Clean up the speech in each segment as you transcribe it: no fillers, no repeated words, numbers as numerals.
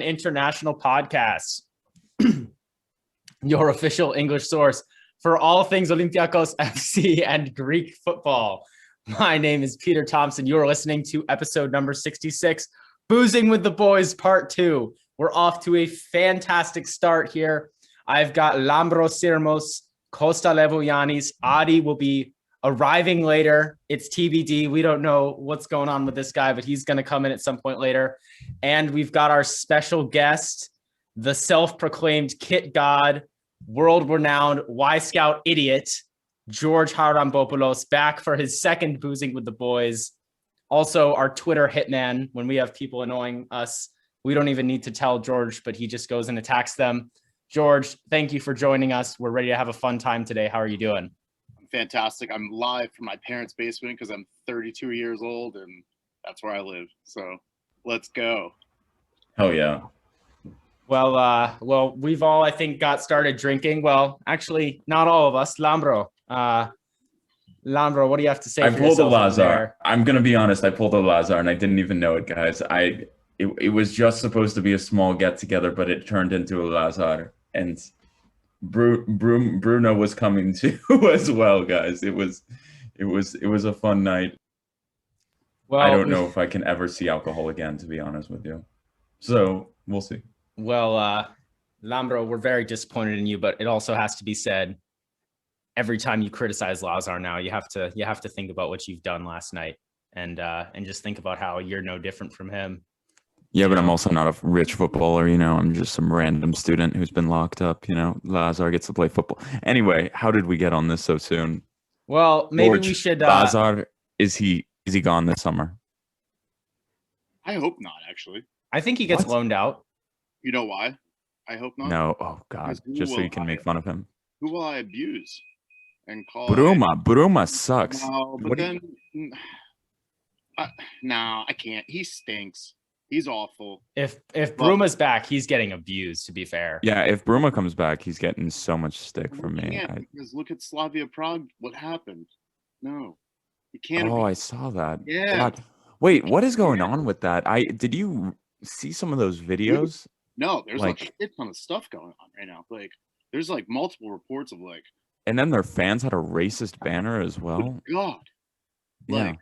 International Podcast, your official English source for all things Olympiacos FC and Greek football. My name is Peter Thompson. You're listening to episode number 66, Boozing with the Boys Part 2. We're off to a fantastic start here. I've got Lambro Sirmos, Costa Levoyanis. Adi will be arriving later. It's TBD. We don't know what's going on with this guy, but he's going to come in at some point later. And we've got our special guest, the self-proclaimed kit god, world-renowned Y-Scout idiot, George Charalambopoulos, back for his second Boozing with the Boys. Also, our Twitter hitman. When we have people annoying us, we don't even need to tell George, but he just goes and attacks them. George, thank you for joining us. We're ready to have a fun time today. How are you doing? I'm fantastic. I'm live from my parents' basement because I'm 32 years old and that's where I live. So let's go. Oh yeah. Well, we've all, I think, got started drinking. Well, actually, not all of us. Lambro, what do you have to say? I pulled a Lazar. I'm gonna be honest. I pulled a Lazar, and I didn't even know it, guys. It was just supposed to be a small get together, but it turned into a Lazar, and Bruno was coming too as well, guys. It was a fun night. Well, I don't know if I can ever see alcohol again, to be honest with you. So we'll see. Well, Lambro, we're very disappointed in you, but it also has to be said, every time you criticize Lazar now, you have to think about what you've done last night and just think about how you're no different from him. Yeah, but I'm also not a rich footballer, I'm just some random student who's been locked up, Lazar gets to play football. Anyway, how did we get on this so soon? Well, maybe George, we should Lazar, is he gone this summer? I hope not, actually. I think he gets loaned out. You know why? I hope not. No, oh god, just so you can make fun of him. Who will I abuse and call Bruma sucks. No, but then no, I can't. He stinks. He's awful. If Bruma's back, he's getting abused, to be fair. Yeah, if Bruma comes back, he's getting so much stick from me. Because look at Slavia Prague. What happened? No. You can't. Oh, I saw that. Yeah. God. Wait, what is going on with that? Did you see some of those videos? No, there's like a ton of stuff going on right now. Like there's like multiple reports of like. And then their fans had a racist banner as well. God. Yeah.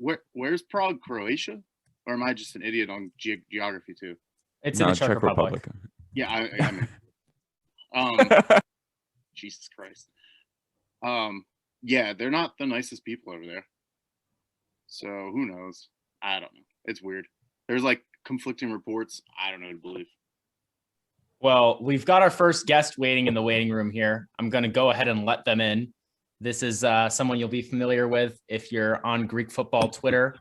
Like, where's Prague, Croatia? Or am I just an idiot on geography too? It's in the Czech Republic. Yeah, I mean, Jesus Christ. Yeah, they're not the nicest people over there. So who knows? I don't know. It's weird. There's like conflicting reports. I don't know what to believe. Well, we've got our first guest waiting in the waiting room here. I'm going to go ahead and let them in. This is someone you'll be familiar with if you're on Greek football Twitter.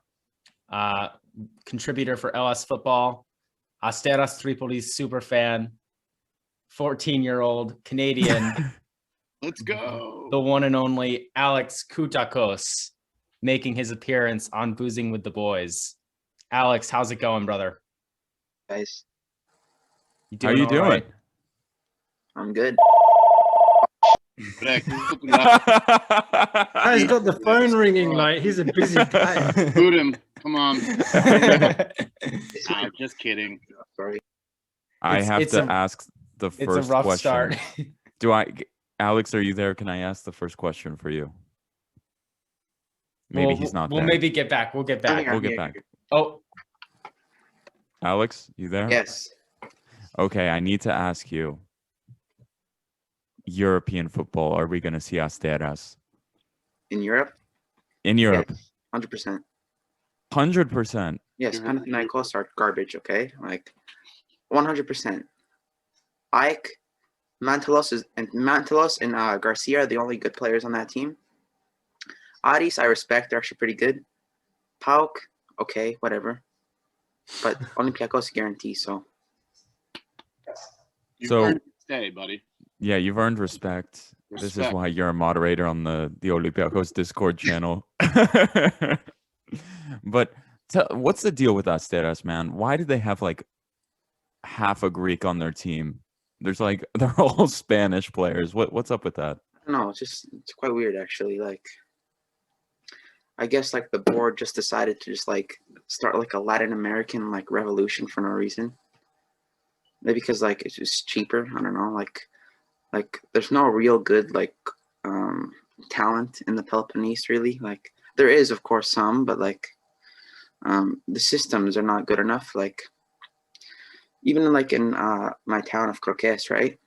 Contributor for LS Football, Asteras Tripoli's super fan, 14-year-old Canadian. Let's go. The one and only Alex Koutakos making his appearance on Boozing with the Boys. Alex, how's it going, brother? Guys. How you doing? Right? I'm good. He's got the phone ringing like he's a busy guy. Boot him. Come on. I'm just kidding. Sorry. I have to ask the first question. It's a rough start. Alex, are you there? Can I ask the first question for you? Maybe he's not there. We'll maybe get back. We'll get back. We'll get back. Oh. Alex, you there? Yes. Okay, I need to ask you. European football, are we going to see Asteras? In Europe? In Europe. Yes, 100%. 100%? Yes, Panathinaikos are garbage, okay? Like, 100%. Ike, Mantelos and Garcia are the only good players on that team. Adis, I respect. They're actually pretty good. Pauk, okay, whatever. But Olympiacos guarantee, so. You stay, buddy. Yeah, you've earned respect. This is why you're a moderator on the Olympiacos Discord channel. But what's the deal with Asteras, man? Why do they have like half a Greek on their team? They're all Spanish players. What's up with that? No, it's quite weird actually. Like, I guess like the board just decided to just like start like a Latin American like revolution for no reason. maybe because like it's just cheaper. I don't know. Like there's no real good like talent in the Peloponnese really. Like there is of course some, but like the systems are not good enough. Like even like in my town of Croques, right?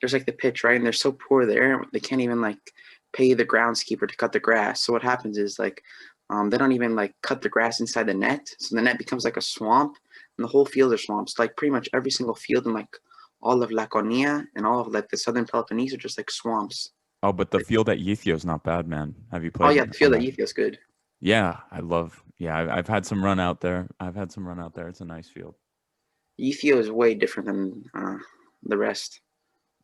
There's like the pitch, right? And they're so poor there, they can't even like pay the groundskeeper to cut the grass. So what happens is like they don't even like cut the grass inside the net. So the net becomes like a swamp, and the whole field are swamps. Like pretty much every single field in like all of Laconia and all of like the southern Peloponnese are just like swamps. Oh, but the field at Yethio is not bad, man. Have you Oh played? yeah, the field at Yethio is good. Yeah, I love. Yeah, I've had some run out there. It's a nice field. Yethio is way different than the rest.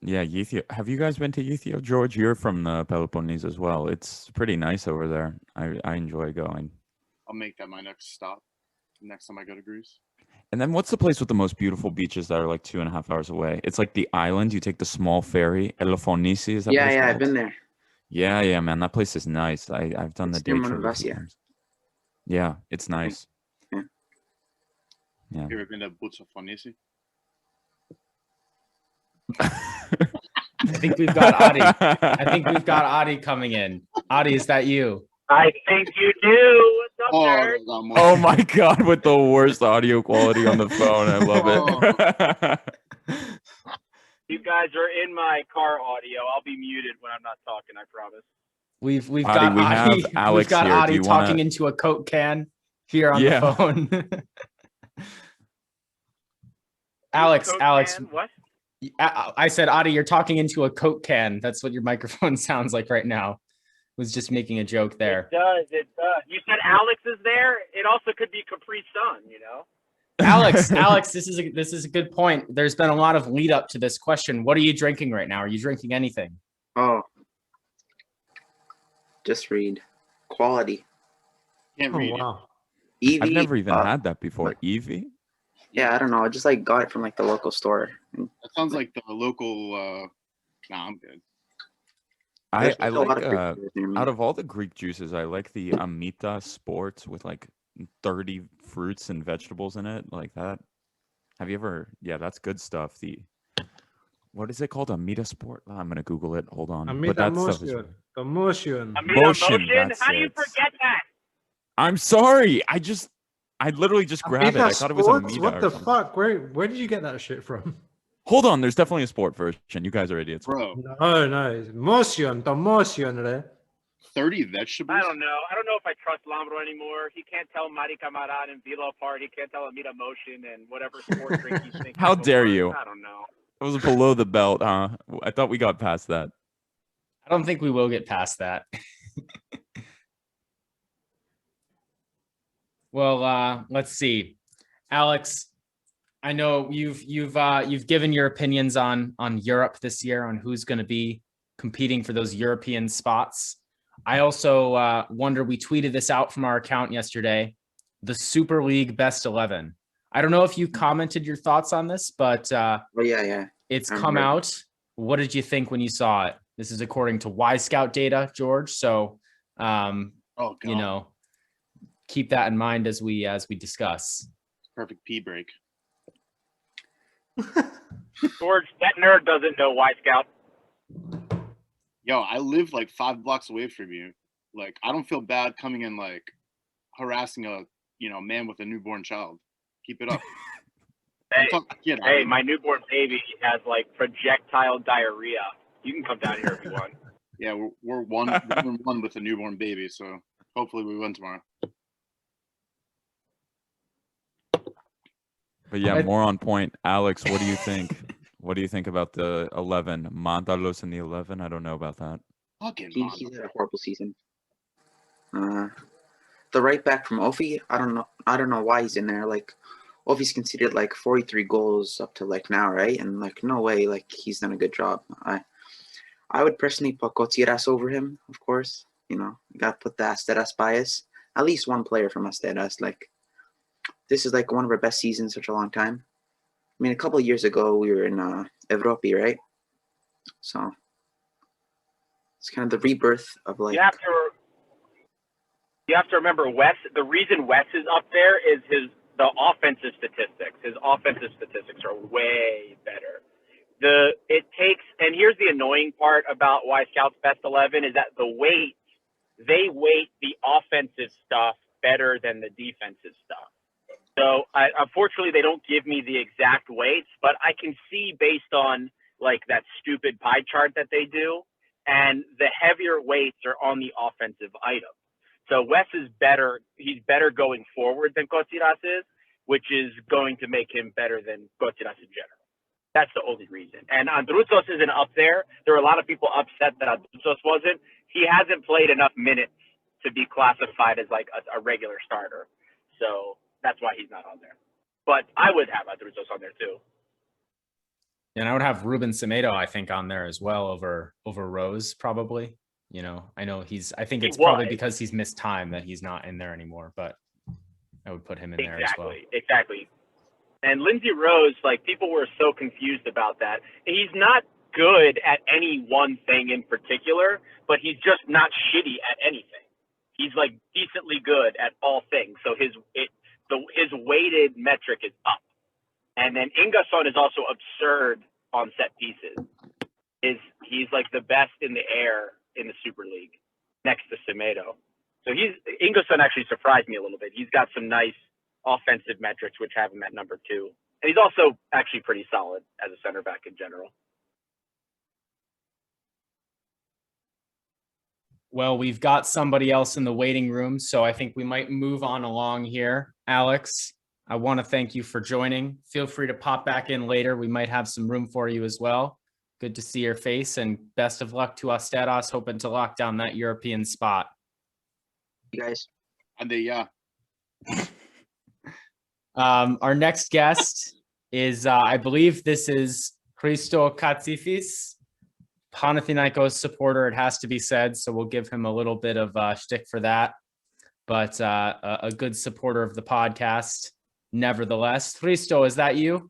Yeah, Yethio. Have you guys been to Yethio, George? You're from the Peloponnese as well. It's pretty nice over there. I enjoy going. I'll make that my next stop. Next time I go to Greece. And then what's the place with the most beautiful beaches that are like 2.5 hours away? It's like the island. You take the small ferry. Elofonisi, is that Yeah, place yeah, I've called? been there. Yeah, man. That place is nice. I've done It's the near day trip a few Monovasia. times. Yeah, it's nice. Yeah. Yeah. You ever been to Butsofonisi? I think we've got Adi. I think we've got Adi coming in. Adi, is that you? I think you do. What's up, nerd? Oh my God, with the worst audio quality on the phone. I love it. You guys are in my car audio. I'll be muted when I'm not talking, I promise. We've Adi, got we Adi. have Alex We've got here. Do Adi you talking wanna- into a Coke can here on Yeah. the phone. Alex, Coke Alex, can? What? I said, Adi, you're talking into a Coke can. That's what your microphone sounds like right now. Was just making a joke there. It does. You said Alex is there. It also could be Capri Sun, you know? Alex, this is a good point. There's been a lot of lead up to this question. What are you drinking right now? Are you drinking anything? Oh, just read quality. Can't Oh read it. wow. Evie. I've never even had that before. Evie? Yeah, I don't know. I just like got it from like the local store. That sounds like the local. Nah, I'm good. I There's a lot like of Greek stores near me. out of all the Greek juices, I like the Amita Sports with like 30 fruits and vegetables in it, like that. Have you ever? Yeah, that's good stuff. What is it called? Amita Sport? Oh, I'm gonna Google it. Hold on. Amid But that stuff is. emotion. Emotion. Motion, that's How do you it. forget that? I'm sorry. I literally just grabbed it. I thought it was Sports? Amita. What or the something. fuck? Where did you get that shit from? Hold on. There's definitely a sport version. You guys are idiots. Bro, No, it's emotion. The emotion, right? 30 vegetables? I don't know. I don't know if I trust Lambro anymore. He can't tell Mari Camaran and Vila apart. He can't tell Amita Motion and whatever sport drink he's thinking. How of dare apart. you? I don't know. It was below the belt, huh? I thought we got past that. I don't think we will get past that. Well, let's see. Alex, I know you've given your opinions on Europe this year, on who's going to be competing for those European spots. I also wonder, we tweeted this out from our account yesterday, the Super League Best 11. I don't know if you commented your thoughts on this, but Oh yeah. it's I come remember. out. What did you think when you saw it? This is according to Y Scout data, George. So, Oh, God. you know, keep that in mind as we discuss. Perfect pee break. George, that nerd doesn't know Y Scout. Yo, I live like 5 blocks away from you. Like, I don't feel bad coming in, like, harassing a, man with a newborn child. Keep it up. Hey, my newborn baby has like projectile diarrhea. You can come down here if you want. Yeah, we're one with a newborn baby, so hopefully we win tomorrow. But yeah, more on point. Alex, what do you think? What do you think about the 11? Mandalos in the 11? I don't know about that. Fucking He's had a horrible season. The right back from Ofi, I don't know why he's in there. Like, Ofi's conceded like 43 goals up to like now, right? And like, no way, like he's done a good job. I would personally put Cotiras over him, of course. Got to put the Asteras bias. At least one player from Asteras. Like, this is like one of our best seasons in such a long time. I mean, a couple of years ago we were in Evropi, right? So it's kind of the rebirth of like. You have to remember Wes. The reason Wes is up there is his the offensive statistics. His offensive statistics are way better. And here's the annoying part about why Scouts Best 11 is that they weight the offensive stuff better than the defensive stuff. So unfortunately, they don't give me the exact weights, but I can see based on like that stupid pie chart that they do, and the heavier weights are on the offensive items. So Wes is better. He's better going forward than Kotsiras is, which is going to make him better than Kotsiras in general. That's the only reason. And Androutsos isn't up there. There were a lot of people upset that Androutsos wasn't. He hasn't played enough minutes to be classified as like a regular starter. So that's why he's not on there. But I would have Androutsos on there too. And I would have Ruben Semedo, I think, on there as well over Rose, probably. You know, I think it's probably because he's missed time that he's not in there anymore, but I would put him in there as well. Exactly. And Lindsey Rose, like, people were so confused about that. He's not good at any one thing in particular, but he's just not shitty at anything. He's like decently good at all things. So his weighted metric is up. And then Ingason is also absurd on set pieces. He's like the best in the air in the Super League next to Semedo. So Ingason actually surprised me a little bit. He's got some nice offensive metrics, which have him at number 2. And he's also actually pretty solid as a center back in general. Well, we've got somebody else in the waiting room, so I think we might move on along here. Alex, I want to thank you for joining. Feel free to pop back in later. We might have some room for you as well. Good to see your face, and best of luck to Asteras, hoping to lock down that European spot. You guys. Our next guest is, I believe this is Christo Katsifis, Panathinaikos supporter, it has to be said, so we'll give him a little bit of shtick for that. But a good supporter of the podcast, nevertheless. Christo, is that you?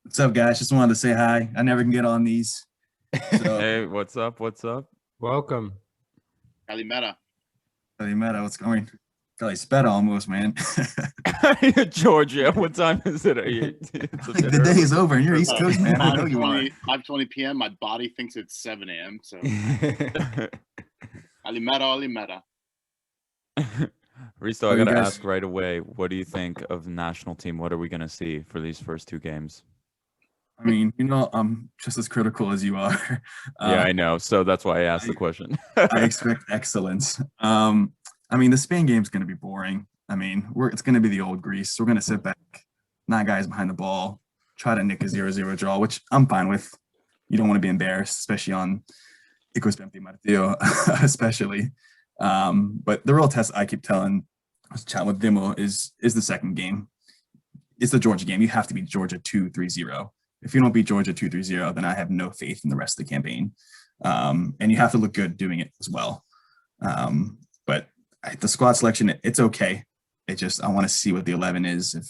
What's up, guys? Just wanted to say hi. I never can get on these. So. Hey, what's up? Welcome. Kalimera. What's going? Golly, sped almost, man. Georgia, what time is it? The day is over, and you're East Coast, man. I know you are. 5:20 p.m. My body thinks it's 7 a.m. So, Kalimera. Risto, I gotta ask right away. What do you think of the national team? What are we gonna see for these first 2 games? I mean, I'm just as critical as you are. Yeah, I know. So that's why I asked the question. I expect excellence. I mean, the Spain game is going to be boring. I mean, it's going to be the old Greece. We're going to sit back, 9 guys behind the ball, try to nick a 0-0 draw, which I'm fine with. You don't want to be embarrassed, especially on Icos Pempti Martio, especially. But the real test I keep telling, I was chatting with Dimo, is the second game. It's the Georgia game. You have to beat Georgia 2-3-0. If you don't beat Georgia 2-3-0, then I have no faith in the rest of the campaign. And you have to look good doing it as well. But the squad selection, it's okay. I want to see what the 11 is. If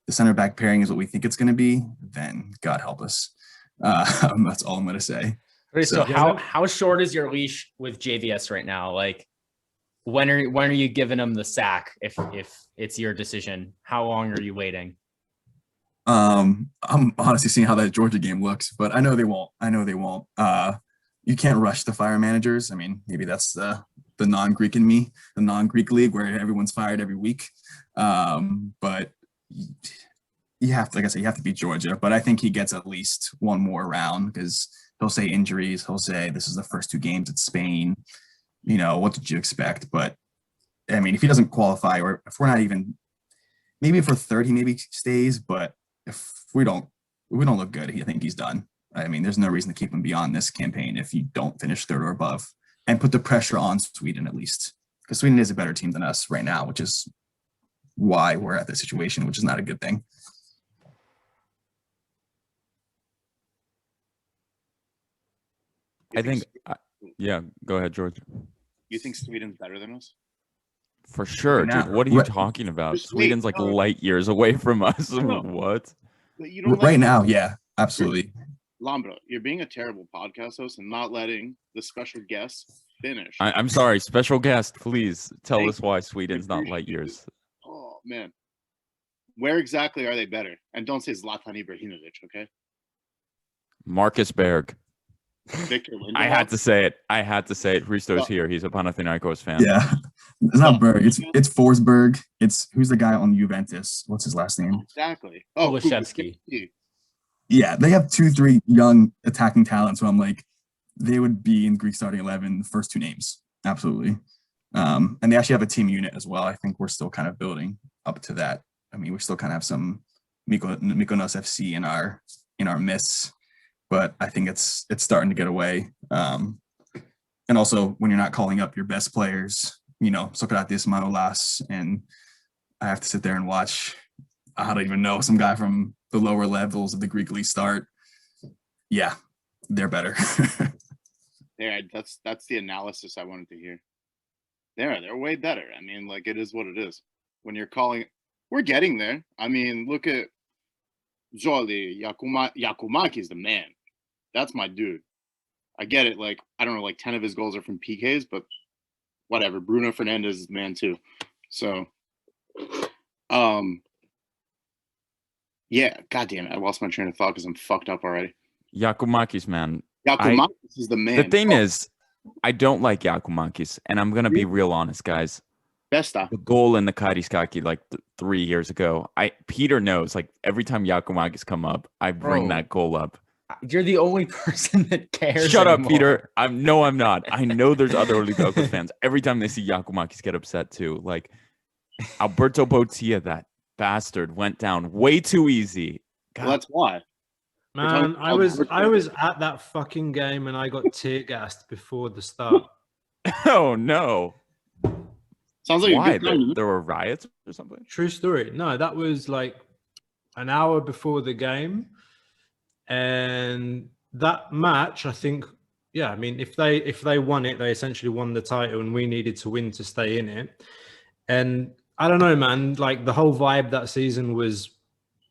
the center back pairing is what we think it's going to be, then God help us. That's all I'm going to say. So how short is your leash with JVS right now? Like, when are you giving him the sack if it's your decision? How long are you waiting? I'm honestly seeing how that Georgia game looks, but I know they won't. You can't rush the fire managers. I mean, maybe that's the non-Greek in me, the non-Greek league where everyone's fired every week. But you have to, like I said, you have to beat Georgia. But I think he gets at least one more round because he'll say injuries. He'll say this is the first 2 games at Spain. What did you expect? But I mean, if he doesn't qualify, or if we're not even, maybe for 30, maybe stays. But if we don't look good, I think he's done. I mean, there's no reason to keep him beyond this campaign if you don't finish 3rd or above, and put the pressure on Sweden at least, because Sweden is a better team than us right now, which is why we're at this situation, which is not a good thing. I think, yeah, go ahead, George. You think Sweden's better than us? For sure, dude. What are you talking about? Sweden's like light years away from us. What? Right now, yeah, absolutely. Lambro, you're being a terrible podcast host and not letting the special guest finish. I'm sorry, special guest, please tell us why Sweden's not light years. Oh man. Where exactly are they better? And don't say Zlatan Ibrahimovic, okay? Marcus Berg. Victor Lindelof. I had to say it. Hristo's here. He's a Panathinaikos fan. Yeah, it's not Berg. It's Forsberg. It's who's the guy on Juventus? What's his last name? Exactly. Kulusevski. Yeah, they have 2-3 young attacking talents. So I'm like, they would be in Greek starting 11. The first two names, absolutely. And they actually have a team unit as well. I think we're still kind of building up to that. I mean, we still kind of have some Mykonos FC in our midst, but I think it's starting to get away. And also, when you're not calling up your best players, Socrates, Manolas, and I have to sit there and watch, I don't even know, some guy from the lower levels of the Greek league start. Yeah, they're better. Yeah, that's the analysis I wanted to hear. They're way better. I mean, like, it is what it is. When you're calling, we're getting there. I mean, look at Jolie, Yakumaki is the man. That's my dude. I get it. Like, I don't know, like 10 of his goals are from PKs, but whatever. Bruno Fernandes is the man too. So, yeah, goddamn it. I lost my train of thought because I'm fucked up already. Yakumakis, man. Yakumakis is the man. The thing is, I don't like Yakumakis, and I'm gonna be real honest, guys. Besta. The goal in the Kariskaki like 3 years ago. Peter knows, like, every time Yakumakis come up, I bring that goal up. You're the only person that cares. Shut anymore. up, Peter. I'm not. I know there's other Olympiacos fans. Every time they see Yakumakis get upset too. Like, Alberto Botilla, that bastard, went down way too easy. God. Well, that's why. Man, I was at that fucking game and I got tear gassed before the start. Oh no. Sounds like why? a good time. There were riots or something? True story. No, that was like an hour before the game. And that match, I think, yeah, I mean, if they won it, they essentially won the title, and we needed to win to stay in it. And I don't know, man, like the whole vibe that season was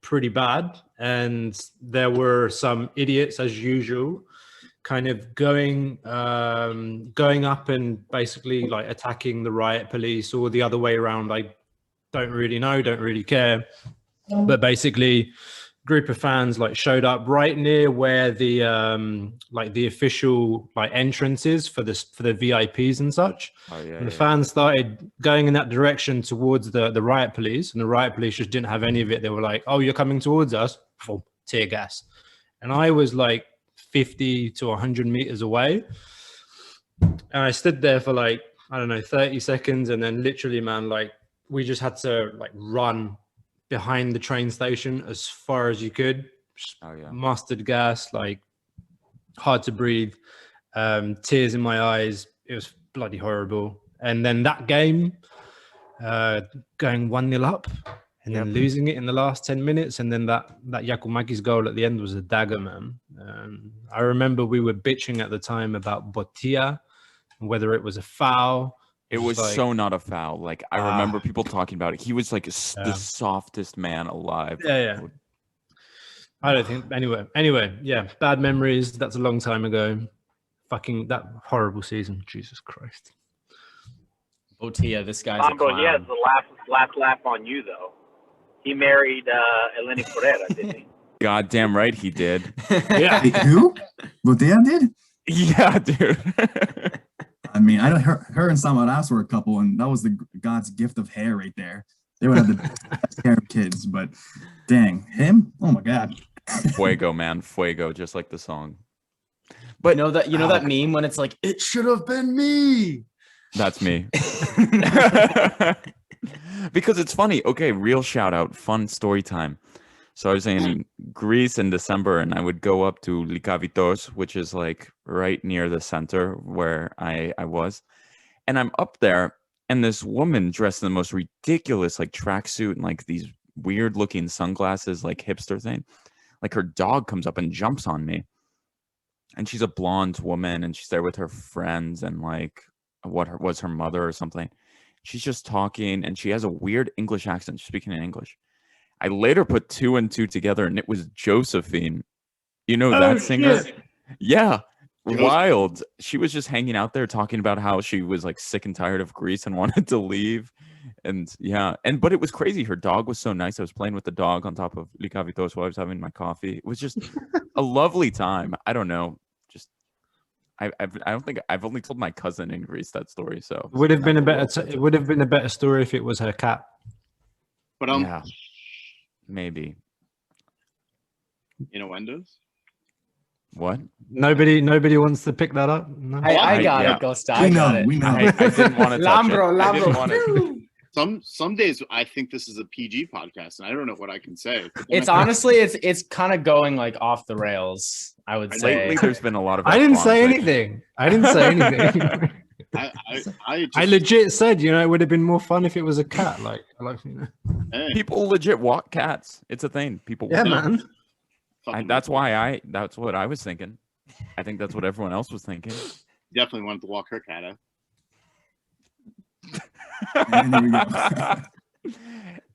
pretty bad. And there were some idiots, as usual, kind of going up and basically like attacking the riot police, or the other way around. I don't really know, don't really care. But basically, group of fans like showed up right near where the like the official like entrances for the VIPs and such. Oh, yeah, and the fans started going in that direction towards the riot police, and the riot police just didn't have any of it. They were like, "Oh, you're coming towards us," full tear gas. And I was like 50 to 100 meters away, and I stood there for like, I don't know, 30 seconds, and then literally, man, like we just had to like run behind the train station as far as you could. Mustard gas, like hard to breathe, tears in my eyes. It was bloody horrible. And then that game, going 1-0 up and then losing it in the last 10 minutes, and then that Yakumaki's goal at the end was a dagger, man. I remember we were bitching at the time about Botilla and whether it was a foul. It was like, so not a foul. Like, I remember people talking about it. He was like the softest man alive. Yeah. I don't think anyway, yeah, bad memories. That's a long time ago. Fucking that horrible season. Jesus Christ. Botilla, this guy's a Bro, clown. he has the last laugh on you though. He married Eleni Correa, didn't he? Goddamn right he did. Yeah. Who? Botella did? Yeah, dude. I mean, I know her and Samaras were a couple, and that was the God's gift of hair right there. They would have the best hair of kids, but dang, him? Oh my God. Fuego, man. Fuego, just like the song. But you know that meme when it's like, it should have been me. That's me. Because it's funny. Okay, real shout out, fun story time. So I was in Greece in December, and I would go up to Likavitos, which is like right near the center where I was. And I'm up there, and this woman dressed in the most ridiculous like tracksuit and like these weird looking sunglasses, like hipster thing. Like her dog comes up and jumps on me. And she's a blonde woman, and she's there with her friends and like was her mother or something. She's just talking, and she has a weird English accent. She's speaking in English. I later put 2 and 2 together, and it was Josephine. You know that singer? Shit. Yeah. wild. She was just hanging out there talking about how she was like sick and tired of Greece and wanted to leave. And yeah, but it was crazy. Her dog was so nice. I was playing with the dog on top of Likavitos while I was having my coffee. It was just a lovely time. I don't know. Just I don't think I've only told my cousin in Greece that story. So It would have been a better story if it was her cat. But yeah, maybe. Innuendos. What? Nobody wants to pick that up. No? I got yeah. it, Costa. I got it. We know. I didn't want to touch Lambro, it. I didn't want Lambro. to. Some days I think this is a PG podcast, and I don't know what I can say. But then It's I- honestly, it's kind of going like off the rails, I would say. Lately, there's been a lot of. I didn't F-bombs, say like- anything. I didn't say anything. I just, I legit said, it would have been more fun if it was a cat. Like hey, People legit walk cats. It's a thing. People. yeah, walk- man. fucking That's what I was thinking. I think that's what everyone else was thinking. definitely wanted to walk her cat out. And here we go.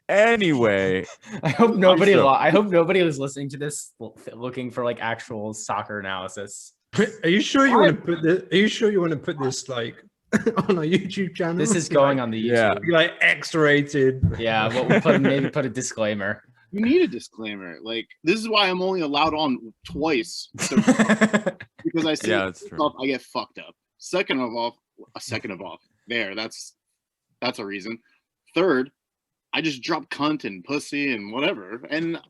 Anyway, I hope nobody. so- I hope nobody was listening to this looking for like actual soccer analysis. Are you sure you want to put this? Are you sure you want to put this like on our YouTube channel? This is going on the Yeah. YouTube. like X-rated. Yeah, we'll maybe put a disclaimer. You need a disclaimer. Like, this is why I'm only allowed on twice. So, because I say Yeah, that's true. stuff, I get fucked up. Second of all, there. That's a reason. Third, I just drop cunt and pussy and whatever, and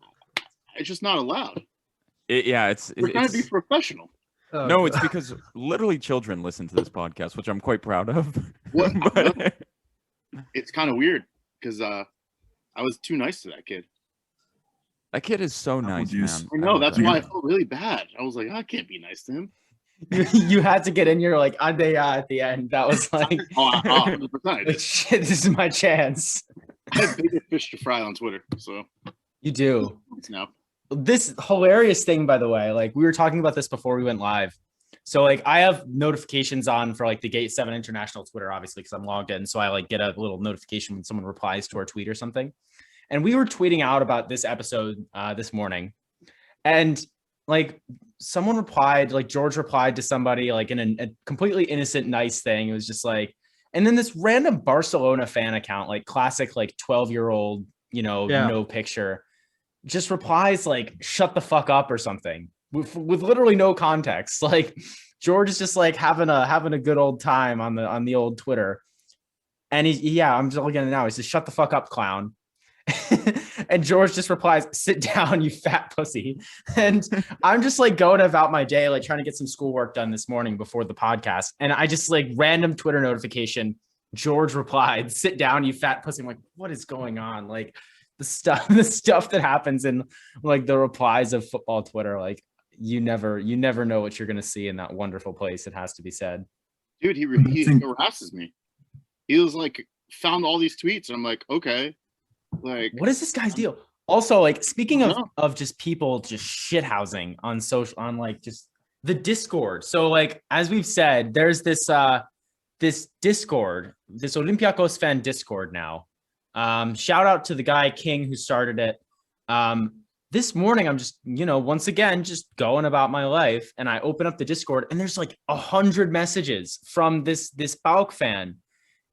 it's just not allowed. it's We're trying to be professional. Oh, no, God. it's because literally children listen to this podcast, which I'm quite proud of. What? But- It's kind of weird because I was too nice to that kid. that kid is so Apple nice, juice. man. I know. love That's that why I kid. felt really bad. I was like, I can't be nice to him. You had to get in your like Andea at the end. That was like, 100%. shit, this is my chance. I have bigger fish to fry on Twitter, so You do. it's now. This hilarious thing, by the way, like we were talking about this before we went live. So like I have notifications on for like the Gate 7 International Twitter, obviously, because I'm logged in. So I like get a little notification when someone replies to our tweet or something. And we were tweeting out about this episode this morning. And like someone replied, like George replied to somebody like in a completely innocent, nice thing. It was just like, and then this random Barcelona fan account, like classic, like 12-year-old, no picture, just replies like, shut the fuck up or something with literally no context. Like George is just like having a good old time on the old Twitter. And I'm just looking at it now. He says, shut the fuck up, clown. And George just replies, sit down, you fat pussy. And I'm just like going about my day, like trying to get some schoolwork done this morning before the podcast. And I just like random Twitter notification, George replied, sit down, you fat pussy. I'm like, what is going on? Like the stuff that happens in like the replies of football Twitter, like you never know what you're going to see in that wonderful place. It has to be said. Dude, he harasses me. He was like, found all these tweets, and I'm like, okay. Like, What is this guy's deal? Also, like speaking I don't know. of just people just shithousing on social, on like just the Discord. So like as we've said, there's this Discord, this Olympiacos fan Discord now. Shout out to the guy King who started it. This morning I'm just, once again, just going about my life, and I open up the Discord and there's like 100 messages from this PAOK fan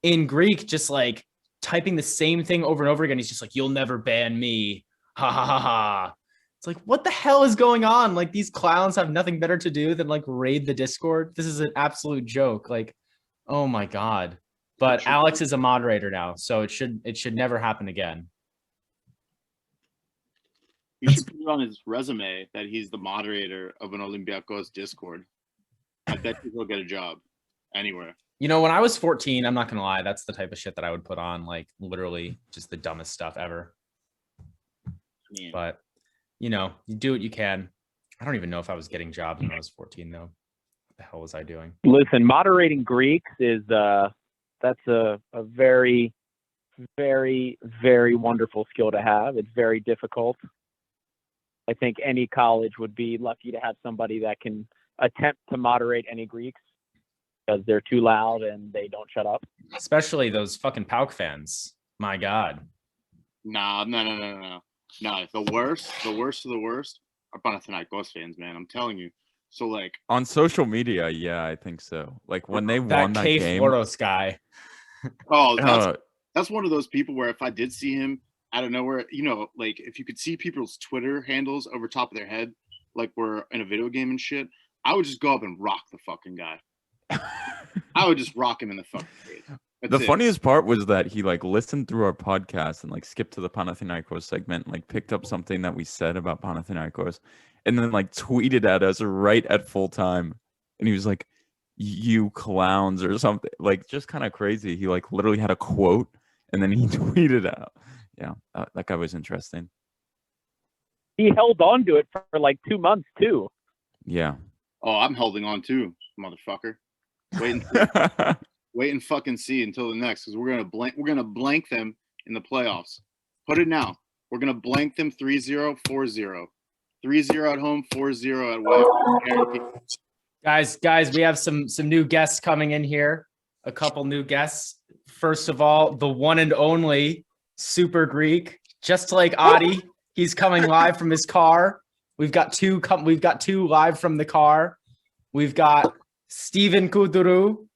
in Greek, just like typing the same thing over and over again. He's just like, you'll never ban me. Ha ha ha ha. It's like, what the hell is going on? Like these clowns have nothing better to do than like raid the Discord. This is an absolute joke. Like, oh my God. But Alex is a moderator now, so it should never happen again. you should put it on his resume that he's the moderator of an Olympiacos Discord. I bet he'll get a job anywhere. When I was 14, I'm not gonna lie, that's the type of shit that I would put on, like literally just the dumbest stuff ever. I mean, But you do what you can. I don't even know if I was getting jobs when I was 14 though. What the hell was I doing? Listen, moderating Greeks is that's a very, very, very wonderful skill to have. It's very difficult. I think any college would be lucky to have somebody that can attempt to moderate any Greeks, because they're too loud and they don't shut up. Especially those fucking PAOK fans. My God. no. The worst of the worst are Panathinaikos fans, man. I'm telling you. So like on social media, yeah, I think so. Like when they That won that K game. Floros guy. That's one of those people where if I did see him out of nowhere, you know, like if you could see people's Twitter handles over top of their head, like we're in a video game and shit, I would just go up and rock the fucking guy. I would just rock him in the fucking face. The funniest part was that he like listened through our podcast and like skipped to the Panathinaikos segment, like picked up something that we said about Panathinaikos, and then like tweeted at us right at full time, and he was like, "You clowns" or something, like just kind of crazy. He like literally had a quote, and then he tweeted out. Yeah, that guy was interesting. He held on to it for like 2 months too. Yeah. Oh, I'm holding on too, motherfucker. Wait and fucking see until the next, because we're gonna blank them in the playoffs. Put it now. We're gonna blank them 3-0, 4-0. 3-0 at home, 4-0 at away. Guys, we have some new guests coming in here. A couple new guests. First of all, the one and only Super Greek, just like Adi. He's coming live from his car. We've got two live from the car. We've got Steven Kuduru,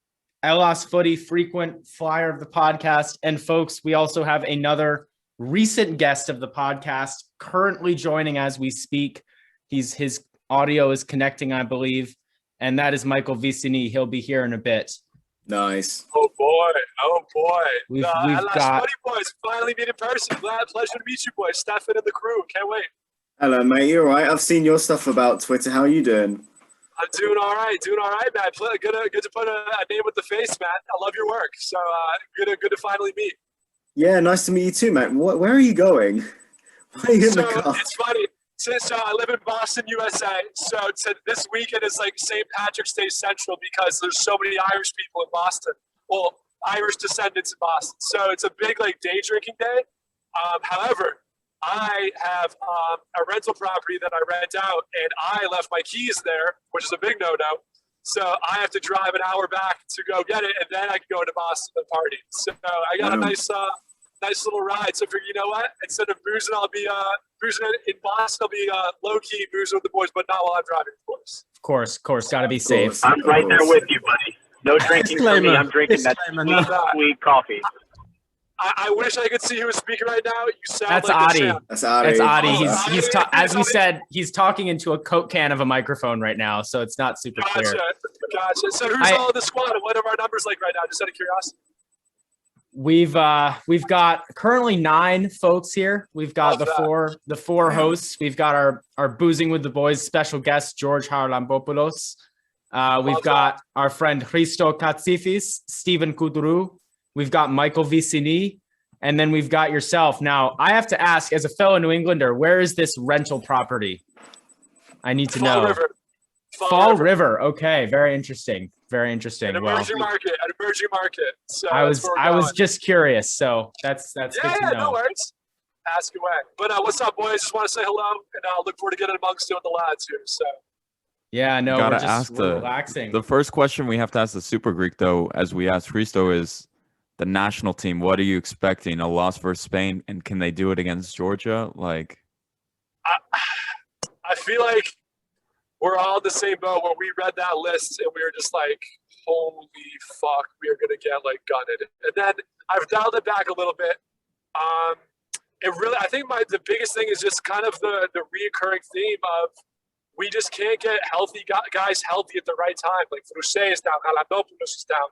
Elas Footy frequent flyer of the podcast. And folks, we also have another recent guest of the podcast currently joining as we speak. His audio is connecting, I believe. And that is Michael Vicini. He'll be here in a bit. Nice. Oh boy. We've Elas got Footy boys finally meet in person. Pleasure to meet you boys. Stefan and the crew. Can't wait. Hello, mate. You all right? I've seen your stuff about Twitter. How are you doing? I'm doing all right, man. Good to put a name with the face, man. I love your work. So good to finally meet. Yeah, nice to meet you too, mate. Where are you going? Why are you in the car? It's funny. Since I live in Boston, USA, so this weekend is like St. Patrick's Day Central because there's so many Irish people in Boston. Well, Irish descendants in Boston. So it's a big like day drinking day. However, I have a rental property that I rent out, and I left my keys there, which is a big no-no. So I have to drive an hour back to go get it, and then I can go into Boston and party. So I got a nice little ride. So you know what? Instead of boozing, I'll be boozing in Boston. I'll be low-key boozing with the boys, but not while I'm driving, of course. Of course, got to be safe. I'm right there with you, buddy. No drinking for me. I'm drinking that sweet coffee. I wish I could see who was speaking right now. You sound That's like Adi. That's Adi. He's as we said, he's talking into a Coke can of a microphone right now, so it's not super clear. Gotcha. So who's all in the squad, and what are our numbers like right now? Just out of curiosity. We've got currently 9 folks here. We've got the four hosts. We've got our Boozing with the Boys special guest George Charalambopoulos. We've got our friend Christo Katsifis, Steven Kuduru. We've got Michael Vicini, and then we've got yourself. Now, I have to ask, as a fellow New Englander, where is this rental property? I need to know. River. Fall River. Okay, very interesting. Very interesting. An emerging market. So I was just curious. So that's good to know. No worries. Ask away. But what's up, boys? Just want to say hello, and I'll look forward to getting amongst you with the lads here. So. Yeah, no, we're relaxing. The first question we have to ask the Super Greek, though, as we asked Christo, is the national team. What are you expecting? A loss versus Spain, and can they do it against Georgia? Like, I feel like we're all in the same boat where we read that list and we were just like, holy fuck, we are gonna get like gutted. And then I've dialed it back a little bit. I think the biggest thing is just kind of the reoccurring theme of we just can't get healthy guys healthy at the right time. Like Frusé is down, Charalambopoulos is down.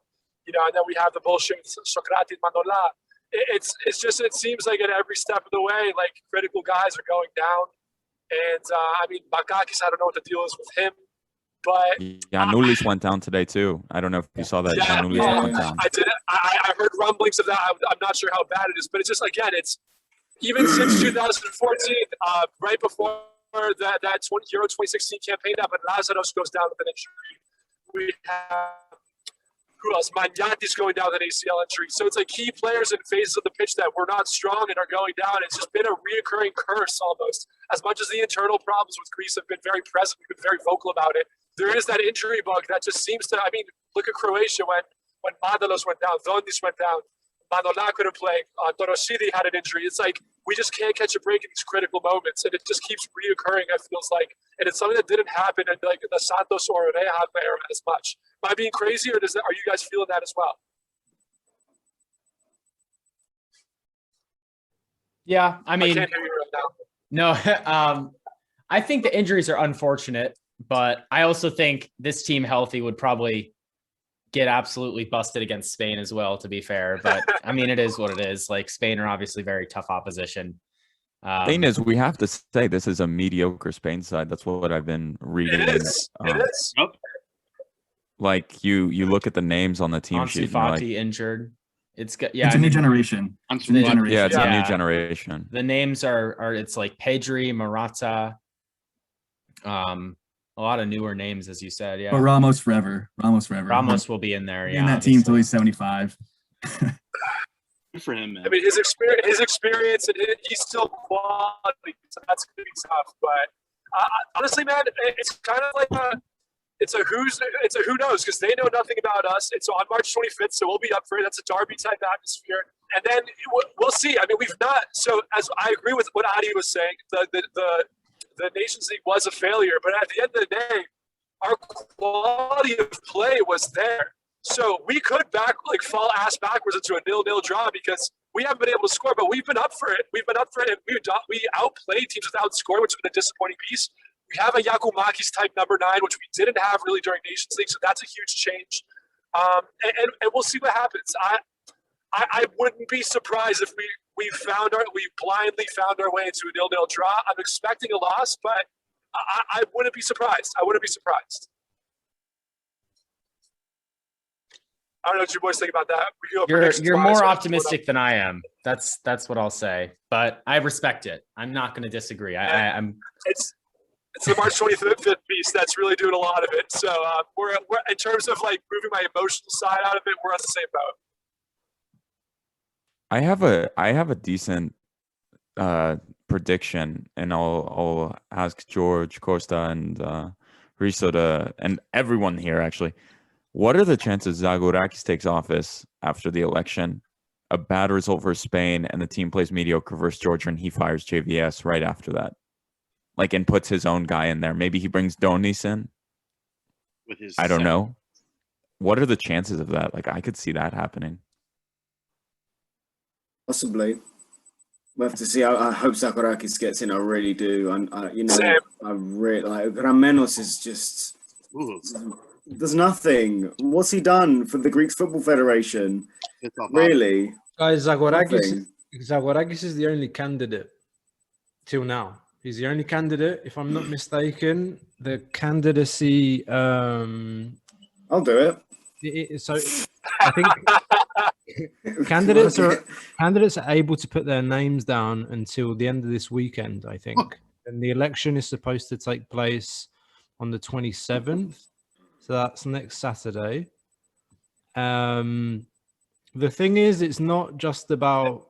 You know, and then we have the bullshit with Socrates, Manola. It seems like at every step of the way, like critical guys are going down. And I mean, Bakakis, I don't know what the deal is with him, but Giannoulis went down today too. I don't know if you saw that. Giannoulis went down. I did. I heard rumblings of that. I'm not sure how bad it is, but it's just it's even since 2014, right before that Euro 2016 campaign happened, Lazaros goes down with an injury. We have. Who else? Magnatis going down with an ACL injury. So it's like key players in phases of the pitch that were not strong and are going down. It's just been a reoccurring curse almost. As much as the internal problems with Greece have been very present, we've been very vocal about it. There is that injury bug that just seems to, look at Croatia when Mandalos went down, Dondis went down, Manola couldn't play, Dorosidi had an injury. It's like we just can't catch a break in these critical moments, and it just keeps reoccurring. It feels like, and it's something that didn't happen in like the Santos or Oreja era as much. Am I being crazy, or are you guys feeling that as well? Yeah, I mean, I can't hear you right now. no, I think the injuries are unfortunate, but I also think this team healthy would probably get absolutely busted against Spain as well, to be fair. But I mean, it is what it is. Like, Spain are obviously very tough opposition. Thing is, we have to say this is a mediocre Spain side. That's what I've been reading. It is. It is. Like you look at the names on the team Ansu sheet. And Fati injured. It's good. It's a new generation. Ansu The- Fati. yeah, it's a Yeah. new generation. The names are it's like Pedri, Morata, a lot of newer names, as you said. Yeah, But Ramos forever. Ramos will be in there. Be Yeah, in that team till obviously. he's 75. Good for him, man. I mean, his experience, and he's still quality, so that's gonna be tough. But honestly, man, it's kind of like it's a who knows, because they know nothing about us. It's on March 25th, so we'll be up for it. That's a derby type atmosphere, and then we'll see. I mean, we've not. So as I agree with what Adi was saying, the Nations League was a failure, but at the end of the day, our quality of play was there. So we could fall ass backwards into a 0-0 draw because we haven't been able to score, but we've been up for it. We've been up for it, and we outplayed teams without scoring, which has been a disappointing piece. We have a Yakumakis type number 9, which we didn't have really during Nations League, so that's a huge change. And we'll see what happens. I wouldn't be surprised if we blindly found our way into a 0-0 draw. I'm expecting a loss, but I wouldn't be surprised. I wouldn't be surprised. I don't know what you boys think about that. We can go predictions You're wise, more or- optimistic than I am. That's what I'll say. But I respect it. I'm not going to disagree. I'm. It's the March 25th piece that's really doing a lot of it. So we're in terms of like moving my emotional side out of it, we're on the same boat. I have a decent prediction, and I'll ask George, Costa, and Riso and everyone here actually. What are the chances Zagorakis takes office after the election? A bad result for Spain, and the team plays mediocre versus Georgia, and he fires JVS right after that, like, and puts his own guy in there. Maybe he brings Donis in. With his I don't know. What are the chances of that? Like, I could see that happening. Possibly. We'll have to see. I hope Zagorakis gets in. I really do. Same. I really like Gramenos is just Ooh, there's nothing. What's he done for the Greek Football Federation? it's off. Really? Guys, Nothing. Zagorakis is the only candidate till now. He's the only candidate, if I'm not mistaken. The candidacy, I'll do it. so I think candidates are able to put their names down until the end of this weekend, I think. And the election is supposed to take place on the 27th. So that's next Saturday. The thing is, it's not just about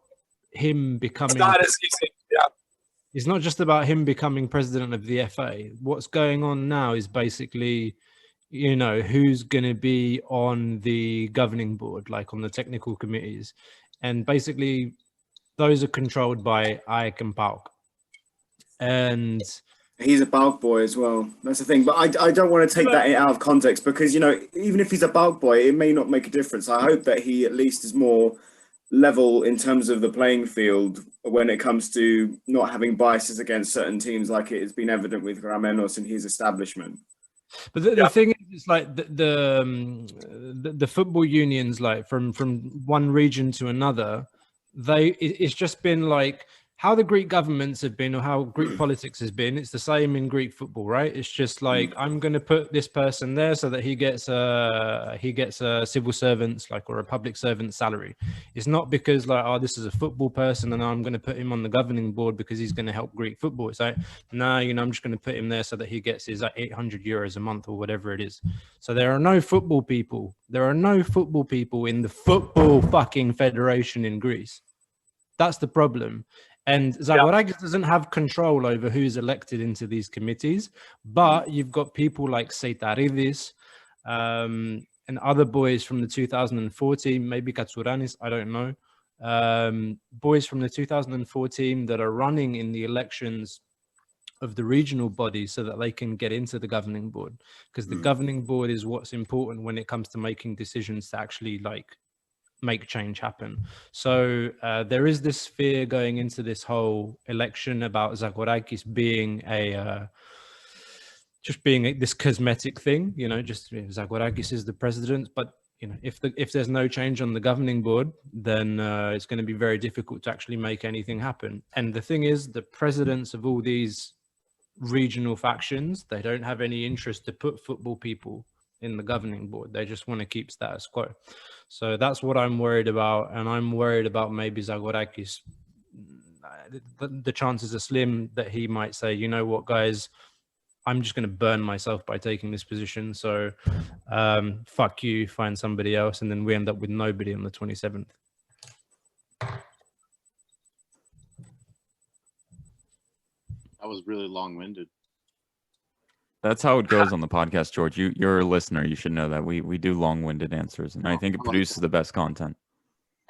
him becoming. It's not as easy. Yeah. It's not just about him becoming president of the FA. What's going on now is basically, who's going to be on the governing board, like on the technical committees. And basically, those are controlled by Ike and Pauk. And He's a bulk boy as well. That's the thing. But I don't want to take that out of context because, even if he's a bulk boy, it may not make a difference. I hope that he at least is more level in terms of the playing field when it comes to not having biases against certain teams like it has been evident with Gramenos and his establishment. But the thing is, like the football unions, like from one region to another, it's just been like how the Greek governments have been or how Greek politics has been. It's the same in Greek football, right? It's just like I'm going to put this person there so that he gets a civil servant's or a public servant salary. It's not because this is a football person and I'm going to put him on the governing board because he's going to help Greek football. It's like, no, I'm just going to put him there so that he gets his 800 euros a month or whatever it is. So there are no football people. There are no football people in the football fucking federation in Greece. That's the problem. And Zagorakis doesn't have control over who's elected into these committees, but you've got people like Seitaridis and other boys from the 2014, maybe Katsouranis, I don't know. boys from the 2004 team that are running in the elections of the regional bodies so that they can get into the governing board, because the governing board is what's important when it comes to making decisions to actually like make change happen. So there is this fear going into this whole election about Zagorakis being this cosmetic thing, just Zagorakis is the president, but if there's no change on the governing board, then it's going to be very difficult to actually make anything happen. And the thing is, the presidents of all these regional factions, they don't have any interest to put football people in the governing board. They just want to keep status quo. So that's what I'm worried about. And I'm worried about maybe Zagorakis. The chances are slim that he might say, you know what, guys, I'm just going to burn myself by taking this position. So fuck you, find somebody else. And then we end up with nobody on the 27th. That was really long-winded. That's how it goes on the podcast, George. You're a listener. You should know that we do long-winded answers, and I think it produces the best content.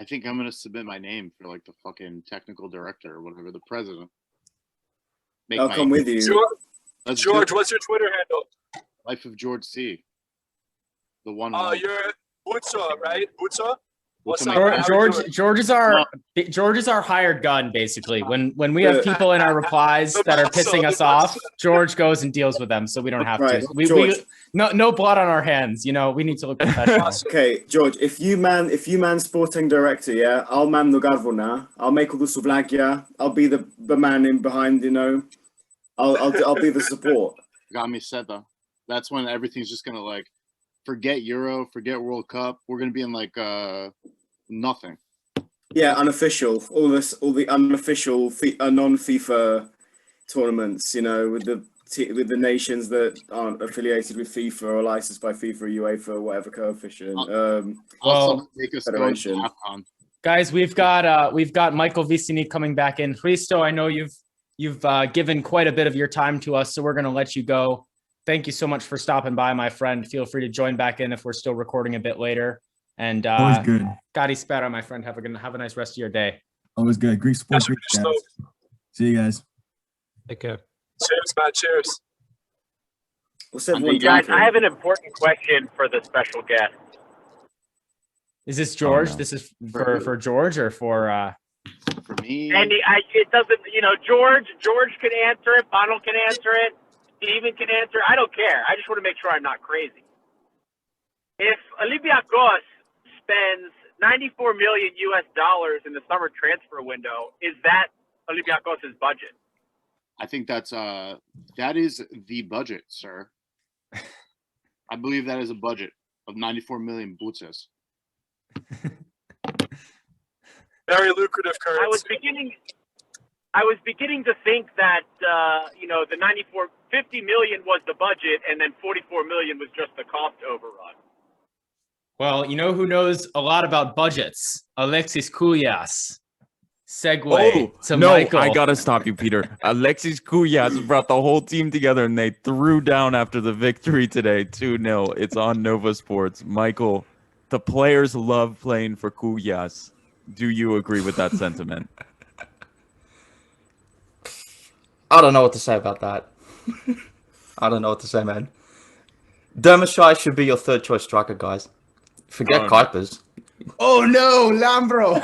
I think I'm gonna submit my name for like the fucking technical director or whatever, the president. I'll come with you. George, what's your Twitter handle? Life of George C. The one. Oh, you're Butsa, right? Butsa? What's George is our hired gun, basically. When we have people in our replies that are pissing us off, George goes and deals with them, so we don't have to. We no blood on our hands. We need to look professional. Okay, George, if you man sporting director, yeah, I'll man the Garvona. I'll make all the Suvlagia. I'll be the man in behind. I'll be the support. Got me set though. That's when everything's just gonna like. Forget Euro, forget World Cup. We're gonna be in like nothing. Yeah, unofficial. All the unofficial non-FIFA tournaments. with the nations that aren't affiliated with FIFA or licensed by FIFA or UEFA or whatever coefficient. Federation. Guys, we've got Michael Vicini coming back in. Hristo, I know you've given quite a bit of your time to us, so we're gonna let you go. Thank you so much for stopping by, my friend. Feel free to join back in if we're still recording a bit later. And always good. Gadi spera, my friend. Have a nice rest of your day. Always good. Greek sports. Greek guys. See you guys. Take care. Cheers, man. Cheers. Guys, I have an important question for the special guest. Is this George? Oh, no. This is for George or for me? And it doesn't. George can answer it. Bono can answer it. Steven can answer. I don't care. I just want to make sure I'm not crazy. If Olympiacos spends $94 million in the summer transfer window, is that Olympiacos' budget? I think that is the budget, sir. I believe that is a budget of 94 million bucas. Very lucrative currency. I was beginning to think that the 50 million was the budget, and then 44 million was just the cost overrun. Well, you know who knows a lot about budgets? Alexis Koulias. Segue to Michael. I gotta stop you, Peter. Alexis Koulias brought the whole team together, and they threw down after the victory today, 2-0. It's on Nova Sports. Michael, the players love playing for Koulias. Do you agree with that sentiment? I don't know what to say about that. I don't know what to say, man. Dermashai should be your third choice striker, guys. Forget Kuipers. Oh no, Lambro!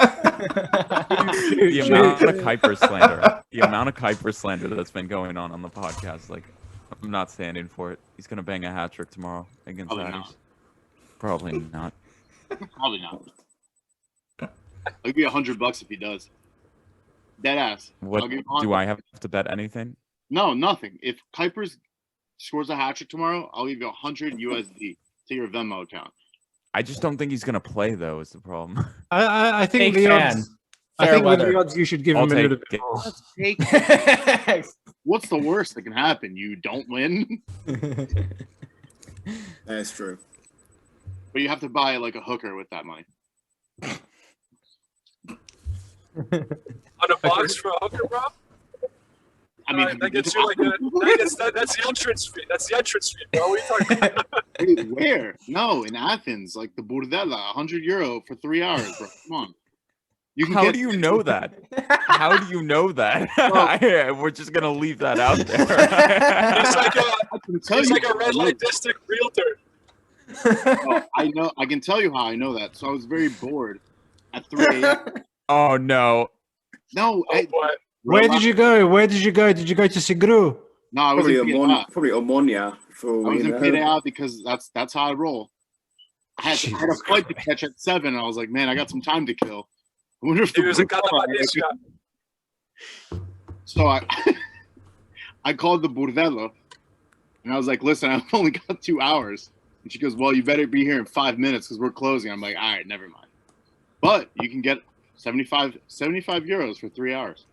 The amount of Kuiper slander that's been going on the podcast, like, I'm not standing for it. He's gonna bang a hat trick tomorrow against Addis. Probably not. Probably not. I'll give you $100 if he does. Dead ass. What do I have to bet anything? No, nothing. If Kuipers scores a hat trick tomorrow, I'll give you $100 USD to your Venmo account. I just don't think he's gonna play though. Is the problem? I think the odds. I think with the odds you should give him a little bit more. What's the worst that can happen? You don't win. That's true. But you have to buy like a hooker with that money. On a box for a hooker, bro? I mean, that gets you like that's the entrance fee. That's the entrance fee, bro. What are you talking about? Wait, where? No, in Athens, like the Burdella, €100 for 3 hours, bro. Come on. You can How get, do you know that? How do you know that? We're just gonna leave that out there. He's like a red light district realtor. I know. I can tell you how I know that. So I was very bored at 3 a.m. Oh no. No. Where did you go? Where did you go? Did you go to Sigru? No, I was probably Omonia. I was in PDA because that's how I roll. I had a flight to catch at 7. I was like, man, I got some time to kill. I wonder if So I called the Bordello, and I was like, listen, I've only got 2 hours. And she goes, well, you better be here in 5 minutes because we're closing. I'm like, all right, never mind. But you can get 75 euros for 3 hours.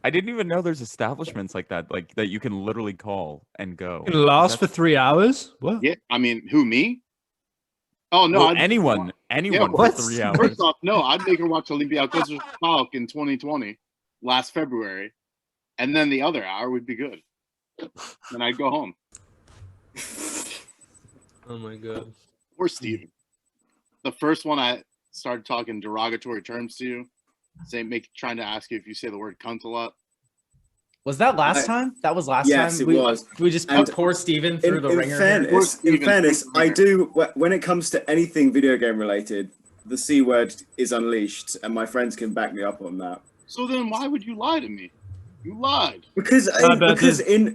I didn't even know there's establishments like that you can literally call and go. It lasts for 3 hours? What? Yeah, I mean, who, me? Oh, no. Well, anyone for 3 hours. First off, no, I'd make her watch Olympiacos in 2020, last February. And then the other hour would be good. Then I'd go home. Oh, my God. Or Steven. The first one I started talking derogatory terms to you. Trying to ask you if you say the word cunt a lot. Was that last time? That was last time? Yes, it was. We just put poor Steven through the ringer. In fairness, I do, when it comes to anything video game related, the C word is unleashed, and my friends can back me up on that. So then why would you lie to me? You lied. Because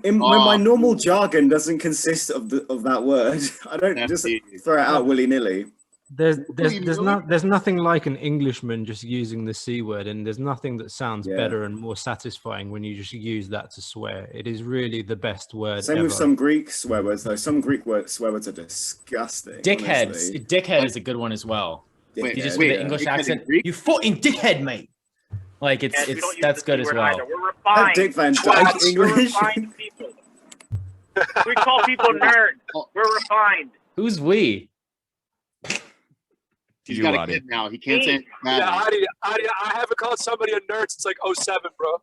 my normal jargon doesn't consist of that word. I don't just throw it out willy-nilly. There's nothing like an Englishman just using the C word, and there's nothing that sounds better and more satisfying when you just use that to swear. It is really the best word. Same with some Greek swear words, though. Some Greek swear words are disgusting. Dickheads. Dickhead is a good one as well. You just with the English accent. You fucking dickhead, mate. Like that's good as well. We're refined. Dick Van Dyke English. We're refined people. We call people nerds. We're refined. Who's we? He's got a kid now. He can't say bad. Yeah, Adi, I haven't called somebody a nerd since like 07, bro.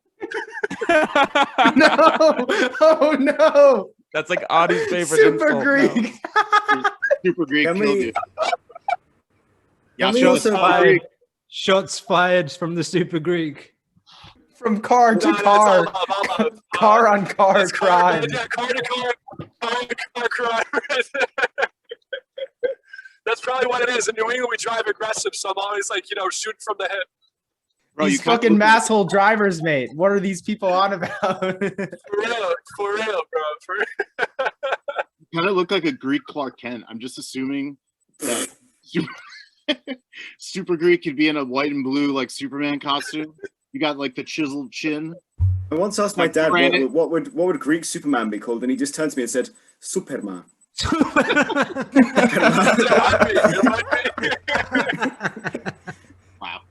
No. Oh, no. That's like Adi's favorite Super insult Greek. now. Super Greek killed you. Yeah, shots fired from the Super Greek. From car to car. Car on car crime. Yeah, car to car crime. That's probably what it is. In New England, we drive aggressive, so I'm always like, shooting from the hip. Bro, these fucking masshole drivers, mate. What are these people on about? For real, bro. You kind of look like a Greek Clark Kent. I'm just assuming that Super Greek could be in a white and blue like Superman costume. You got like the chiseled chin. I once asked my dad what would Greek Superman be called, and he just turned to me and said, Superman. Wow.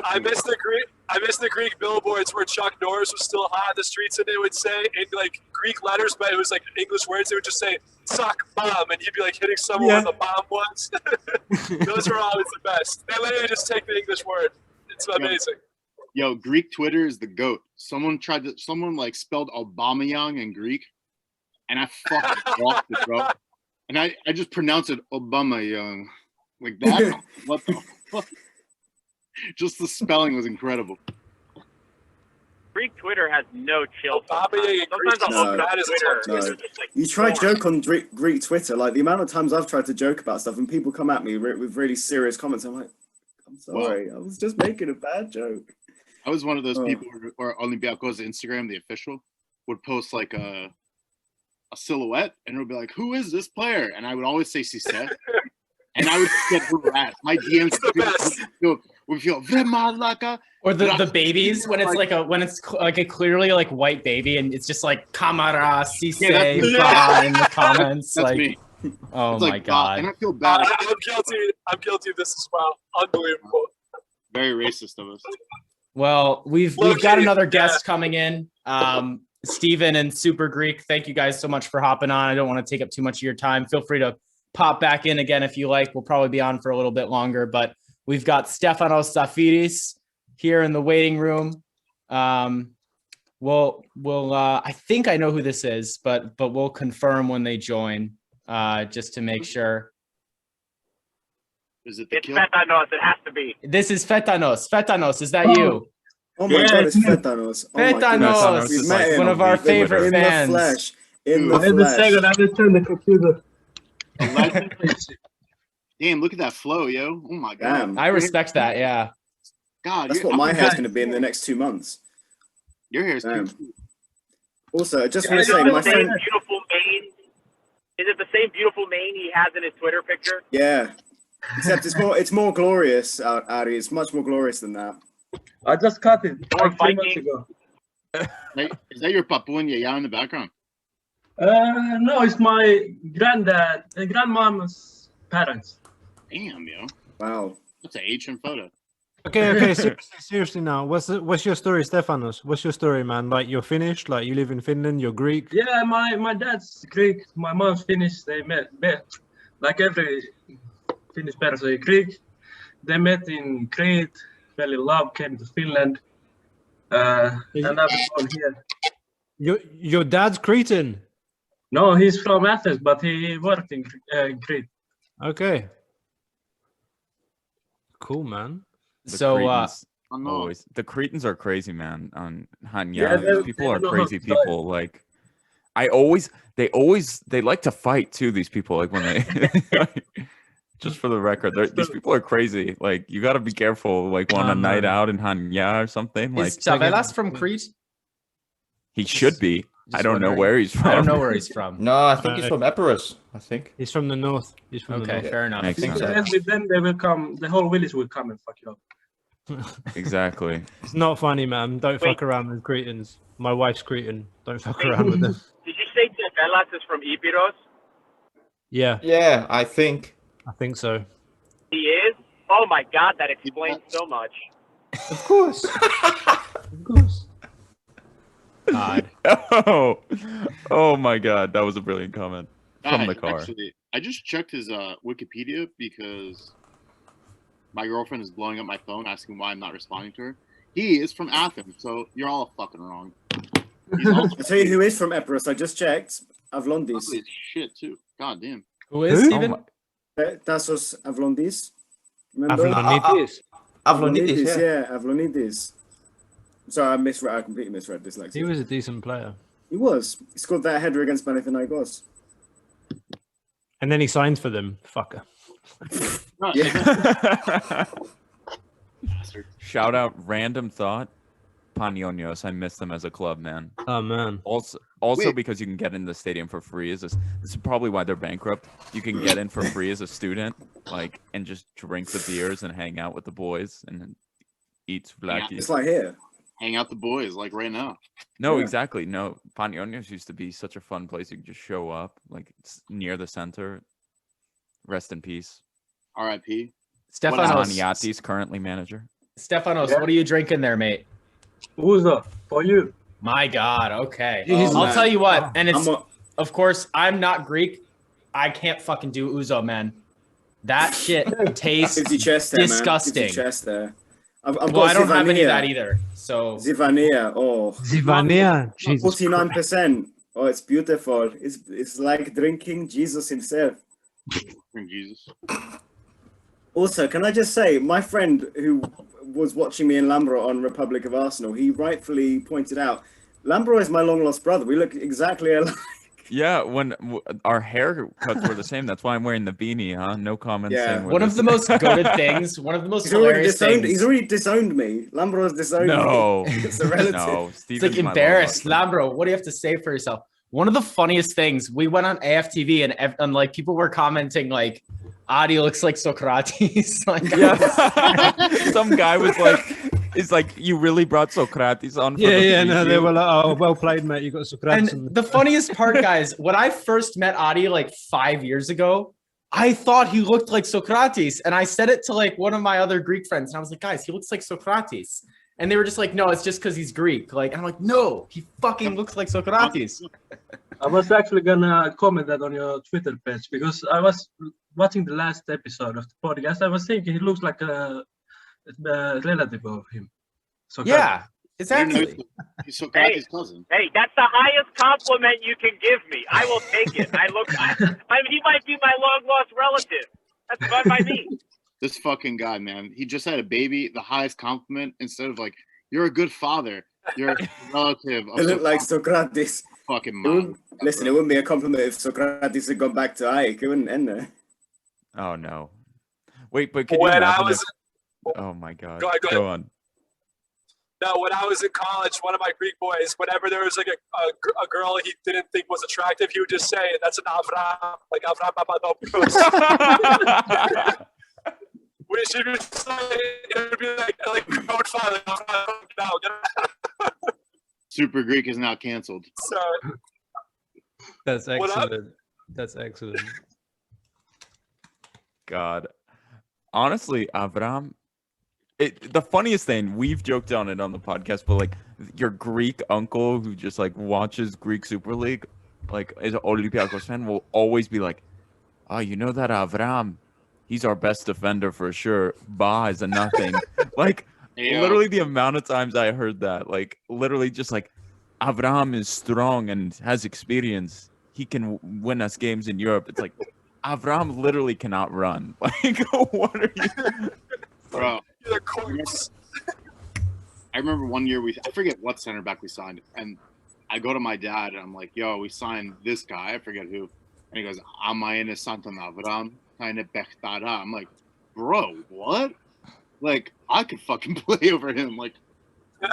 I miss the Greek billboards where Chuck Norris was still hot in the streets, and they would say in like Greek letters, but it was like English words. They would just say "suck bomb," and he'd be like hitting someone with a bomb once. Those were always the best. They literally just take the English word. It's amazing. Yo, Greek Twitter is the GOAT. Someone like spelled Aubameyang in Greek, and I fucking lost it, bro. And I just pronounced it Aubameyang. Like that. What the fuck? Just the spelling was incredible. Greek Twitter has no chill. You try joke on Greek Twitter, like the amount of times I've tried to joke about stuff and people come at me with really serious comments. I'm like, I'm sorry, I was just making a bad joke. I was one of those people where Olympiacos Instagram, the official, would post like a silhouette and it would be like, who is this player? And I would always say Cisse. And I would get harassed. My DMs would feel or the babies when it's like a clearly like white baby and it's just like Camara Cisse in the comments. That's like me. Oh my god. And I feel bad. I'm guilty of this as well. Unbelievable. Very racist of us. Well, we've got another guest coming in. Steven and Super Greek, thank you guys so much for hopping on. I don't want to take up too much of your time. Feel free to pop back in again if you like. We'll probably be on for a little bit longer, but we've got Stefanos Zafiris here in the waiting room. We'll I think I know who this is, but we'll confirm when they join, just to make sure. Is it the It's kill? Fetanos. It has to be. This is Fetanos. Fetanos, is that you? Oh my god, it's Fetanos. Oh my goodness. Fetanos, We've met him one of our favorite in fans. the flesh. In the Wait a flesh. second, I will turn the computer. Damn, look at that flow, yo. Oh my god. Damn. I respect that, yeah. God, That's what my hair's going to be in the next 2 months. Your hair's Damn. cute. Also, I just Is want it to say, the my same friend. beautiful mane? Is it the same beautiful mane he has in his Twitter picture? Yeah. Except it's more glorious, Ari. It's much more glorious than that. I just cut it Or like 3 months Viking. ago. Is that your papu and yaya in the background? No, it's my granddad and grandmom's parents. Damn, yo. Wow. That's an ancient photo. Okay. Seriously now, what's your story, Stefanos? What's your story, man? Like you're Finnish, like you live in Finland, you're Greek. Yeah, my dad's Greek, my mom's Finnish. They met like every Finnish person, Greek. They met in Crete, fell in love, came to Finland, and I was born here. Your dad's Cretan. No, he's from Athens, but he worked in Crete. Okay. Cool, man. The So, Cretans, Oh, no. always the Cretans are crazy, man. On Hanya, Yeah, these people are they know crazy how to fight. people. Like, they like to fight too. These people, like when they, just for the record, these people are crazy. Like, you got to be careful. Like, on a night out in Hanya or something. Like, Is Chavelas from Crete? he should be. I don't know wondering. where he's from. I don't know where he's from. No, I think he's from Epirus. I think. He's from the north. He's from the Okay, north. fair enough. Makes If you sense. dance with them, they will come. The whole village will come and fuck you up. Exactly. It's not funny, man. Don't fuck around with Cretans. My wife's Cretan. Don't fuck around with them. Did you say Chavelas is from Epiros? Yeah, Yeah, I think. I think so. He is? Oh my god, that explains so much. Of course. Of course. God. Oh my God, that was a brilliant comment from the car. Actually, I just checked his Wikipedia because my girlfriend is blowing up my phone asking why I'm not responding to her. He is from Athens, so you're all fucking wrong. He's also I'll tell you who is from Epirus. I just checked. Avlondis. ugly as shit too. God damn. Who is Who? Steven? Tassos Avlondis. Remember? Avlonitis. Avlonidis, yeah. Avlonidis. Sorry, I completely misread dyslexia. He was a decent player. He was. He scored that header against Panathinaikos. And then he signed for them. Fucker. No, Yeah. Shout out, random thought. Panionios, I miss them as a club, man. Oh, man. Also Wait. because you can get in the stadium for free. This is probably why they're bankrupt. You can get in for free as a student, like, and just drink the beers and hang out with the boys and then eat Yeah, It's vlaki. like here. hang out the boys like right now. No, Yeah. exactly. No, Panionios used to be such a fun place. You could just show up, like, it's near the center. Rest in peace. R.I.P. Stefanos. Aniati's currently manager. Stefanos, what are you drinking there, mate? Uzo, for you. My God. Okay. Jeez, I'll man. tell you what, and it's I'm a, of course I'm not Greek. I can't fucking do Uzo, man. That shit tastes gives you chest there, man. disgusting. Gives you chest there. I've Well, got I don't have any of Zivania. that either. So Zivania. Oh. Zivania. Jesus Christ. 49%. Oh, it's beautiful. It's like drinking Jesus himself. Bring Jesus. Also, can I just say, my friend who was watching me in Lambro on Republic of Arsenal, he rightfully pointed out, Lambro is my long lost brother. We look exactly alike. Yeah, when our haircuts were the same, that's why I'm wearing the beanie, huh? No comments. Yeah. saying we're one of the same. most goated things, one of the most He's already hilarious disowned. things. He's already disowned me. Lambro has disowned No, me. It's a relative. no, It's Steven's like my embarrassed. long-lost friend. Lambro, what do you have to say for yourself? One of the funniest things, we went on AFTV and like people were commenting like, Adi looks like Socrates. Like, Yeah, some guy was like, "It's like you really brought Socrates on." For Yeah, the yeah, no, they preview?" were like, oh, well played, mate. You got Socrates. and the funniest part, guys, when I first met Adi like 5 years ago, I thought he looked like Socrates. And I said it to like one of my other Greek friends. And I was like, guys, he looks like Socrates. And they were just like, no, it's just because he's Greek. Like, and I'm like, no, he fucking looks like Socrates. I was actually gonna comment that on your Twitter page because I was watching the last episode of the podcast. I was thinking he looks like a relative of him. So Yeah, exactly. He's Socrates' cousin. Hey, that's the highest compliment you can give me. I will take it. I mean, he might be my long lost relative. That's fine by me. This fucking guy, man. He just had a baby. The highest compliment instead of like, you're a good father. You're a relative. It looked like Socrates. Fucking Listen, it wouldn't be a compliment if Socrates had gone back to Ike. It wouldn't end there. Oh no. Wait, but could you When imagine I was, oh my god. Go ahead. Go on. no, when I was in college, one of my Greek boys, whenever there was like a girl he didn't think was attractive, he would just say, "That's an Avram," like Avram Papadopoulos. Which it would be like code file. Super Greek is now canceled. So That's What up? excellent. That's excellent. God. Honestly, Avram, the funniest thing, we've joked on it on the podcast, but like your Greek uncle who just like watches Greek Super League, like is an Olympiacos fan, will always be like, oh, you know that Avram, he's our best defender for sure. Ba is a nothing. Like Yeah. literally the amount of times I heard that, like literally just like Avram is strong and has experience. He can win us games in Europe. It's like Avram literally cannot run. Like, what are you? Bro, you're a corpse. I remember one year I forget what center back we signed, and I go to my dad and I'm like, "Yo, we signed this guy. I forget who." And he goes, "Amayene Santan Avram, Kaine Bechtara." I'm like, "Bro, what? Like, I could fucking play over him. Like,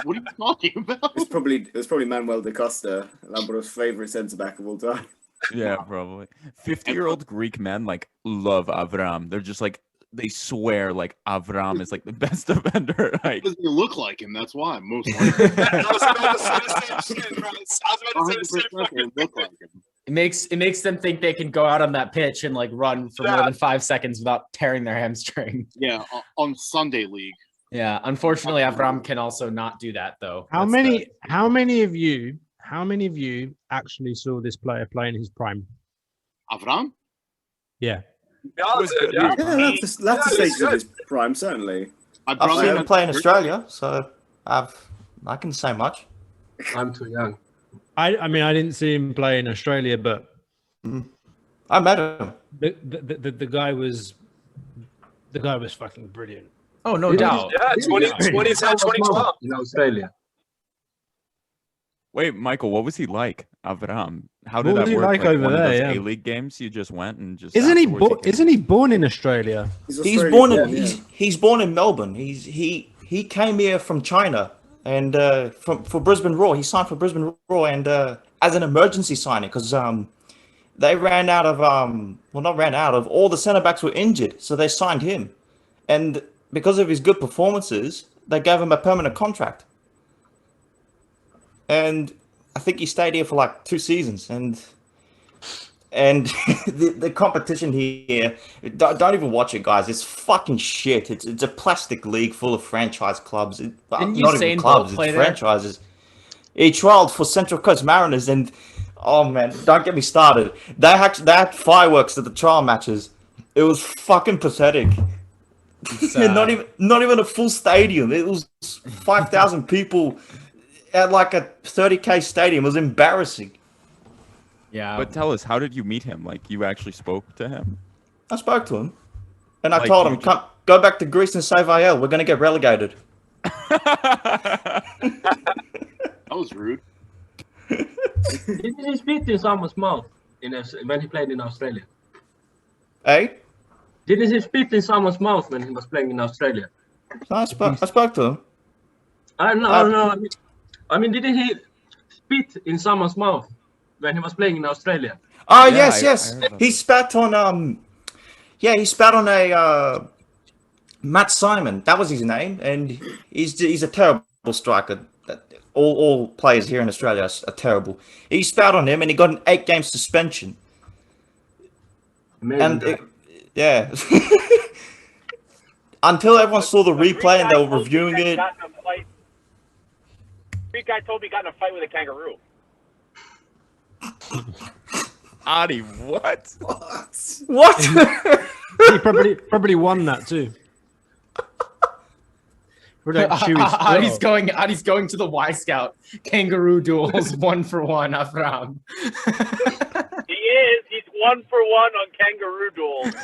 what are you talking about?" It was probably Manuel da Costa, Lambros's favorite centre back of all time. Yeah, probably. 50-year-old Greek men like love Avram. They're just like they swear like Avram is like the best defender. Like, Doesn't he look like him? That's why most likely. I was about to say the same shit, bro. I was about to say the same 100% fucking they look like him. It makes them think they can go out on that pitch and like run for more than 5 seconds without tearing their hamstring. Yeah, on Sunday League. Yeah, unfortunately, Avram can also not do that though. How That's many of you actually saw this player play in his prime? Avram? Yeah. Yeah, I was good, yeah. Yeah, that's the he's stage of good. his prime, certainly. I've seen him play in Australia, so I can say much. I'm too young. I mean, I didn't see him play in Australia, but I met him. the guy was fucking brilliant. Oh, no doubt. Yeah, 2010, 2012. In Australia. wait, Michael, what was he like, Avram? How did What was that he work? like over one there, of those yeah. A-League games you just went and just Isn't he afterwards came- isn't he born in Australia? He's born in Melbourne. He came here from China and for Brisbane Roar. He signed for Brisbane Roar and as an emergency signing because they ran out of all the centre backs were injured, so they signed him, and because of his good performances, they gave him a permanent contract. And I think he stayed here for like 2 seasons, and the competition here, don't even watch it, guys. It's fucking shit. It's a plastic league full of franchise clubs. Didn't Not Usain even Bolt clubs, play it's there? franchises. He trialed for Central Coast Mariners, and oh man, don't get me started. They had fireworks at the trial matches. It was fucking pathetic. not even a full stadium. It was 5,000 people at like a 30K stadium. It was embarrassing. Yeah. But tell us, how did you meet him? Like, you actually spoke to him? I spoke to him, and I Like, told you him, "Come, go back to Greece and save IL. We're gonna get relegated." That was rude. Did he spit in someone's mouth when he played in Australia? Hey, Didn't he spit in someone's mouth when he was playing in Australia? I spoke to him. I don't know. I mean, didn't he spit in someone's mouth when he was playing in Australia? Oh Yeah, yes. I heard about He spat on he spat on a Matt Simon. That was his name, and he's a terrible striker. All players here in Australia are terrible. He spat on him, and he got an 8-game suspension. Amazing. Yeah. Until everyone saw the replay and they were reviewing it. Greek guy told me he got in a fight with a kangaroo. Adi, what? What? He probably won that too. Adi's going to the Y Scout kangaroo duels 1-for-1 Avram. He is. He's 1-for-1 on kangaroo duels.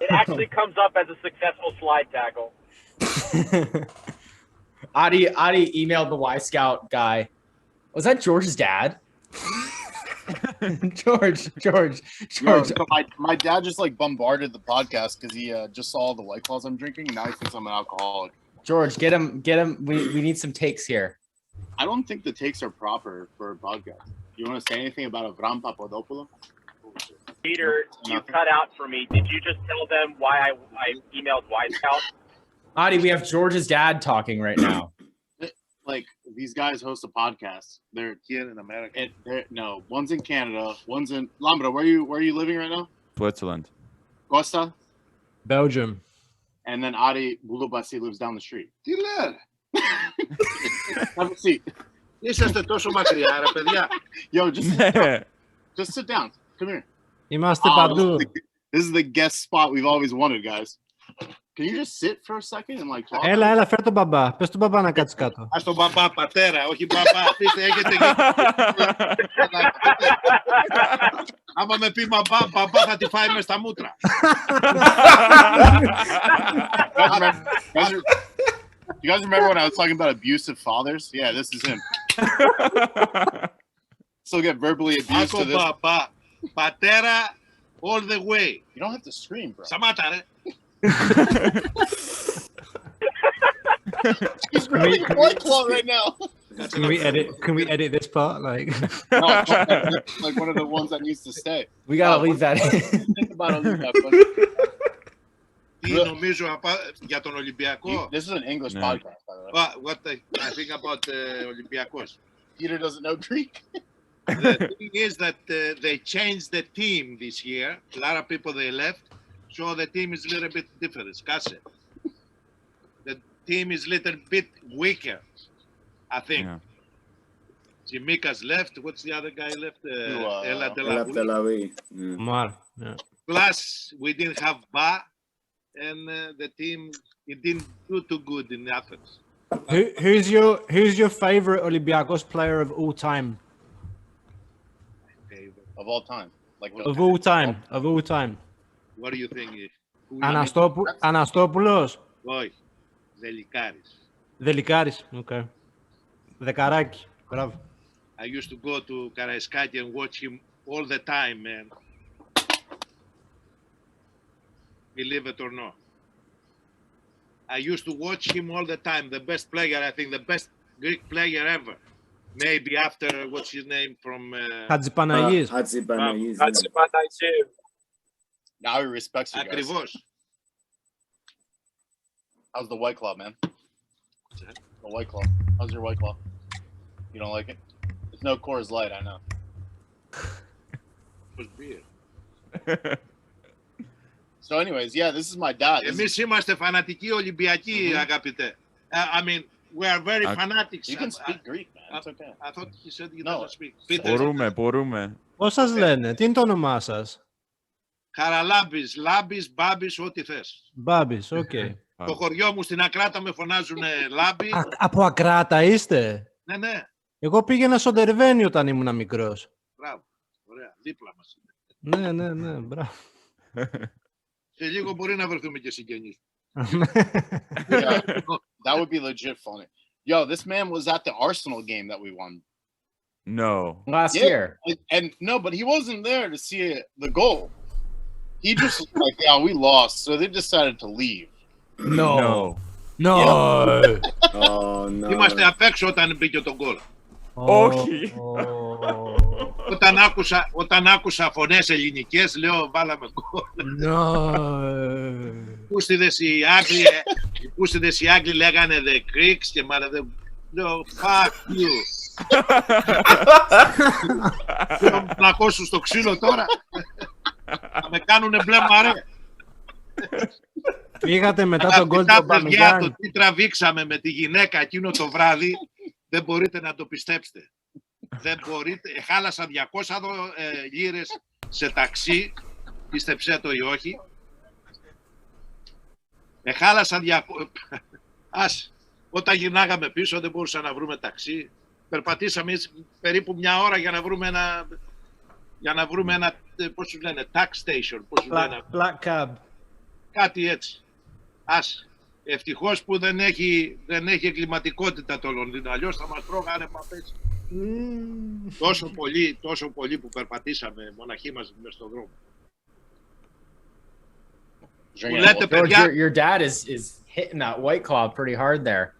It actually comes up as a successful slide tackle. Adi emailed the Y Scout guy. Was that George's dad? George. Yo, so my dad just like bombarded the podcast because he just saw the White Claws I'm drinking, and now he thinks I'm an alcoholic. George, get him. We need some takes here. I don't think the takes are proper for a podcast. You want to say anything about Avram Papadopoulos? Peter, you cut out for me. Did you just tell them why I emailed Y Scout? Adi, we have George's dad talking right now. Like, these guys host a podcast. They're here in America. No, one's in Canada, one's in Lambda. Where are you living right now? Switzerland. Costa? Belgium. And then Adi Boulobasi lives down the street. Have a seat. Είσαστε τόσο μακριά, ρε παιδιά. Yo, just sit down. Come here. Είμαστε παντού. This is the guest spot we've always wanted, guys. Can you just sit for a second and like talk? Έλα, φέρ τον μπαμπά. Πες τον μπαμπά να κάτσει κάτω. Ας τον μπαμπά, πατέρα, όχι μπαμπά. Αφήστε, έχετε. Άμα με πει μπαμπά θα τη φάει μες στα μούτρα. You guys remember when I was talking about abusive fathers? Yeah, this is him. Still get verbally abused to this. Μπαμπά, πατέρα, all the way. You don't have to scream, bro. Σταμάτα, ρε. He's really White Claw right now. Can we edit this part? Like, no, like one of the ones that needs to stay. We gotta leave that in. Think about Olympiacos. Τι νομίζω για τον Ολυμπιακό. This is an English podcast, by the way. What I think about Olympiacos. Peter doesn't know Greek. The thing is that they changed the team this year. A lot of people they left, so the team is a little bit different. Skase. The team is a little bit weaker, I think. Jimikas left. What's the other guy left? Ella Delavi. Plus, we didn't have Ba, and the team it didn't do too good in Athens. Who's your favorite Olympiacos player of all time? Of all time, like of all time. What do you think? Αναστόπουλος. Όχι. Δελικάρης. Okay. Δεκαράκι. Μπράβο. I used to go to Karaiskaki and watch him all the time, man. Believe it or not. I used to watch him all the time. The best player, I think, the best Greek player ever. Maybe after, what's his name from... Hadzipanagiou. Now he respects you guys. Ακριβώς. How's the White Claw, man? The White Claw. How's your White Claw? You don't like it? It's no Coors Light, I know. It was beer. So anyways, yeah, this is my dad. Εμείς είμαστε φανατικοί Ολυμπιακοί, αγαπητέ. I mean, we are very fanatics. You can speak Greek, man. It's okay. I thought he said you don't speak. Μπορούμε. Πώς σας λένε, τι είναι το όνομά σας? Χαραλάμπης, Λάμπης, Μπάμπης, ό,τι θες. Μπάμπης, οκ. Το χωριό μου στην Ακράτα με φωνάζουν Λάμπη. Από Ακράτα είστε? Ναι. Εγώ πήγαινα στο Ντερβένι όταν ήμουν μικρός. Μπράβο, ωραία, δίπλα μας. Ναι, μπράβο. Σε λίγο μπορεί να βρεθούμε και συγγενείς. Yeah, that would be legit funny. Yo, this man was at the Arsenal game that we won. No. Last year. And no, but he wasn't there to see the goal. He just was like, yeah, we lost. So they decided to leave. No. Oh, no. Είμαστε απ' έξω όταν μπήκε το γκολ. Όχι. Όταν άκουσα φωνές ελληνικές, λέω βάλαμε γκολ. Πούστιδες οι Άγγλοι λέγανε the Greeks και μάλλον λέω fuck you. Λέω να κόσουν στο ξύλο τώρα. Θα με κάνουνε μπλε μαρέ. Πήγατε μετά τον γκολ του Μπαμιγιάνγκ. Το τι τραβήξαμε με τη γυναίκα εκείνο το βράδυ, δεν μπορείτε να το πιστέψετε. Δεν μπορείτε. Χάλασα 200 λίρες σε ταξί, πίστεψέ το ή όχι. Χάλασα 200. Όταν γυρνάγαμε πίσω δεν μπορούσα να βρούμε ταξί. περπατήσαμε περίπου μια ώρα για να βρούμε ένα, πώς σου λένε, tax station, πώς σου λένε. Black cab. Κάτι έτσι. Ας, ευτυχώς που δεν έχει εγκληματικότητα το Λονδίνο, αλλιώς θα μας τρώγανε μαπές. Τόσο πολύ που περπατήσαμε μοναχοί μας μες στον δρόμο. George, your dad is hitting that White Claw pretty hard there.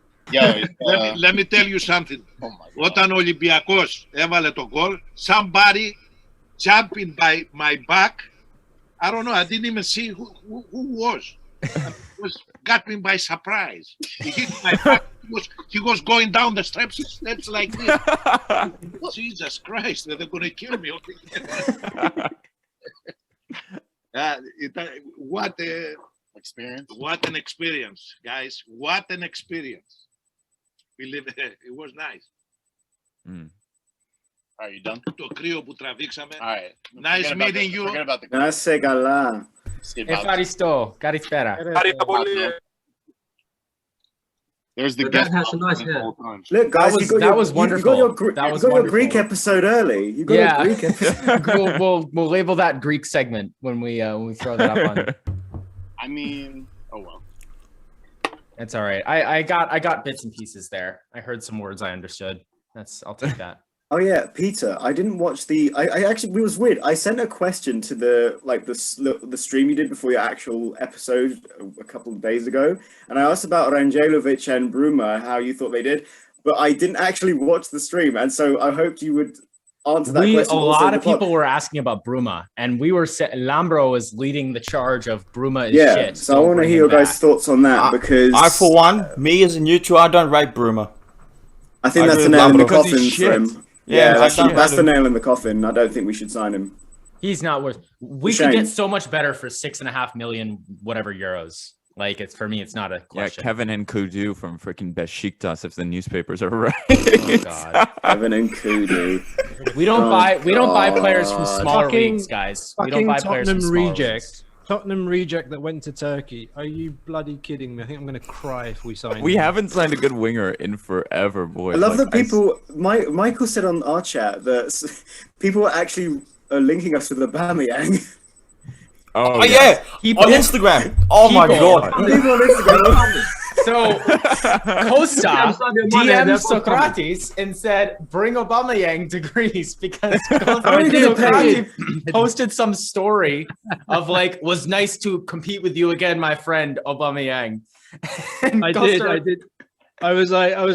Let me tell you something. Όταν ο Ολυμπιακός έβαλε το goal, somebody jumping by my back, I don't know, I didn't even see who was. Got me by surprise. He hit my back. He was going down the steps like this. Jesus Christ, they're going to kill me. What an experience, guys. What an experience. It was nice. Are you done? Το κρύο που τραβήξαμε. All right. Nice meeting you. Να σε καλά. Ευχαριστώ. Καλησπέρα. There's the But guest. that has a nice hair. Look, guys, That was wonderful. You got your Greek episode early. You got your Greek episode. we'll label that Greek segment when we throw that up on. I mean, oh well. It's all right. I got bits and pieces there. I heard some words I understood. I'll take that. Oh yeah, Peter, I didn't watch I actually, it was weird. I sent a question to the stream you did before your actual episode a couple of days ago, and I asked about Rangelovic and Bruma, how you thought they did, but I didn't actually watch the stream, and so I hoped you would answer that question. A lot of people were asking about Bruma, and we were Lambro was leading the charge of Bruma is shit. So I want to hear your guys' thoughts on that, because I, for one, me as a neutral, I don't rate Bruma. I think that's the nail in the coffin for him. Yeah, that's the nail in the coffin. I don't think we should sign him. He's not worth. We could get so much better for 6.5 million whatever euros. Like it's for me, it's not a question. Yeah, Kevin and Kudu from freaking Besiktas, if the newspapers are right. Oh God, Kevin and Kudu. We don't buy players from smaller leagues, guys. We don't buy players from smaller leagues. Tottenham reject that went to Turkey. Are you bloody kidding me? I think I'm going to cry if we sign We him. haven't signed a good winger in forever, boys. I love that people. Michael said on our chat that people are actually linking us with Aubameyang. Oh yeah, on Instagram. Oh my God. People on Instagram. So Costa DM'd Socrates and said, "Bring Aubameyang to Greece," because Socrates posted some story of like, "Was nice to compete with you again, my friend Aubameyang." I did. I was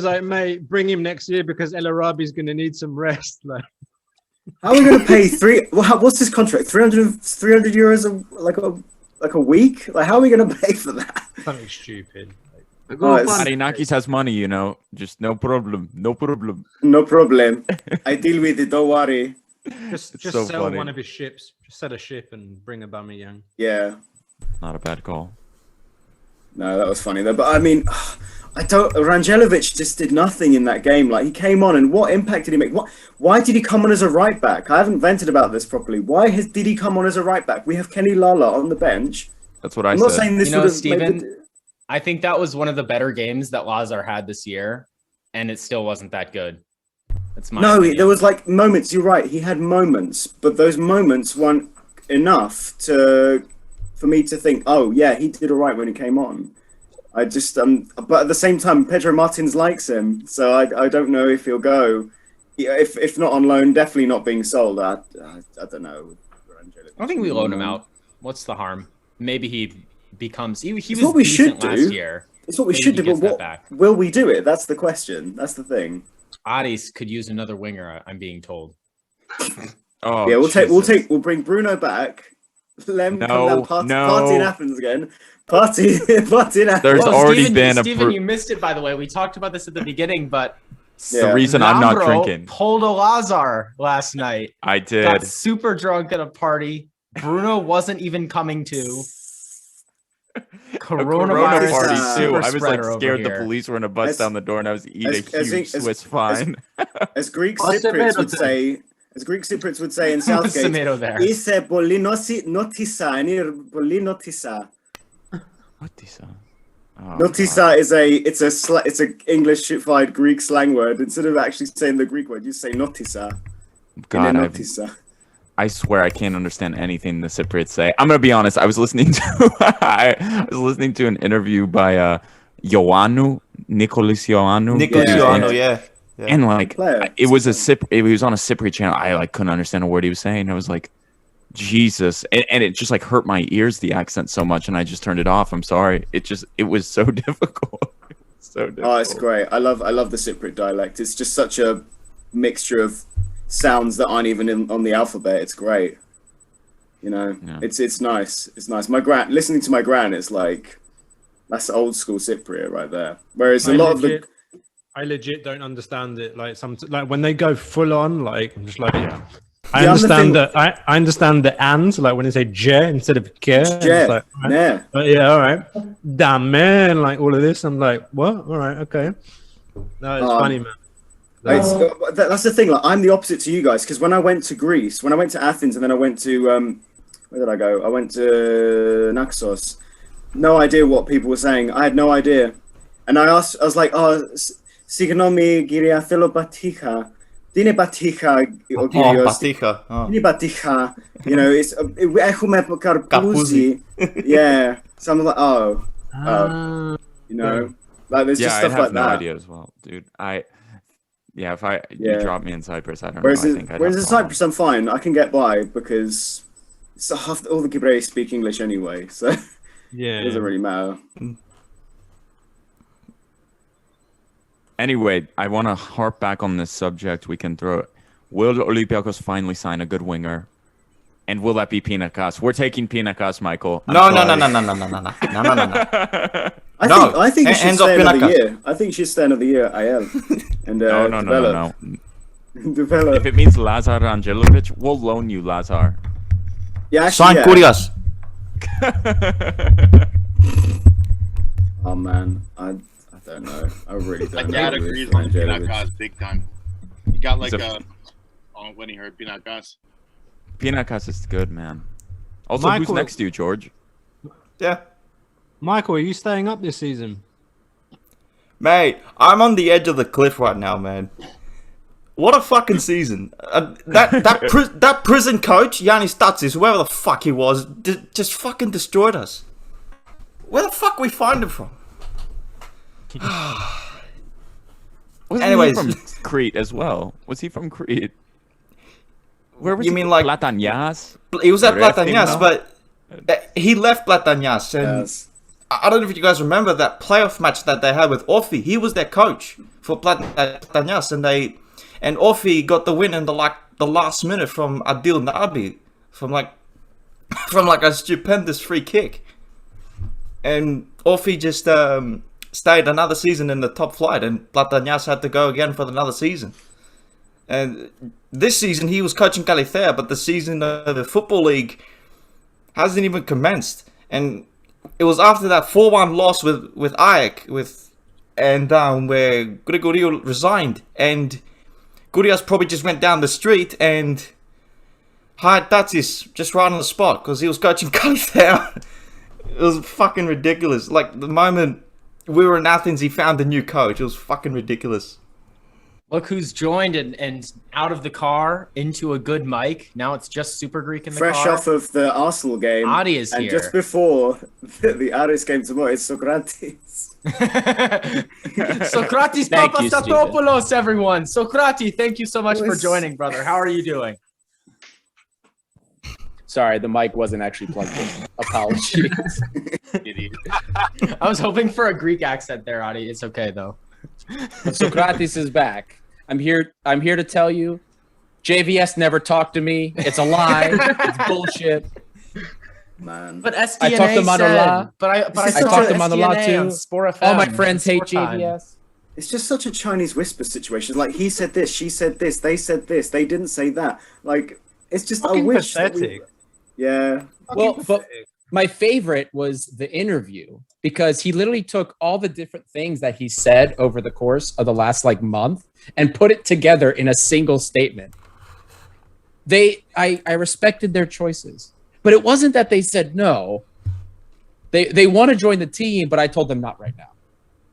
like, mate, bring him next year because El Arabi's going to need some rest. Like, how are we going to pay what's his contract? 300 euros like a week? Like, how are we going to pay for that? Something stupid. Marinakis has money, you know. Just no problem. No problem. I deal with it. Don't worry. Just so sell funny. one of his ships. Just sell a ship and bring Aubameyang. Yeah. Not a bad call. No, that was funny though. But I mean, Rangelovic just did nothing in that game. Like, he came on, and what impact did he make? Why did he come on as a right back? I haven't vented about this properly. Why did he come on as a right back? We have Kenny Lala on the bench. That's what I said. I'm not saying this would have Steven, I think that was one of the better games that Lazar had this year, and it still wasn't that good. That's my opinion. There was like moments. You're right. He had moments, but those moments weren't enough for me to think, oh yeah, he did all right when he came on. I just but at the same time, Pedro Martins likes him, so I don't know if he'll go. If not on loan, definitely not being sold. I don't know. I think we loan him out. What's the harm? Maybe he becomes. He was what we should do. last year. It's what we should do. But will we do it? That's the question. That's the thing. Aris could use another winger. I'm being told. Oh yeah, we'll bring Bruno back. Let him come down, party in Athens again. Party in Athens. There's already been Steven, you missed it, by the way. We talked about this at the beginning, but the reason I'm not drinking. Pulled a Lazar last night. I did. Got super drunk at a party. Bruno wasn't even coming to. Corona party too. I was like scared the police were gonna bust down the door, and I was eating a huge Swiss fine. As Greek Cypriots would say. As Greek Cypriots would say in Southgate, "Είσαι πολύ νότισα, είναι πολύ νότισα." Notisa. Notisa is it's a English-ified Greek slang word. Instead of actually saying the Greek word, you say notisa. God, Notisa. I swear I can't understand anything the Cypriots say. I'm gonna be honest. I was listening to an interview by Ioannou, Nicolas Ioannou. Yeah. And like it was on a Cypriot channel. I like couldn't understand a word he was saying. I was like, Jesus, and it just like hurt my ears, the accent so much, and I just turned it off. I'm sorry. It was so difficult. So difficult. Oh, it's great. I love the Cypriot dialect. It's just such a mixture of sounds that aren't even on the alphabet. It's great. You know, it's nice. It's nice. Listening to my gran, it's like that's old school Cypriot right there. Whereas I legit don't understand it. Like when they go full on, like I'm just like, I understand that. I understand the and, like when they say je instead of ke. Like, right. Yeah, all right. Damn man, like all of this. I'm like, what? All right, okay. No, it's funny, man. That's the thing. Like, I'm the opposite to you guys because when I went to Greece, when I went to Athens, and then I went to where did I go? I went to Naxos. No idea what people were saying. I had no idea, and I was like, oh, signomi giria θέλω batija. Dine batija o Kyrios. Dine batija. You know, it's έχουμε karpouzi. Yeah. So I'm like, oh. You know, like there's just stuff like that. I have no idea as well, dude. If you drop me in Cyprus, I don't know. Whereas in Cyprus, I'm fine. I can get by because all the Gibraltar speak English anyway, so it doesn't really matter. Anyway, I want to harp back on this subject. We can throw it. Will Olympiacos finally sign a good winger? And will that be Pinakas? We're taking Pinakas, Michael. No. I think he should stay another year. I think he should stay another year at IL. And No. Develop. If it means Lazar Angelovic, we'll loan you Lazar. Yeah, actually, sign Kurias. Oh man, I don't know. I really don't know. My dad agrees on Pinakas big time. He got like when he heard Pinakas. Pinakas is good, man. Also, Michael, who's next to you, George? Yeah. Michael, are you staying up this season? Mate, I'm on the edge of the cliff right now, man. What a fucking season. That prison coach, Yannis Tatsis, whoever the fuck he was, just fucking destroyed us. Where the fuck we find him from? Anyways, he from Crete as well? Was he from Crete? Where was you he? Mean like Platanias? He was at Platanias, but he left Platanias, and I don't know if you guys remember that playoff match that they had with Orfi. He was their coach for Platanias, and Orfi got the win in the last minute from Adil Nabi from a stupendous free kick, and Orfi just stayed another season in the top flight, and Platanias had to go again for another season. And this season he was coaching Calithea, but the season of the Football League hasn't even commenced. And it was after that 4-1 loss with Ajax, where Gregorio resigned, and Gurias probably just went down the street and hired Tatsis just right on the spot because he was coaching Calithea. It was fucking ridiculous. Like the moment we were in Athens, he found a new coach. It was fucking ridiculous. Look who's joined and out of the car into a good mic. Now it's just Super Greek in the car. Fresh off of the Arsenal game. Adi is and here. Just before the Aris game tomorrow, it's Socrates. Socrates Papastatopoulos, everyone. Socrates, thank you so much for joining, brother. How are you doing? Sorry, the mic wasn't actually plugged in. Apologies. I was hoping for a Greek accent there, Adi. It's okay though. But Socrates is back. I'm here to tell you, JVS never talked to me. It's a lie. It's bullshit. Man. But SDNA I talked to Manola. I talked to Manola too. All my friends hate time. JVS. It's just such a Chinese whisper situation. Like he said this, she said this, they said this, they didn't say that. Like it's just fucking I wish. Pathetic. Yeah. Well, but my favorite was the interview because he literally took all the different things that he said over the course of the last month and put it together in a single statement. I respected their choices, but it wasn't that they said no. They want to join the team, but I told them not right now,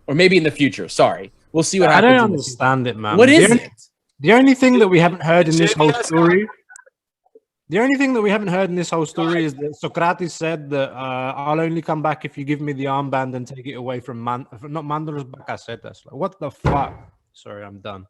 or maybe in the future. Sorry, we'll see what I happens. don't understand it, man. What is it? The only thing that we haven't heard in this whole story. The only thing that we haven't heard in this whole story is that Socrates said that I'll only come back if you give me the armband and take it away from not Mandalos Bakasetas. Like, what the fuck? Sorry, I'm done.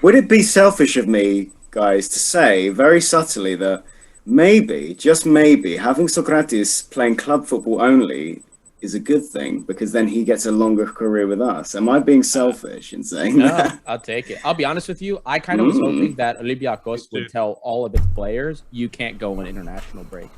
Would it be selfish of me, guys, to say very subtly that maybe, just maybe, having Socrates playing club football only is a good thing because then he gets a longer career with us? Am I being selfish in saying that? I'll take it. I'll be honest with you. I kind of was hoping that Olympiacos would tell all of its players, you can't go on international break.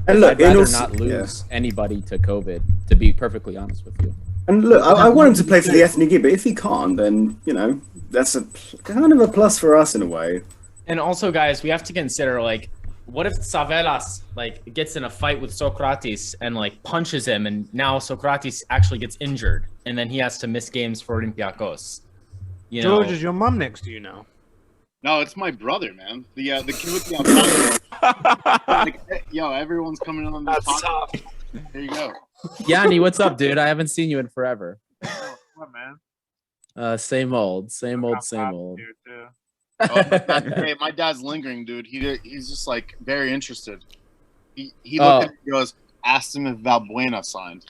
And look, I'd rather not lose anybody to COVID, to be perfectly honest with you. And look, I want him to play for the Ethniki, but if he can't, then, you know, that's a kind of a plus for us in a way. And also, guys, we have to consider, like, what if Savelas like gets in a fight with Socrates and like punches him, and now Socrates actually gets injured, and then he has to miss games for Olympiacos? George, is your mom next to you now? No, it's my brother, man. The kid with the like, yo, everyone's coming on this podcast. There you go. Yanni, what's up, dude? I haven't seen you in forever. What, man? Same old. Hey, my dad's lingering, dude. He's just like very interested. He looked at me and goes, asked him if Valbuena signed.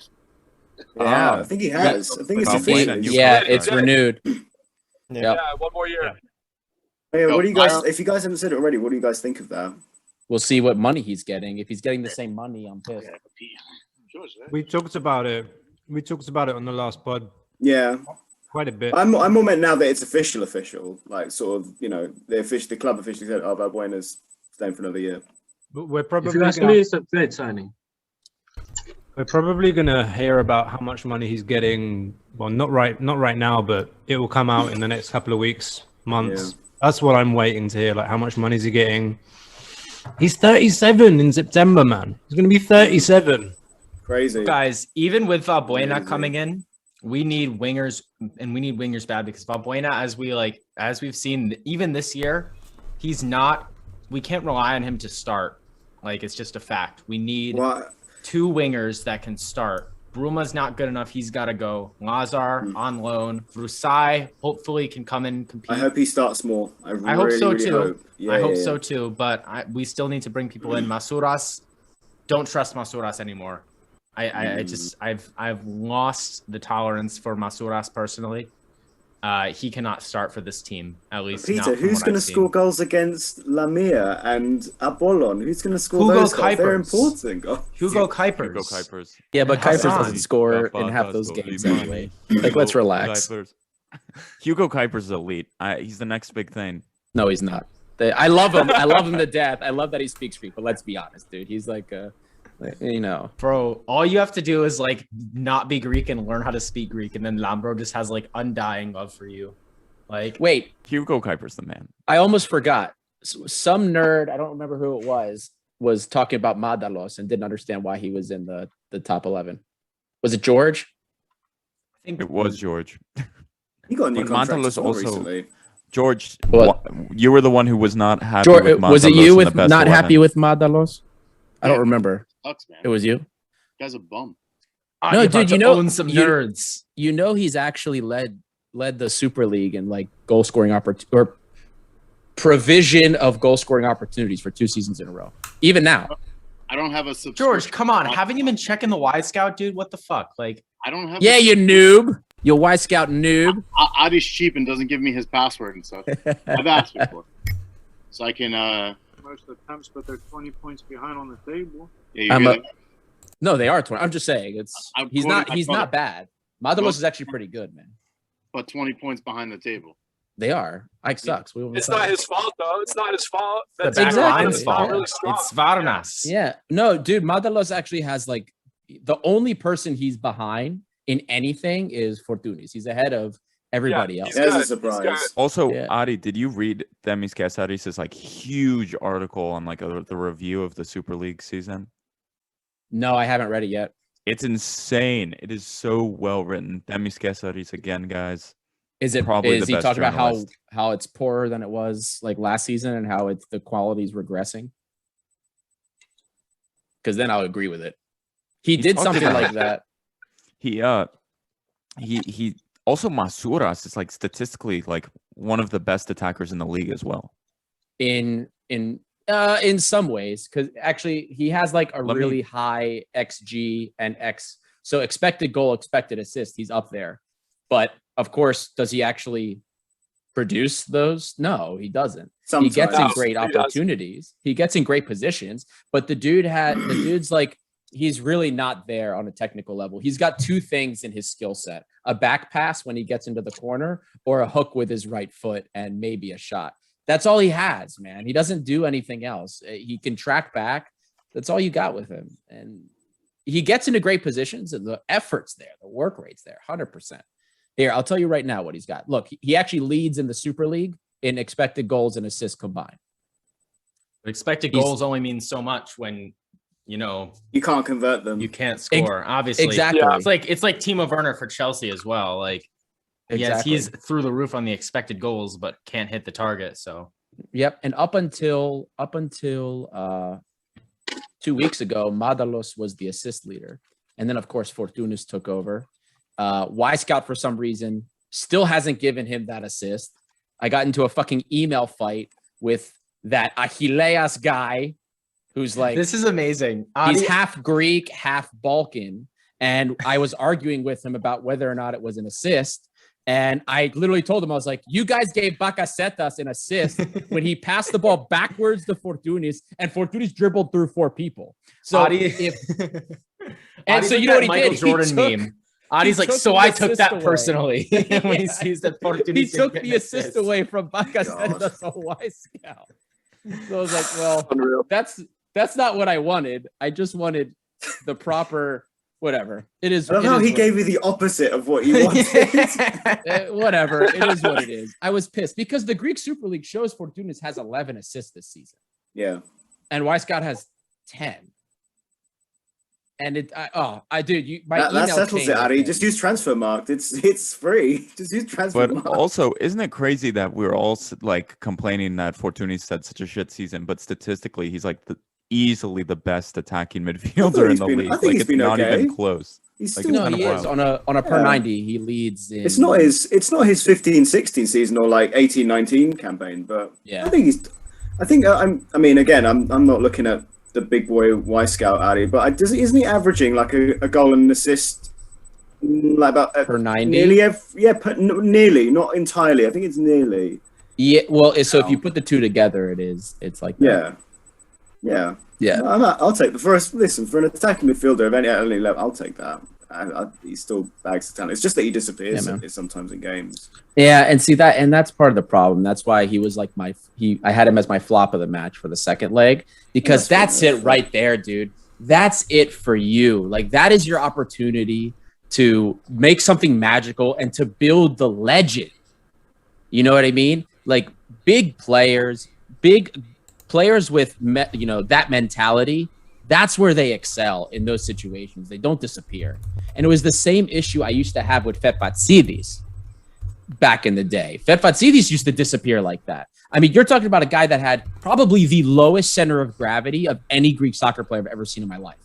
Yeah, I think he has. I think it's official. Yeah, it's renewed. Yeah, one more year. Hey, what do you guys? If you guys haven't said it already, what do you guys think of that? We'll see what money he's getting. If he's getting the same money, I'm pissed. We talked about it. We talked about it on the last pod. Yeah, quite a bit. I'm more meant now that it's official. Like sort of, you know, the club officially said, "Oh, Valbuena's staying for another year." But we're probably If you ask me, it's a great signing. We're probably gonna hear about how much money he's getting. Well, not right now, but it will come out in the next couple of weeks, months. Yeah. That's what I'm waiting to hear. Like, how much money is he getting? He's 37 in September, man. He's gonna be 37. Crazy. Guys, even with Valbuena coming in, we need wingers, and we need wingers bad, because Valbuena, as we've seen even this year, we can't rely on him to start. Like, it's just a fact. We need two wingers that can start. Bruma's not good enough. He's got to go. Lazar on loan. Rusai hopefully can come in and compete. I hope he starts more. I hope so really too. hope. Yeah, I hope so too. But we still need to bring people in. Masouras, don't trust Masouras anymore. I've lost the tolerance for Masouras personally. He cannot start for this team, at least. Peter, who's going to score goals against Lamia and Apollon? Who's going to score Hugo those goals? They're Kuipers. important. Hugo Kuipers. Yeah, but Hassan. Kuipers doesn't score in half those games anyway. Like, let's relax. Hugo Kuipers is elite. He's the next big thing. No, he's not. I love him. I love him to death. I love that he speaks Greek, but let's be honest, dude. He's like you know, bro, all you have to do is like not be Greek and learn how to speak Greek, and then Lambro just has like undying love for you. Like, wait, Hugo Kuiper's the man. I almost forgot. Some nerd, I don't remember who it was talking about Madalos and didn't understand why he was in the top 11. Was it George? I think it was George. He got a new contract also recently. George, you were the one who was not happy George, with Madalos. Was it you with not 11. happy with Madalos? I don't remember. Sucks, man. It was you? Guy's a bum. No, dude, you know, some nerds. You know, he's actually led the Super League in like goal scoring or provision of goal scoring opportunities for 2 seasons in a row. Even now. I don't have a George, come on. Haven't you been checking the Y Scout, dude? What the fuck? Like, I don't have. Yeah, you noob. You Y Scout noob. Adi's cheap and doesn't give me his password and stuff. I've asked before, so I can. Most attempts, but they're 20 points behind on the table. Yeah, you no, they are 20. I'm just saying he's not bad. Madalos is actually pretty good, man. But 20 points behind the table. They are. Ike sucks. It's not his fault, though. It's not his fault. That's exactly his fault. Really strong. It's Varnas. Yeah. No, dude, Madalos actually has like the only person he's behind in anything is Fortunis. He's ahead of everybody else. That's a surprise. Also, Adi, did you read Demis Kasaris' like huge article on like the review of the Super League season? No, I haven't read it yet. It's insane. It is so well written. Demis Kasaris again, guys. Is it probably is the he best talking about journalist. how it's poorer than it was like last season and how the quality's regressing? Because then I'll agree with it. He did talked something about like that. He also Masuras is like statistically like one of the best attackers in the league as well. In some ways, because actually he has like a really high XG and so expected goal, expected assist, he's up there. But of course, does he actually produce those? No, he doesn't. Sometimes. He gets in great opportunities. He gets in great positions, but the dude's like, he's really not there on a technical level. He's got two things in his skill set: a back pass when he gets into the corner, or a hook with his right foot and maybe a shot. That's all he has, man. He doesn't do anything else. He can track back. That's all you got with him. And he gets into great positions, and the effort's there, the work rate's there, 100%. Here, I'll tell you right now what he's got. Look, he actually leads in the Super League in expected goals and assists combined. But expected goals only means so much when, you know, you can't convert them. You can't score, obviously. Exactly. Yeah. It's like Timo Werner for Chelsea as well. Like, yes, he's through the roof on the expected goals, but can't hit the target. So, yep. And up until 2 weeks ago, Madalos was the assist leader, and then of course Fortounis took over. Wisecout for some reason still hasn't given him that assist. I got into a fucking email fight with that Achilleas guy, who's like, this is amazing. He's half Greek, half Balkan, and I was arguing with him about whether or not it was an assist. And I literally told him, I was like, you guys gave Bakasetas an assist when he passed the ball backwards to Fortounis, and Fortounis dribbled through 4 people. So Adi, and so you know what he Michael did? Jordan meme. Adi's like, so I took that personally when he sees that Fortounis. He took the assist away from Bakasetas to Wisecout. So I was like, well, that's not what I wanted. I just wanted the proper whatever. It is. I don't know. He gave you the opposite of what you wanted. Whatever. It is what it is. I was pissed because the Greek Super League shows Fortounis has 11 assists this season. Yeah. And Wisecout has 10. And that settles it, Adi. Just use Transfermarkt. It's free. Just use Transfermarkt. But also, isn't it crazy that we're all like complaining that Fortounis had such a shit season, but statistically, he's like easily the best attacking midfielder in the league. I think like, it's not even close. He's like, still, he is on a per 90. He leads. It's not his 15-16 season or like 18-19 campaign, but yeah, I mean, again, I'm not looking at the big boy Wisecout, Adi, but isn't he averaging like a goal and an assist like about per 90? Nearly, nearly, not entirely. I think it's nearly. Yeah, well, so if you put the two together, it's like that. Yeah. I'll take for an attacking midfielder of any level, I'll take that. He still bags the talent. It's just that he disappears sometimes in games. Yeah, and see that's part of the problem. That's why he was like I had him as my flop of the match for the second leg, because that's it right there, dude. That's it for you. Like, that is your opportunity to make something magical and to build the legend. You know what I mean? Like, big players with that mentality, that's where they excel in those situations. They don't disappear. And it was the same issue I used to have with Fetfatsidis back in the day. Fetfatsidis used to disappear like that. I mean, you're talking about a guy that had probably the lowest center of gravity of any Greek soccer player I've ever seen in my life.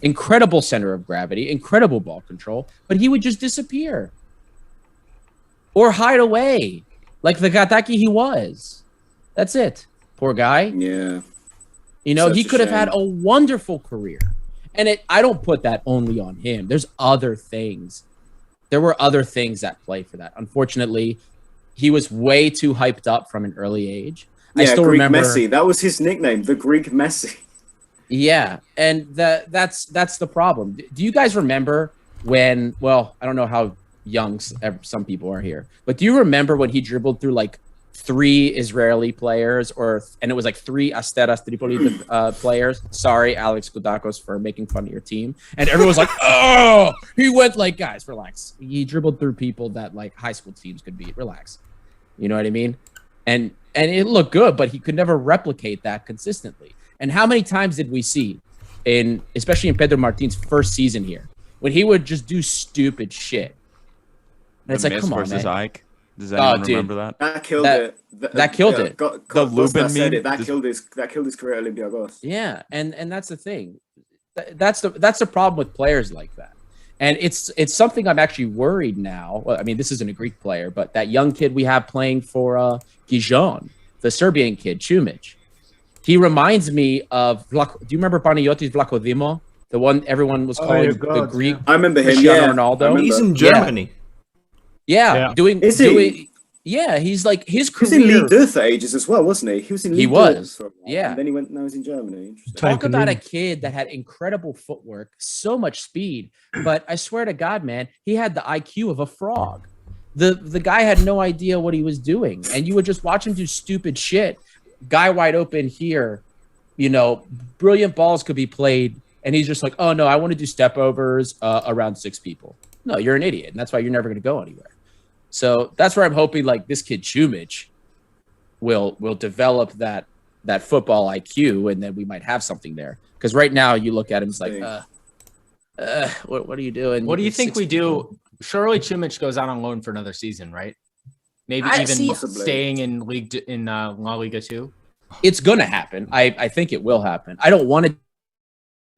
Incredible center of gravity, incredible ball control, but he would just disappear or hide away like the Gataki he was. That's it. Poor guy. Yeah. You know, he could have had a wonderful career. And I don't put that only on him. There's other things. There were other things at play for that. Unfortunately, he was way too hyped up from an early age. Yeah, I still Greek remember Messi. That was his nickname, the Greek Messi. Yeah, and that's the problem. Do you guys remember when, well, I don't know how young some people are here, but do you remember when he dribbled through like 3 Israeli players, and it was like 3 Asteras Tripoli players? Sorry, Alex Koudakos, for making fun of your team. And everyone was like, oh, he went like, guys, relax. He dribbled through people that like high school teams could beat. Relax. You know what I mean? And it looked good, but he could never replicate that consistently. And how many times did we see, especially in Pedro Martin's first season here, when he would just do stupid shit? And it's like, come on, versus man. Ike. Does anyone remember that? That killed it. That killed it. The Lubin meme. That killed his career at Olympiacos. Yeah, and that's the thing. That's the problem with players like that. And it's something I'm actually worried now. Well, I mean, this isn't a Greek player, but that young kid we have playing for Gijon, the Serbian kid, Chumic. He reminds me of do you remember Panagiotis Vlachodimo? The one everyone was calling the Greek. I remember him. Cristiano Ronaldo. He's in Germany. Yeah. Doing. Is he? Yeah, he's like his He was career. in League Deux for ages as well, wasn't he? He was in League He Deux was. for a while, Yeah. And then he went. Now he's in Germany. Interesting. Talk about a kid that had incredible footwork, so much speed, but I swear to God, man, he had the IQ of a frog. The guy had no idea what he was doing, and you would just watch him do stupid shit. Guy wide open here, brilliant balls could be played, and he's just like, oh no, I want to do step overs around 6 people. No, you're an idiot, and that's why you're never going to go anywhere. So that's where I'm hoping like this kid Chumic will develop that football IQ, and then we might have something there. Because right now you look at him, it's like, what are you doing? What do you think we do? Surely Chumic goes out on loan for another season, right? Maybe staying in La Liga 2. It's gonna happen. I think it will happen. I don't want it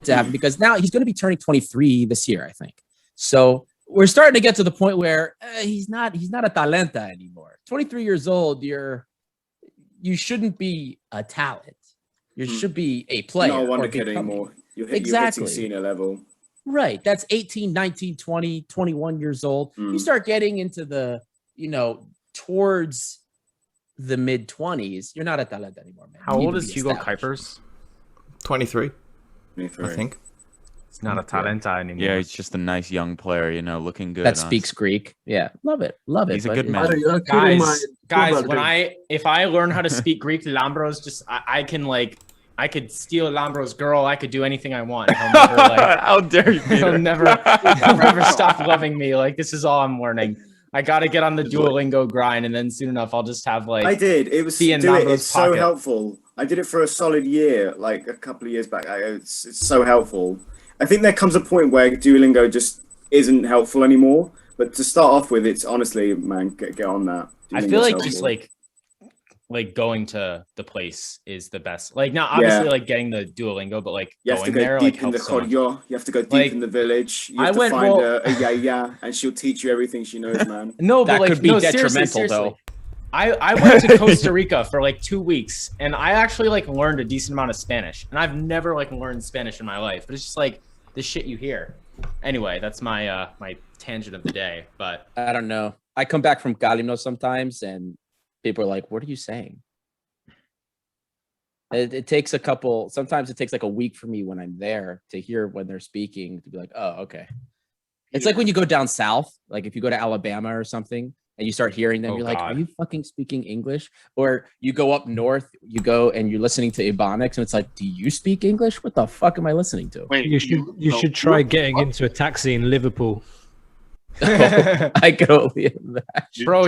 to happen because now he's going to be turning 23 this year, I think. So we're starting to get to the point where he's not a talenta anymore. 23 years old, you shouldn't be a talent. You should be a player. Not a wonder kid anymore. You're hitting senior level. Right. That's 18, 19, 20, 21 years old. You start getting into the, towards the mid-20s. You're not a talent anymore, man. How old is Hugo Kuipers? 23, I think. It's not a talenta anymore. Yeah, he's just a nice young player, looking good. That speaks Greek. Yeah, love it. He's a good man. Guys, if I learn how to speak Greek, Lambros I could steal Lambros' girl. I could do anything I want. He'll never, how dare you? He'll never stop loving me. Like, this is all I'm learning. I got to get on the Duolingo grind, and then soon enough, I'll just have I did. It was it's so helpful. I did it for a solid year, like a couple of years back. It's so helpful. I think there comes a point where Duolingo just isn't helpful anymore. But to start off with, it's honestly, man, get on that. I feel like just like going to the place is the best. Like, not obviously like getting the Duolingo, but like you have to go deep in the corridor. You have to go deep in the village. You have to find a yaya, and she'll teach you everything she knows, man. No, but that could be detrimental though. I went to Costa Rica for like 2 weeks, and I actually learned a decent amount of Spanish, and I've never learned Spanish in my life, but it's just like the shit you hear. Anyway, that's my my tangent of the day. But I don't know. I come back from Galino sometimes, and people are like, "What are you saying?" It takes sometimes it takes like a week for me when I'm there to hear when they're speaking to be like, "Oh, okay." It's like when you go down south, like if you go to Alabama or something, and you start hearing them, you're like, are you fucking speaking English? Or you go up north, you go and you're listening to Ebonics, and it's like, do you speak English? What the fuck am I listening to? Wait, you should try getting into a taxi in Liverpool. I could only imagine. Bro,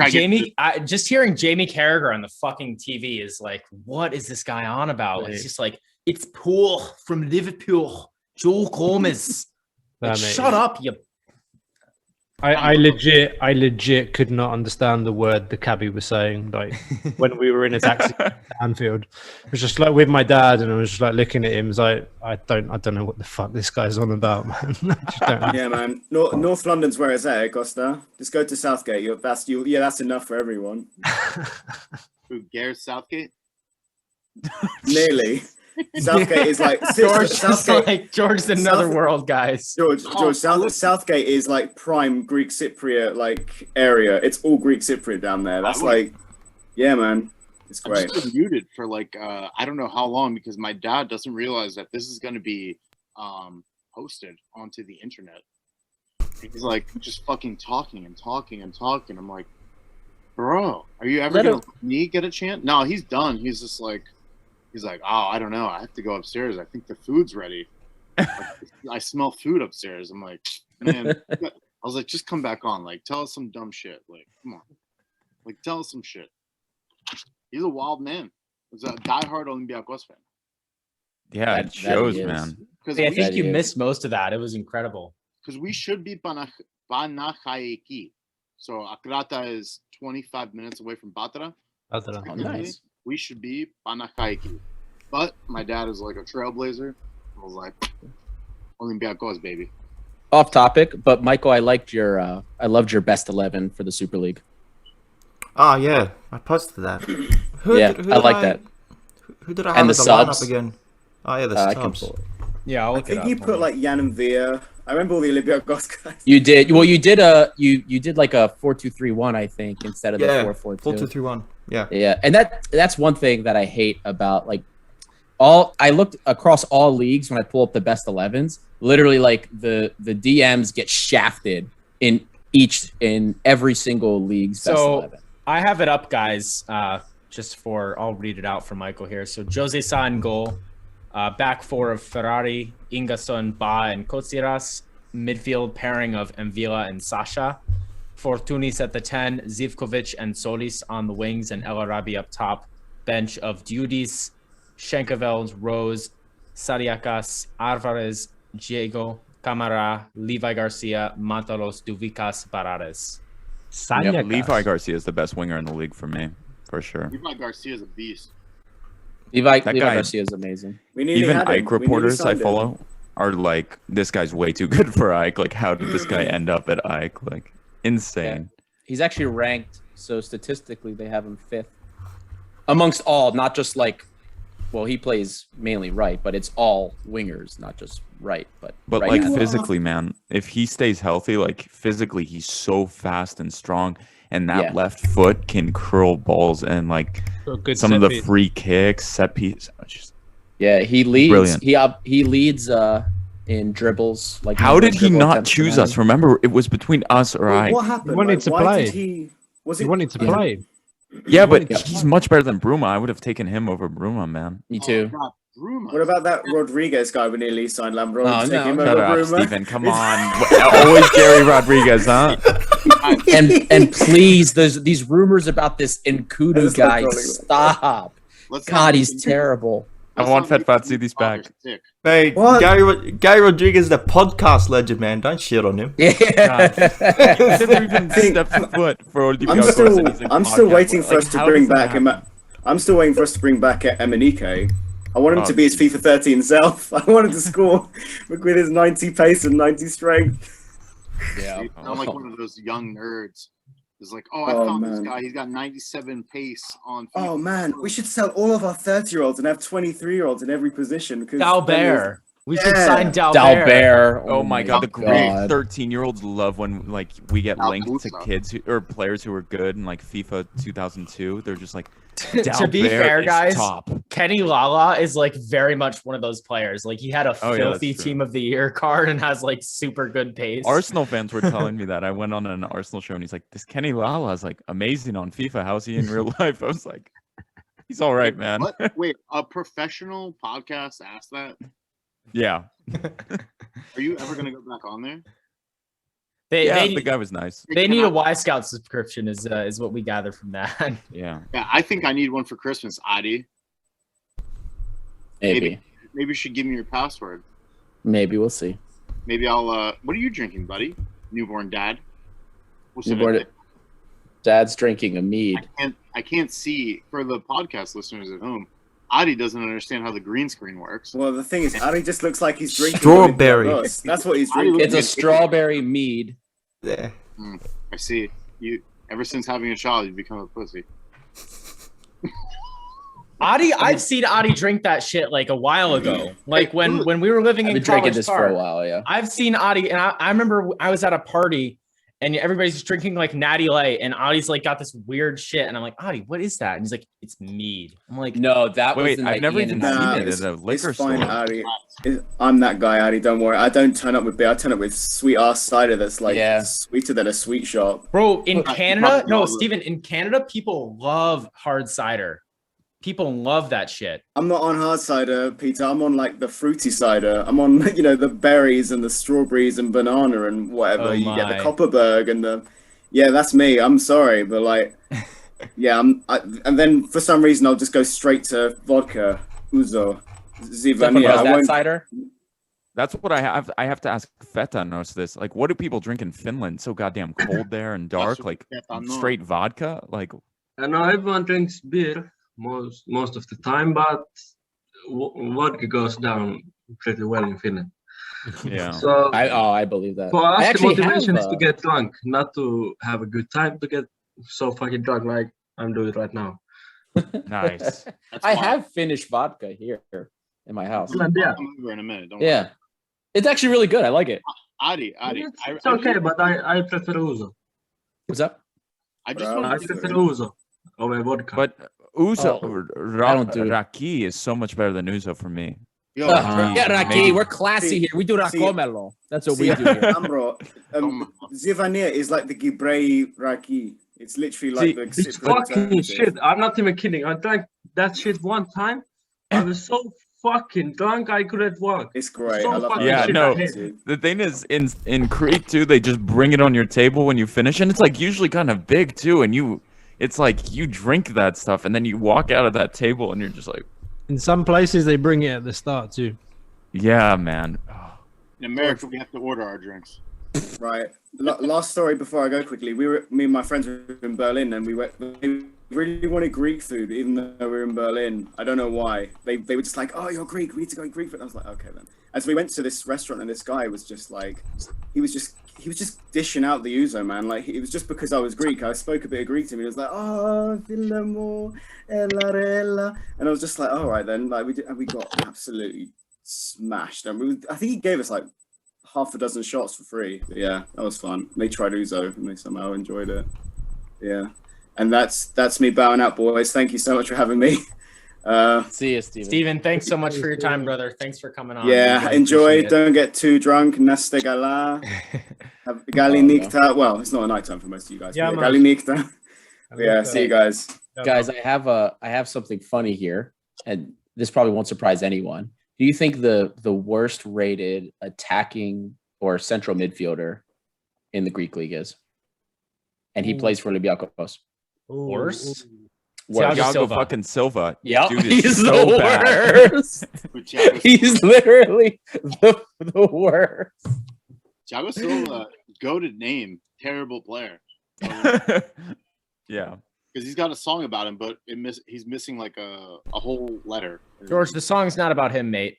just hearing Jamie Carragher on the fucking TV is like, what is this guy on about? It's just like, it's Paul from Liverpool, Joe Gomez. Like, shut up, you. I legit could not understand the word the cabbie was saying. Like when we were in a taxi at Anfield, it was just like with my dad, and I was just like looking at him. It's like I don't know what the fuck this guy's on about, man. Yeah, man. North London's where it's at, Costa. Just go to Southgate. That's enough for everyone. Who, Gareth Southgate? Nearly. Southgate is like George's another world, guys. George, Southgate is like prime Greek Cypriot like area. It's all Greek Cypriot down there. That's yeah, man. It's great. I've just been muted for like I don't know how long because my dad doesn't realize that this is going to be posted onto the internet. He's like just fucking talking and talking and talking. I'm like, bro, are you ever gonna let me get a chance? No, he's done. He's just like. He's like, oh, I don't know. I have to go upstairs. I think the food's ready. I smell food upstairs. I'm like, man. I was like, just come back on. Like, tell us some dumb shit. Like, come on. Like, tell us some shit. He's a wild man. He's a diehard Olympiacos fan. Yeah, it shows, man. I think you missed most of that. It was incredible. Because we should be Panachaiki. So Akrata is 25 minutes away from Batra. Oh, nice. We should be Panachaiki. But my dad is like a trailblazer. I was like, Olympiacos, baby. Off topic, but Michael, I loved your best 11 for the Super League. Ah, yeah, I posted that. I like that. Who did I have And in the the lineup subs. again? Oh yeah, the I can subs. pull it. Yeah, I'll I look it think up. you put like Jan and Via. I remember all the Olympiacos guys. You did. Well, you did you did like a 4-2-3-1, I think, instead of the 4-4-2. 4-2-3-1. Yeah. Yeah, and that's one thing that I hate about like I looked across all leagues when I pull up the best 11s. Literally, like the DMs get shafted in every single league's best 11. I have it up, guys. I'll read it out for Michael here. So Jose Sa in goal, back four of Ferrari, Ingason, Ba, and Kotsiras. Midfield pairing of Mvila and Sasha. Fortunis at the 10, Zivkovic and Solis on the wings, and El Arabi up top. Bench of Diudis, Schenkeveld, Rose, Sariakas, Alvarez, Diego, Camara, Levi Garcia, Matalos, Duvicas, Barades. Yep, Levi Garcia is the best winger in the league for me, for sure. Levi Garcia is a beast. Levi Garcia is amazing. Even Ike reporters I follow are like, this guy's way too good for Ike. Like, how did this guy end up at Ike? Like, insane. Yeah. He's actually ranked, so statistically they have him 5th amongst all, not just like, well, he plays mainly right, but it's all wingers, not just right. But right like now. physically, man, if he stays healthy, like physically, he's so fast and strong, and that left foot can curl balls and like some of the free kicks, set piece. Yeah, he leads. Brilliant. He leads in dribbles. Like, how did he not choose us? Remember, it was between us or Ike. What happened? He wanted to Why play. did he? Was He it? wanted to play. Yeah, but he's much better than Bruma. I would have taken him over Bruma, man. Me too. What about that Rodriguez guy when he nearly signed Lambro? Oh, Take him Shut over up, Bruma? Steven. Come on. Always Gary Rodriguez, huh? and please, these rumors about this Nkudu guy, stop. God, he's terrible. I want Fed Fatsidi's back. Hey, Gary Rodriguez, the podcast legend, man. Don't shit on him. Yeah. Even stepped foot for I'm still waiting for us to bring back him. I'm still waiting for us to bring back Ethniki. I want him to be his FIFA 13 self. I want him to score with his 90 pace and 90 strength. Yeah, I'm like one of those young nerds. It's like, I found this guy. He's got 97 pace on FIFA. Oh man, we should sell all of our 30-year-olds and have 23-year-olds in every position. Dalbert. We should sign Dalbert. Dalbert. Oh my god, the great 13-year-olds love when like we get linked to kids or players who are good in like FIFA 2002. They're just like, to be fair, guys, Kenny Lala is like very much one of those players. Like he had a filthy Team of the Year card and has like super good pace. Arsenal fans were telling me that. I went on an Arsenal show and he's like, this Kenny Lala is like amazing on FIFA. How's he in real life? I was like, he's all right, man. What? Wait, a professional podcast asked that? Yeah. Are you ever gonna go back on there? The guy was nice. They need a Y Scout subscription, is what we gather from that. Yeah. Yeah, I think I need one for Christmas, Adi. Maybe you should give me your password. Maybe we'll see. Maybe I'll. What are you drinking, buddy? Newborn dad. What's Newborn dad's drinking a mead. I can't see for the podcast listeners at home. Adi doesn't understand how the green screen works. Well, the thing is, Adi just looks like he's drinking strawberry. That's what he's drinking. It's a strawberry mead. Yeah. I see. You ever since having a child, you become a pussy. Adi, I've seen Adi drink that shit like a while ago. Like when we were living in I've been drinking College this Park. for a while. Yeah. I've seen Adi, and I remember I was at a party and everybody's just drinking like Natty Light, and Adi's like got this weird shit, and I'm like, Adi, what is that? And he's like, it's mead. I'm like, no, that was. Wait, I've never even seen it at a liquor store. Adi. I'm that guy, Adi. Don't worry. I don't turn up with beer. I turn up with sweet ass cider that's like sweeter than a sweet shop. Bro, in Canada, no, Steven, in Canada, people love hard cider. People love that shit. I'm not on hard cider, Peter. I'm on like the fruity cider. I'm on, the berries and the strawberries and banana and whatever. Oh, you get the Kopperberg and the. Yeah, that's me. I'm sorry, but like, yeah, and then for some reason I'll just go straight to vodka, ouzo, that cider. That's what I have. I have to ask Feta knows this. Like, what do people drink in Finland? So goddamn cold there and dark. Like straight vodka. Like, and everyone drinks beer most of the time, but vodka goes down pretty well in Finland. Yeah. So I believe that. for I us, the actually motivation have, is to get drunk, not to have a good time. To get so fucking drunk like I'm doing right now. Nice. I have finished vodka here in my house. I'll come over in a minute. Don't Yeah, it's actually really good. I like it. Adi. It's okay, but I prefer Uzo. What's up? I just I prefer Uzo over vodka. But Uzo, I don't do it. Raki is so much better than Uzo for me. Yeah, Raki, maybe- we're classy here. We do Racomelo. That's what we do here. Ambro, Zivania is like the Gibrei Raki. It's literally like the It's fucking shit. I'm not even kidding. I drank that shit one time. I was so fucking drunk I couldn't walk. It's great. So I love fucking Yeah, shit, no. I hate it. The thing is, in Crete too, they just bring it on your table when you finish, and it's like usually kind of big too, and it's like you drink that stuff, and then you walk out of that table, and you're just like, In some places, they bring it at the start too. yeah, man. In America, we have to order our drinks. Right. Last story before I go quickly. Me and my friends were in Berlin, and we really wanted Greek food, even though we were in Berlin. I don't know why. They were just like, "Oh, you're Greek. We need to go eat Greek food." I was like, "Okay then." And so we went to this restaurant, and this guy was just like, he was just dishing out the ouzo, man. Like it was just because I was Greek. I spoke a bit of Greek to him. He was like, "Oh, Filamo, Elarella," and I was just like, "All right then." Like we got absolutely smashed, and I think he gave us like half a dozen shots for free. But yeah, that was fun. They tried ouzo, and they somehow enjoyed it. Yeah. And that's me bowing out, boys. Thank you so much for having me. See you, Steven. Steven, thanks so much for your time, brother. Thanks for coming on. Yeah, Really enjoy. appreciate it. Don't get too drunk. Naste gala. Have Gali Nikta. Well, it's not a night time for most of you guys. Yeah, Yeah, man. Gali Nikta. Yeah, see you guys. Guys, I have something funny here, and this probably won't surprise anyone. Do you think the worst rated attacking or central midfielder in the Greek league is? And he plays for Olympiacos. Worst? Thiago fucking Silva. Yeah, Dude is he's so the bad. worst. He's literally the worst. Thiago Silva, goated name, terrible player. Yeah. Because he's got a song about him, but he's missing like a whole letter. George, the song's not about him, mate.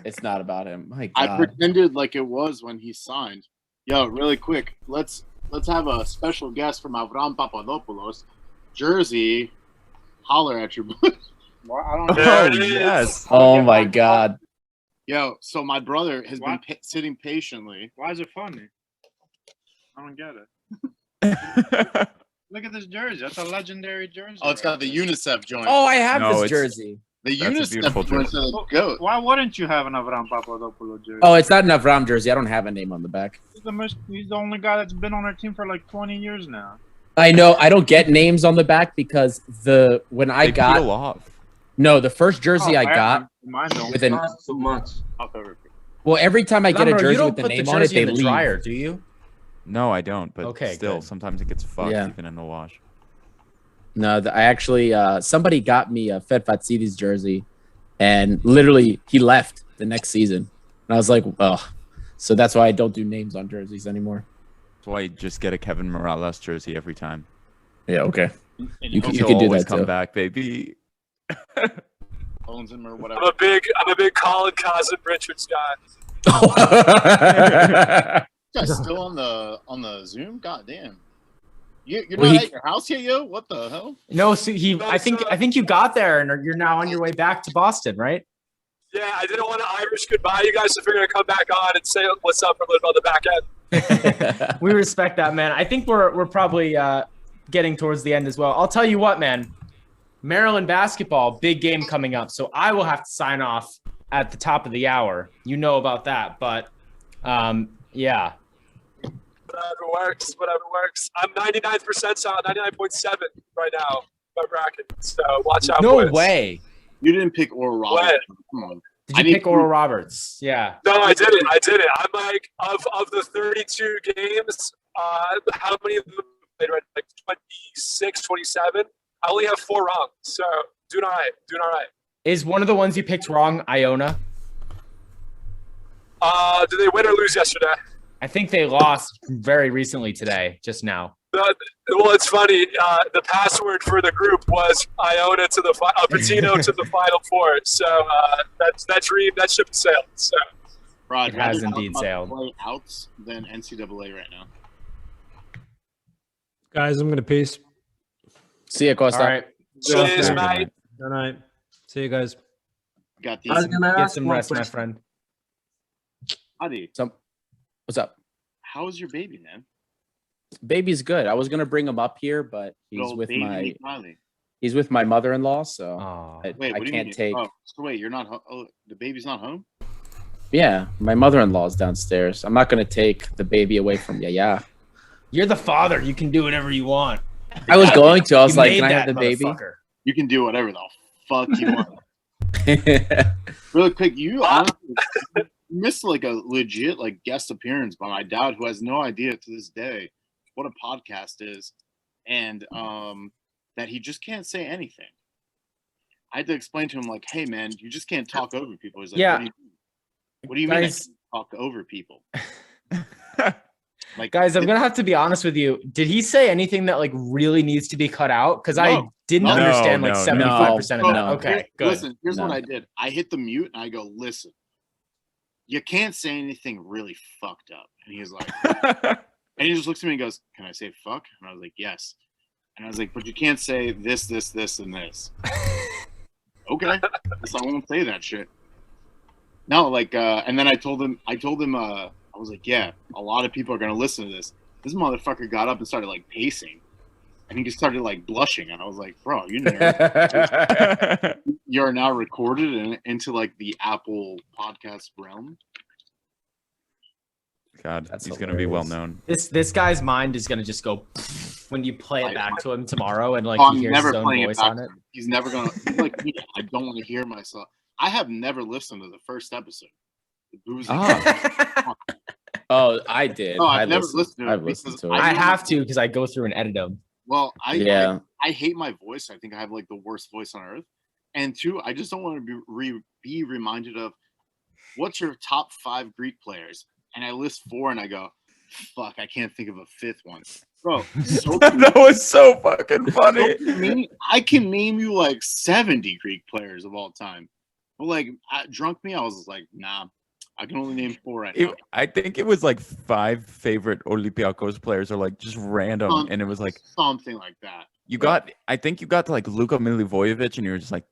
It's not about him. My I God. pretended like it was when he signed. Yo, really quick, let's have a special guest from Avram Papadopoulos. Jersey, holler at your boy. Oh, yes. Oh my God. Yo, so my brother has been sitting patiently. Why is it funny? I don't get it. Look at this jersey. That's a legendary jersey. Oh, it's got the UNICEF joint. Oh, I have this jersey. The That's a beautiful UNICEF joint jersey. of the goat. Why wouldn't you have an Avram Papadopoulos jersey? Oh, it's not an Avram jersey. I don't have a name on the back. He's the only guy that's been on our team for like 20 years now. I know. I don't get names on the back because when I They got peel off. no, the first jersey I man, got mine don't. with an Not so much. well, every time I get a Lambro, you jersey don't with the put the name on it, jersey they in the leave. dryer, do you? No, I don't. But Okay, still, good. sometimes it gets fucked Yeah. even in the wash. No, I actually somebody got me a Fed Fatsides jersey, and literally he left the next season, and I was like, oh, so that's why I don't do names on jerseys anymore. That's why you just get a Kevin Morales jersey every time. Yeah, okay. You can He'll do always that come too. back, baby. Owns him or whatever. I'm a big Colin Cosm Richards guy. You guys still on the Zoom? God damn. You're Well, not he- at your house yet, yo? What the hell? No, so I think you got there and you're now on your way back to Boston, right? Yeah, I didn't want to Irish goodbye you guys, so I figured I'd come back on and say what's up for a little bit on the back end. We respect that, man. I think we're probably getting towards the end as well. I'll tell you what, man. Maryland basketball, big game coming up. So I will have to sign off at the top of the hour. You know about that, but yeah. Whatever works. I'm 99th percentile, 99.7 right now, my bracket. So watch out. No boys. way. You didn't pick Oral Roberts. Come on. Did you pick Oral Roberts? Yeah. No, I didn't. I'm like, of the 32 games, how many of them played right? Like 26, 27? I only have 4 wrong. So doing all right. Is one of the ones you picked wrong Iona? Did they win or lose yesterday? I think they lost very recently today, just now. Well, it's funny. The password for the group was Iona to the Patino to the Final Four. So that ship sailed. So Bro, I'd It has rather talk indeed about sailed. Playouts than NCAA right now. Guys, I'm gonna peace. See ya, Costa. All right. Cheers, Good mate. night. Good night. See you guys. Got I was these. gonna Get ask some one rest, my question. friend. Buddy, What's up? how's your baby, man? Baby's good. I was gonna bring him up here, but he's Little with baby Riley. he's with my mother-in-law, so Oh. Wait, I what do you can't mean? take. Oh, so wait, you're not. Oh, the baby's not home. Yeah, my mother-in-law's downstairs. I'm not gonna take the baby away from you. Yeah, You're the father. You can do whatever you want. I was going to. I was You like, made can I have that the baby? motherfucker. You can do whatever the fuck you want. Really quick, you honestly missed like a legit like guest appearance by my dad, who has no idea to this day what a podcast is, and that he just can't say anything. I had to explain to him like, "Hey, man, you just can't talk over people." He's like, Yeah. What do you mean I Guys- can't talk over people?" Like, Guys, I'm gonna have to be honest with you. Did he say anything that like really needs to be cut out? Because I No. didn't No. understand like No, no. 75% of that. No. Okay, good. Listen, here's what No. I did. I hit the mute and I go, "Listen, you can't say anything really fucked up." And he's like, and he just looks at me and goes, "Can I say fuck?" And I was like, "Yes." And I was like, "But you can't say this, this, this, and this." Okay, so I won't say that shit. No, like, and then I told him, I was like, "Yeah, a lot of people are gonna listen to this." This motherfucker got up and started like pacing, and he just started like blushing, and I was like, "Bro, you know, you're now recorded into like the Apple podcast realm." God, That's he's gonna be well hilarious. known. This guy's mind is gonna just go when you play it back to him tomorrow and like Oh, he I'm hears never his own playing it voice back on to it. him. He's never gonna. He's like me. I don't want to hear myself. I have never listened to the first episode. The boozing. Oh, I did. No, I've I never listened- listened to it I've listened because to it. I have to because I go through and edit them. Well, Yeah. I hate my voice. I think I have like the worst voice on earth. And two, I just don't want to be reminded of what's your top 5 Greek players, and I list 4, and I go, fuck, I can't think of a 5th one, bro. So That was so fucking funny. I can name you like 70 Greek players of all time, but like drunk me, I was like, nah, I can only name 4 right now. I think it was like 5 favorite Olympiacos players, or like just random, and it was like something like that. you got. I think you got to like Luka Milivojevic, and you were just like,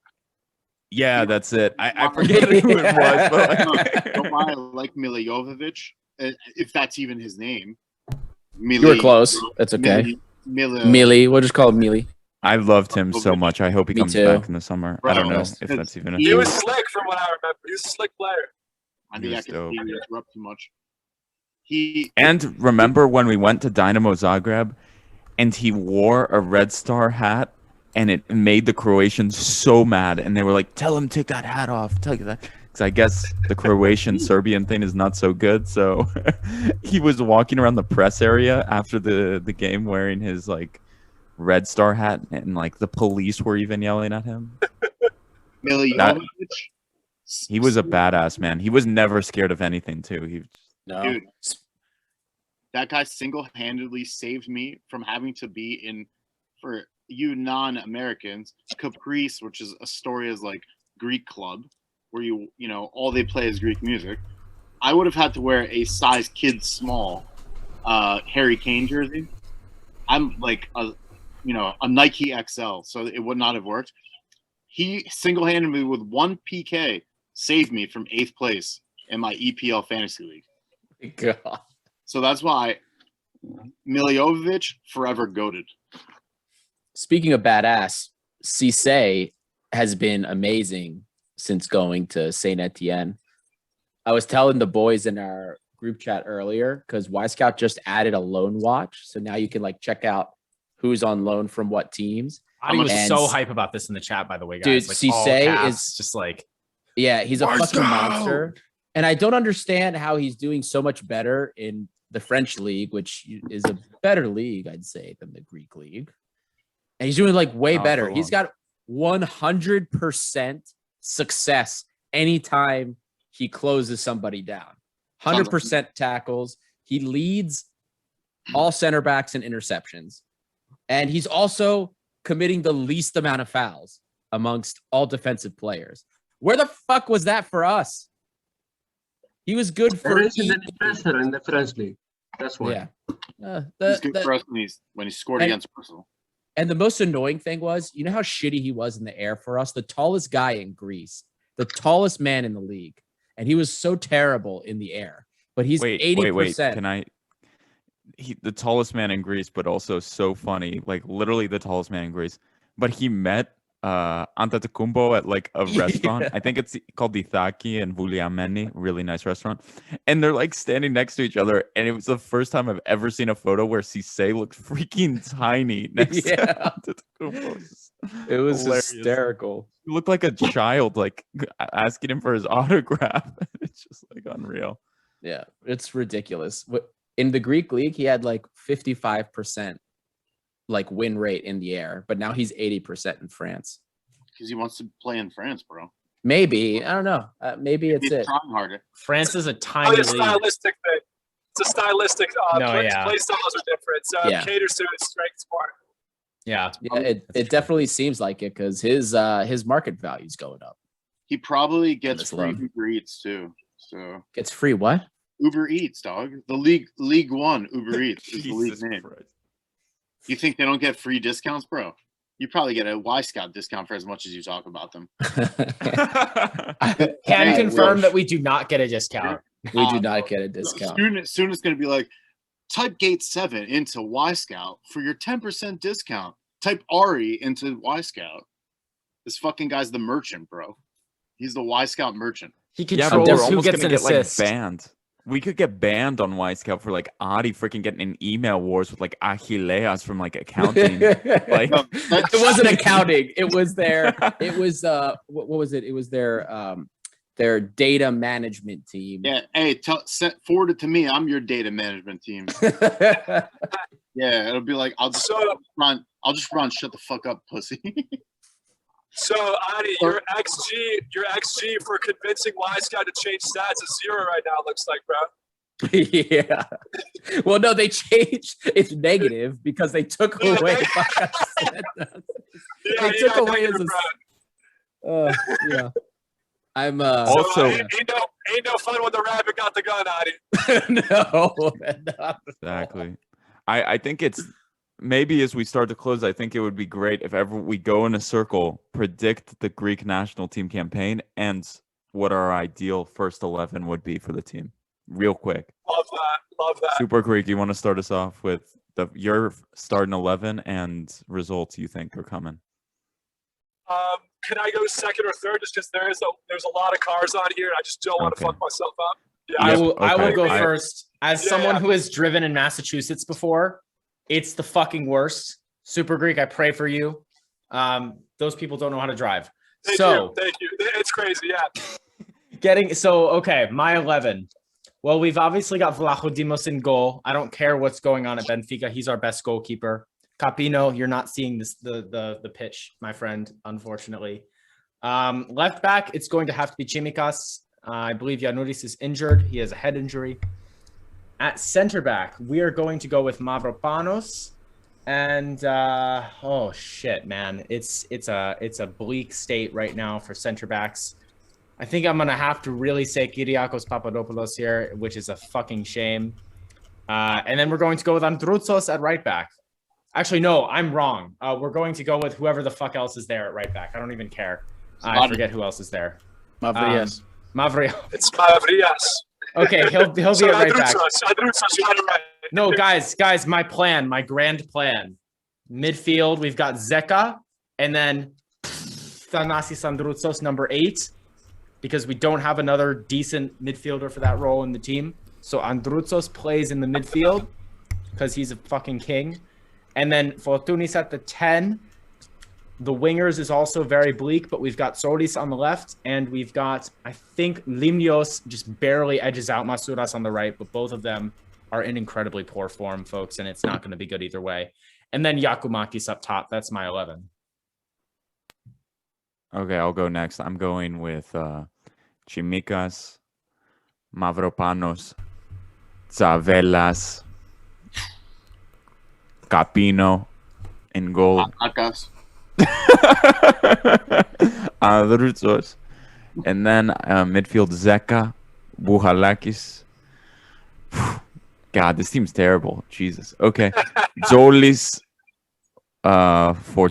yeah, that's it. I forget who it was, but like, Don't mind, I like Milivojevic, if that's even his name. You were close. That's okay. Mili. We'll just call him Mili. I loved him so much. I hope he Me comes too. back in the summer. I don't know Bro, if that's even a He thing. was slick from what I remember. He was a slick player. I He think I was can dope. interrupt too much. And remember when we went to Dynamo Zagreb and he wore a Red Star hat, and it made the Croatians so mad, and they were like, tell him take that hat off. Tell you that. Because I guess the Croatian-Serbian thing is not so good. So he was walking around the press area after the game wearing his like Red Star hat, and like the police were even yelling at him. Milivojevic, He was a badass, man. He was never scared of anything too. dude, that guy single-handedly saved me from having to be in, for you non-Americans, Caprice, which is Astoria's like Greek club, where you know all they play is Greek music. I would have had to wear a size kid small Harry Kane jersey. I'm like a Nike XL, so it would not have worked. He single-handedly with 1 PK saved me from 8th place in my EPL fantasy league. God. So that's why Milivojevic forever goated. Speaking of badass, Cisse has been amazing since going to Saint Etienne. I was telling the boys in our group chat earlier because Y Scout just added a loan watch, so now you can like check out who's on loan from what teams. I was And so hype about this in the chat, by the way, guys. Dude, Like, all Cisse caps, is just like, yeah, he's a Y fucking Scout! monster. And I don't understand how he's doing so much better in the French league, which is a better league, I'd say, than the Greek league. And he's doing like way Not better. for He's got 100% success anytime he closes somebody down. 100% tackles. He leads all center backs in interceptions. And he's also committing the least amount of fouls amongst all defensive players. Where the fuck was that for us? He was good for in the French league. That's why. Yeah. He's good for us when he scored against Arsenal. And the most annoying thing was, you know how shitty he was in the air for us? The tallest guy in Greece, the tallest man in the league. And he was so terrible in the air. But he's 80%. Wait. Can the tallest man in Greece, but also so funny, like literally the tallest man in Greece. But he met Antetokounmpo at like a restaurant. I think it's called the Ethniki in Vouliameni, really nice restaurant. And they're like standing next to each other. And it was the first time I've ever seen a photo where Cisse looked freaking tiny next to Antetokounmpo. It was hysterical. He looked like a child, like asking him for his autograph. It's just like unreal. Yeah, it's ridiculous. In the Greek league, he had like 55% like win rate in the air, but now he's 80% in France. Because he wants to play in France, bro. Maybe. I don't know. Maybe it's He's it. trying harder. France is a tiny It's a league. stylistic thing. It's a stylistic. Play styles are different. So Yeah. caters to his strengths more. Yeah. It definitely seems like it because his market value is going up. He probably gets This free love. Uber Eats too. So Gets free what? Uber Eats, dog. The League One Uber Eats is the league name. You think they don't get free discounts, bro? You probably get a Y Scout discount for as much as you talk about them. I can confirm that we do not get a discount. We do not get a discount. Soon it's going to be like, type Gate 7 into Y Scout for your 10% discount. Type Ari into Y Scout. This fucking guy's the merchant, bro. He's the Y Scout merchant. He But controls we're who almost gets gonna an get assist. like banned. We could get banned on Y Scout for like Adi freaking getting in email wars with like Achilleas from like accounting. Like It wasn't accounting. It was their. It was what was it? It was their data management team. Yeah, hey, forward it to me. I'm your data management team. Yeah, it'll be like I'll just run. Shut the fuck up, pussy. So Adi, your XG for convincing Wisecout to change stats is 0 right now. Looks like, bro. Yeah. Well, no, they changed. It's negative because they took away. They took away his. Yeah. I'm also ain't no fun when the rabbit got the gun, Adi. No. Exactly. I think it's maybe as we start to close, I think it would be great if ever we go in a circle, predict the Greek national team campaign and what our ideal first 11 would be for the team. Real quick. Love that. Super Greek, you want to start us off with your starting 11 and results you think are coming? Can I go second or third? Just because there's a lot of cars on here, and I just don't want to fuck myself up. Yeah, I will go first. As someone who has driven in Massachusetts before, it's the fucking worst. Super Greek, I pray for you. Those people don't know how to drive. Thank you. It's crazy, yeah. Okay, my 11. Well, we've obviously got Vlachodimos in goal. I don't care what's going on at Benfica. He's our best goalkeeper. Capino, you're not seeing the pitch, my friend, unfortunately. Left back, it's going to have to be Chimikas. I believe Yanouris is injured. He has a head injury. At center back, we are going to go with Mavropanos. And oh shit, man. It's a bleak state right now for center backs. I think I'm gonna have to really say Kyriakos Papadopoulos here, which is a fucking shame. And then we're going to go with Androutsos at right back. Actually, no, I'm wrong. We're going to go with whoever the fuck else is there at right back. I don't even care. I forget who else is there. Mavrias. Mavrias. It's Mavrias. Okay, he'll be at right back. Androutsos, you got it right. No, guys, my grand plan. Midfield, we've got Zeka, and then Thanasis Androutsos, number 8, because we don't have another decent midfielder for that role in the team. So Androutsos plays in the midfield because he's a fucking king. And then Fortunis at the 10. The wingers is also very bleak, but we've got Solis on the left, and we've got, I think, Limnios just barely edges out Masuras on the right, but both of them are in incredibly poor form, folks, and it's not going to be good either way. And then Yakumakis up top. That's my 11. Okay, I'll go next. I'm going with Chimikas, Mavropanos, Tsavelas, Capino in goal. Androutsos. And then midfield Zeka, Bouhalakis. God, this team's terrible. Jesus. Okay. Zolis, for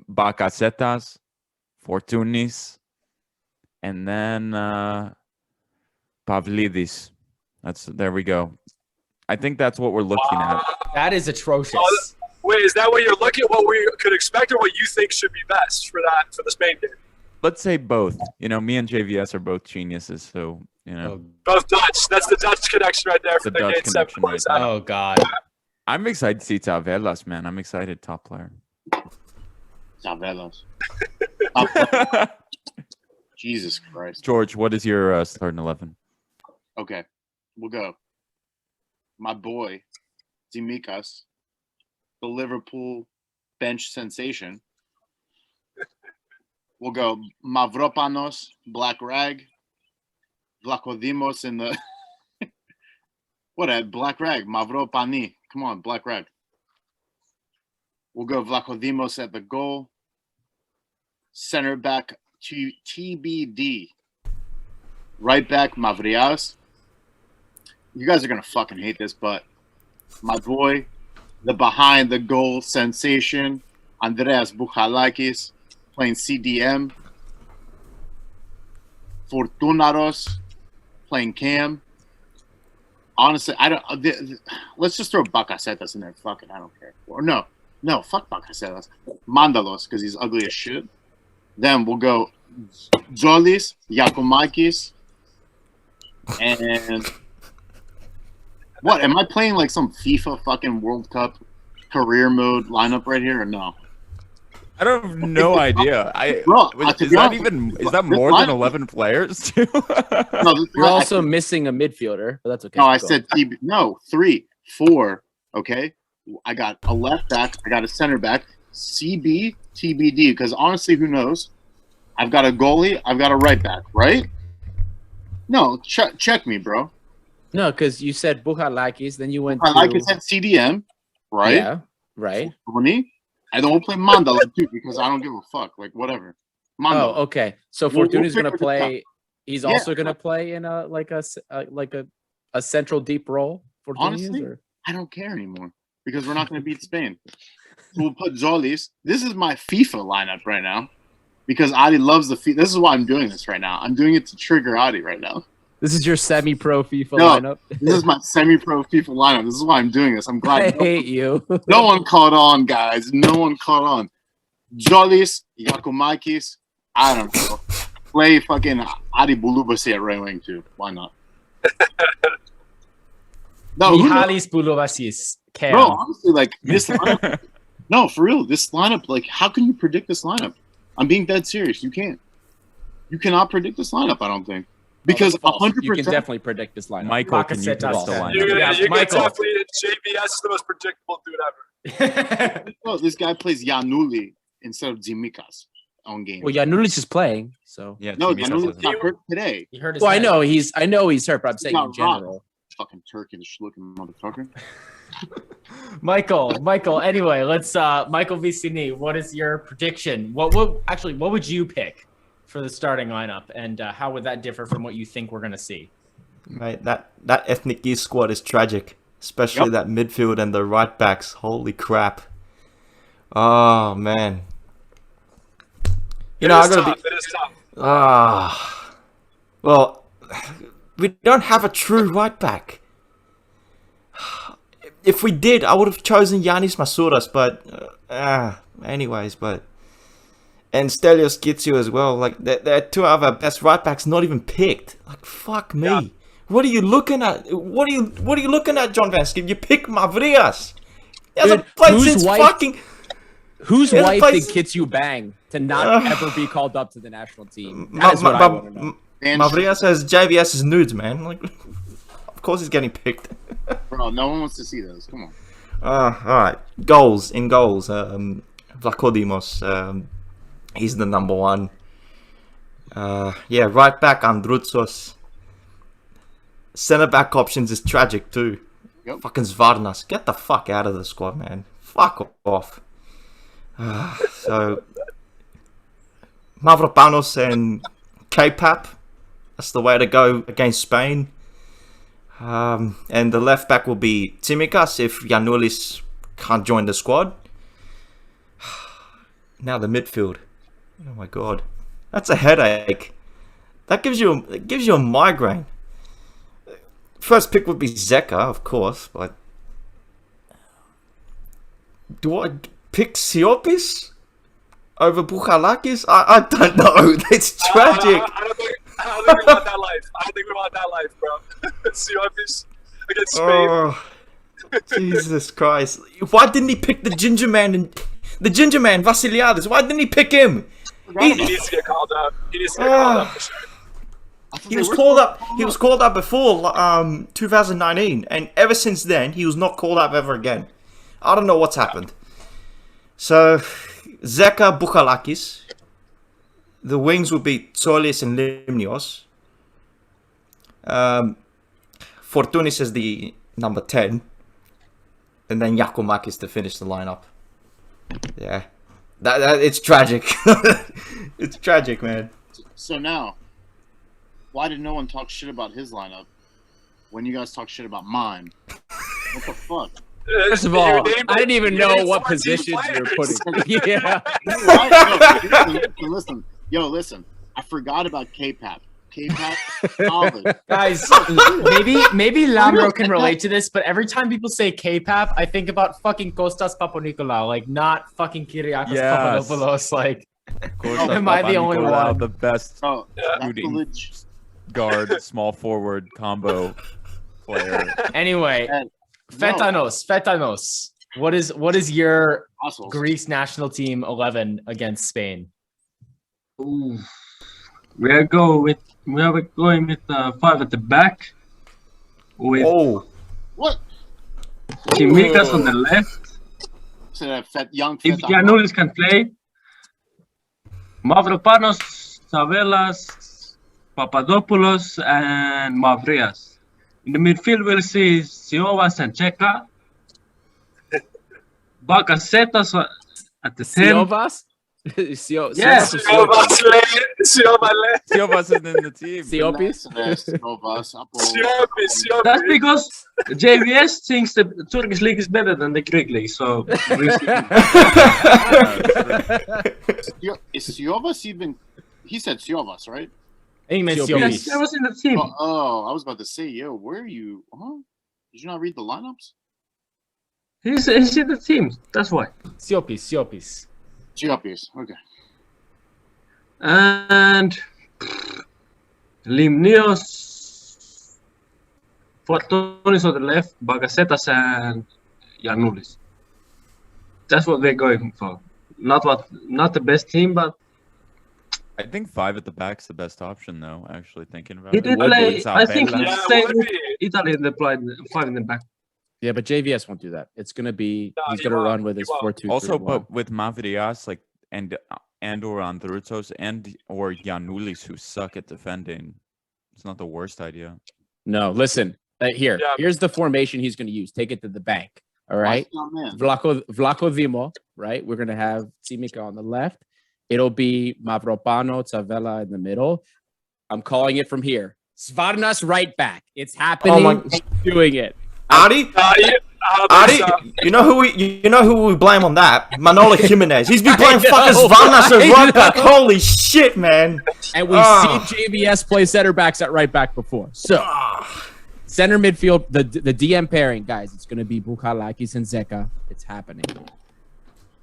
Bakasetas, Fortunis, and then Pavlidis. There we go. I think that's what we're looking at. That is atrocious. Wait, is that what you're looking at? What we could expect, or what you think should be best for the Spain game? Let's say both. You know, me and JVS are both geniuses, so you know. Both Dutch. That's the Dutch connection right there for the Dutch game 7 connection right points. there. Oh God. I'm excited to see Tavelas, man. I'm excited, top player. Tavelas. Jesus Christ. George, what is your starting 11? Okay, we'll go. My boy, Tsimikas, the Liverpool bench sensation. We'll go Mavropanos, Black Rag, Vlachodimos in the Black Rag, Mavropani. Come on, Black Rag. We'll go Vlachodimos at the goal. Center back to TBD. Right back, Mavrias. You guys are gonna fucking hate this, but my boy, the behind the goal sensation, Andreas Bouchalakis, playing CDM. Fortunaros playing Cam. Honestly, I don't. Let's just throw Bakasetas in there. Fuck it, I don't care. Or no, fuck Bakasetas. Mandalos, because he's ugly as shit. Then we'll go Zolis, Yakomakis, and what? Am I playing like some FIFA fucking World Cup career mode lineup right here or no? I don't have no idea. Is that more than 11 players too? No, You're also missing a midfielder, but that's okay. No, I said 3, 4. Okay, I got a left back, I got a center back, CB, TBD. Because honestly, who knows? I've got a goalie, I've got a right back, right? No, check me, bro. No, because you said Bouchalakis, then you went. Bouchalakis at CDM, right? Yeah, right. And then we'll play Mandala too because I don't give a fuck. Like whatever. Mandala. Oh, okay. So Fortuna's gonna play. He's also gonna play in a central deep role. Honestly, I don't care anymore because we're not gonna beat Spain. So we'll put Zolis. This is my FIFA lineup right now because Adi loves the FIFA. This is why I'm doing this right now. I'm doing it to trigger Adi right now. This is your semi-pro FIFA lineup. This is my semi-pro FIFA lineup. This is why I'm doing this. I'm glad. I hate you. No one caught on, guys. No one caught on. Jolis, Yakomakis, I don't know. Play fucking Adi Bulubasi at right wing too. Why not? No, Mihalis Bouloubasis. Bro, honestly, like this lineup. No, for real. This lineup, like, how can you predict this lineup? I'm being dead serious. You can't. You cannot predict this lineup. I don't think. Because 100%. You can definitely predict this lineup. Michael, can you predict the lineup? You can definitely. JBS is the most predictable dude ever. Oh, this guy plays Yanuli instead of Tsimikas on game. Well, Yanulis is playing, so yeah. No, Yanulis got hurt today. He hurt his well, head. I know he's hurt, but I'm saying in general. Fucking Turkish looking motherfucker. Michael. Anyway, let's Michael Vicini. What is your prediction? What would you pick for the starting lineup, and how would that differ from what you think we're gonna see? Mate, that Ethniki squad is tragic, especially that midfield and the right backs. Holy crap! Oh man, It is tough. Well, we don't have a true right back. If we did, I would have chosen Yanis Masouras, but anyways, and Stelios Gitsio as well. Like they're two of our best right backs, not even picked. Like fuck me. Yeah. What are you looking at? What are you looking at, John Van Skip? You pick Mavrias. He hasn't played since fucking. Whose wife did Kitsio bang to not ever be called up to the national team? That is what I want to know. Mavrias has JVS's nudes, man. Like, of course he's getting picked. Bro, no one wants to see those. Come on. All right. Goals. Vlachodimos. He's the number one. Right back Androutsos. Center back options is tragic too. Yep. Fucking Zvarnas. Get the fuck out of the squad, man. Fuck off. So Mavropanos and K-Pap That's the way to go against Spain. And the left back will be Tsimikas if Giannoulis can't join the squad. Now the midfield. Oh my god, that's a headache. That gives you a migraine. First pick would be Zeka, of course, but do I pick Siopis over Bouchalakis? I don't know. It's tragic. I don't think we want that life. I don't think we want that life, bro. Siopis against Spain. Oh, Jesus Christ! Why didn't he pick the ginger man Vassiliadis? Why didn't he pick him? He needs to get called up. He needs to get called up for sure. He was called up. He was called up before 2019, and ever since then he was not called up ever again. I don't know what's happened. So Zeka, Bouchalakis. The wings would be Tsolis and Limnios. Fortounis is the number 10, and then Giacomakis to finish the lineup. Yeah, that it's tragic. It's tragic, man. So now, why did no one talk shit about his lineup when you guys talk shit about mine? What the fuck? First of all, I didn't even know what positions you were putting. Yeah. Listen. Listen. I forgot about K-Pap. K-Pap, solid. Guys, maybe Lambro can relate to this, but every time people say K-Pap, I think about fucking Kostas Papanikolaou, like not fucking Kyriakos Papadopoulos. Like, am I the only one? The best shooting guard, small forward combo player. Anyway, Fetanos. What is your Greece national team 11 against Spain? Ooh. We are going with 5 at the back. With what? Tsimikas on the left. So young if Giannoulis can play, Mavropanos, Tsavelas, Papadopoulos, and Mavrias. In the midfield, we'll see Siovas and Cheka. Bakasetas at the 10. Siovas? Yes, Siovas is in the team. Siopis? That's because JVS thinks the Turkish league is better than the Greek league. So is Siovas even? He said Siovas, right? He meant Siopis. Yes, I was in the team. Oh, I was about to say, where are you? Huh? Did you not read the lineups? He's in the team. That's why. Siopis. Okay. And Limnios, Fortounis on the left, Bagasetas and Giannoulis. That's what they're going for. Not the best team, but I think 5 at the back's the best option, though. Actually, thinking about he it. did play. I think he's saying Italy in the 5 in the back. Yeah, but JVS won't do that. It's gonna be he's gonna run with his 4-2-3-1. Also, but with Mavrias and or Androutos or Giannoulis who suck at defending, it's not the worst idea. No, listen. Here's the formation he's gonna use. Take it to the bank. All right. Vlaco Dimo. Right. We're gonna have Tsimikas on the left. It'll be Mavropano, Tsavela in the middle. I'm calling it from here. Svarnas right back. It's happening. Doing it. Adi, you know who we blame on that? Manolo Jimenez. He's been playing fucking Svarnas as right back. Holy shit, man! And we've seen JVS play center backs at right back before. So center midfield, the DM pairing, guys. It's gonna be Bouchalakis and Zeka. It's happening.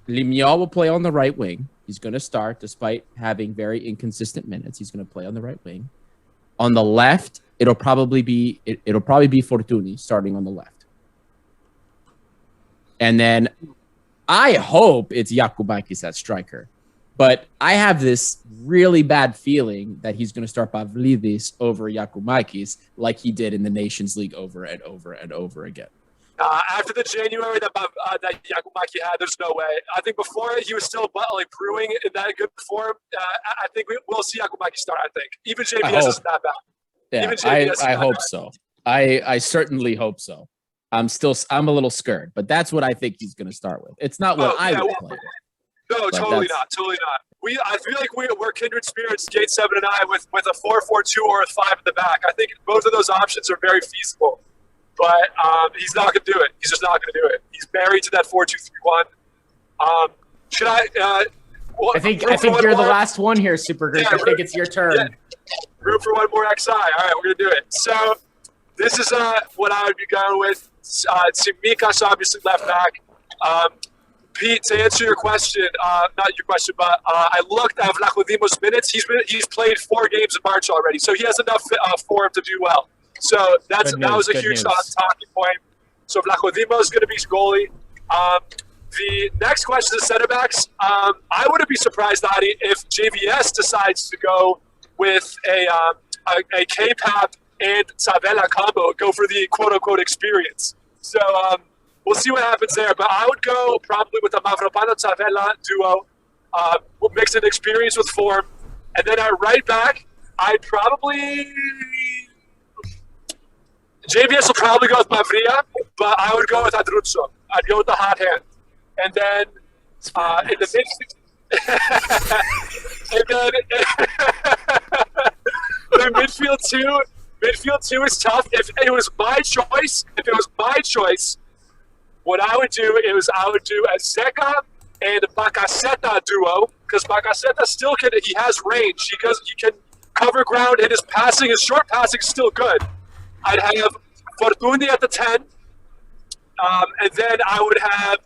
Limnios will play on the right wing. He's gonna start despite having very inconsistent minutes. He's gonna play on the right wing. On the left, it'll probably be Fortuny starting on the left. And then I hope it's Giacomakis at striker. But I have this really bad feeling that he's going to start Pavlidis over Giacomakis like he did in the Nations League over and over and over again. After the January that Giacomaki had, there's no way. I think before he was still brewing in that good form. I think we'll see Giacomaki start. I think even JVS isn't that bad. Yeah, I hope so. I certainly hope so. I'm a little scared, but that's what I think he's going to start with. It's not what I would play with. No, totally not. I feel like we're kindred spirits, Gate 7 and I, with a 4-4-2 or a 5 in the back. I think both of those options are very feasible. But he's not going to do it. He's just not going to do it. He's married to that 4-2-3-1. Should I? Well, I think you're the last one here, Super Greek. I think it's your turn. Yeah. Room for one more XI. All right, we're going to do it. So this is what I would be going with. Tsimikas, obviously, left back. Pete, to answer your question, not your question, but I looked at Vlachodimos' minutes. He's played 4 games in March already, so he has enough form to do well. So that was a huge talking point. So Vlachodimos is going to be goalie. The next question is center backs. I wouldn't be surprised, Adi, if JVS decides to go with a K-Pap and Savella combo, go for the quote-unquote experience. So we'll see what happens there. But I would go probably with a Mavropano-Savella duo, mix an experience with form. And then at right back, I'd probably... JVS will probably go with Mavria, but I would go with Adruzzo. I'd go with the hot hand. And then in the midfield two is tough. If it was my choice, what I would do is I would do a Zeka and Bacaseta duo, because Bacaseta still he has range. He can cover ground, and his short passing is still good. I'd have Fortuny at the 10, and then I would have.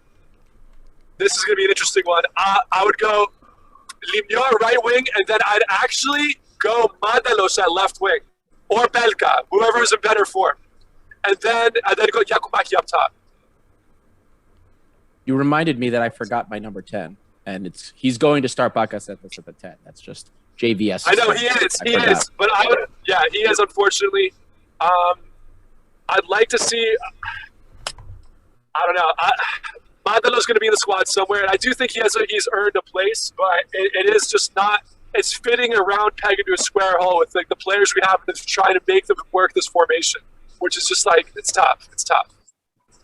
This is going to be an interesting one. I would go Limnior right wing, and then I'd actually go Madalos at left wing, or Belka, whoever is in better form, and then go Yakumaki up top. You reminded me that I forgot my number 10, and he's going to start Bakasetas at the 10. That's just JVS. I know he is, but he is, unfortunately. I'd like to see. I don't know. Mandelo's going to be in the squad somewhere, and I do think he's earned a place, but it is just not. It's fitting a round peg into a square hole with like the players we have to try to make them work this formation, which is just like it's tough. It's tough.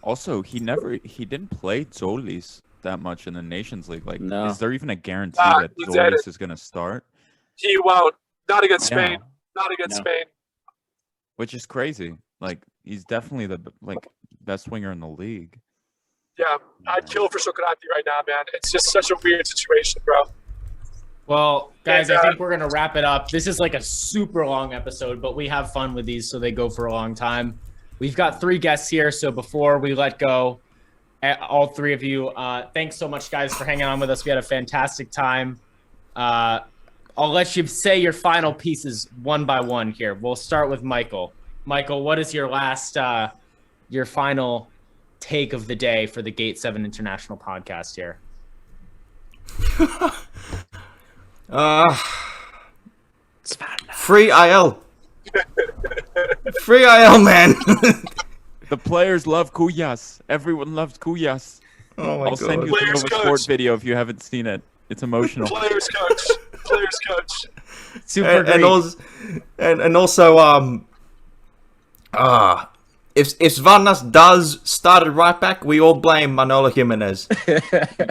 Also, he didn't play Zolis that much in the Nations League. Like, no. Is there even a guarantee that Zolis is going to start? He won't. Not against Spain. Not against Spain. Which is crazy. Like, he's definitely the best winger in the league. Yeah, I'd kill for Socrati right now, man. It's just such a weird situation, bro. Well, guys, I think we're going to wrap it up. This is like a super long episode, but we have fun with these, so they go for a long time. We've got 3 guests here, so before we let go, all 3 of you, thanks so much, guys, for hanging on with us. We had a fantastic time. I'll let you say your final pieces one by one here. We'll start with Michael. Michael, what is your last, your final take of the day for the Gate 7 International podcast here? Free IL. Free IL, man. The players love Kuyas. Everyone loves Kuyas. Oh my I'll send you the Nova Sport video if you haven't seen it. It's emotional. Players coach. Players coach. Super great. And also if Varnas does start at right back, we all blame Manolo Jimenez.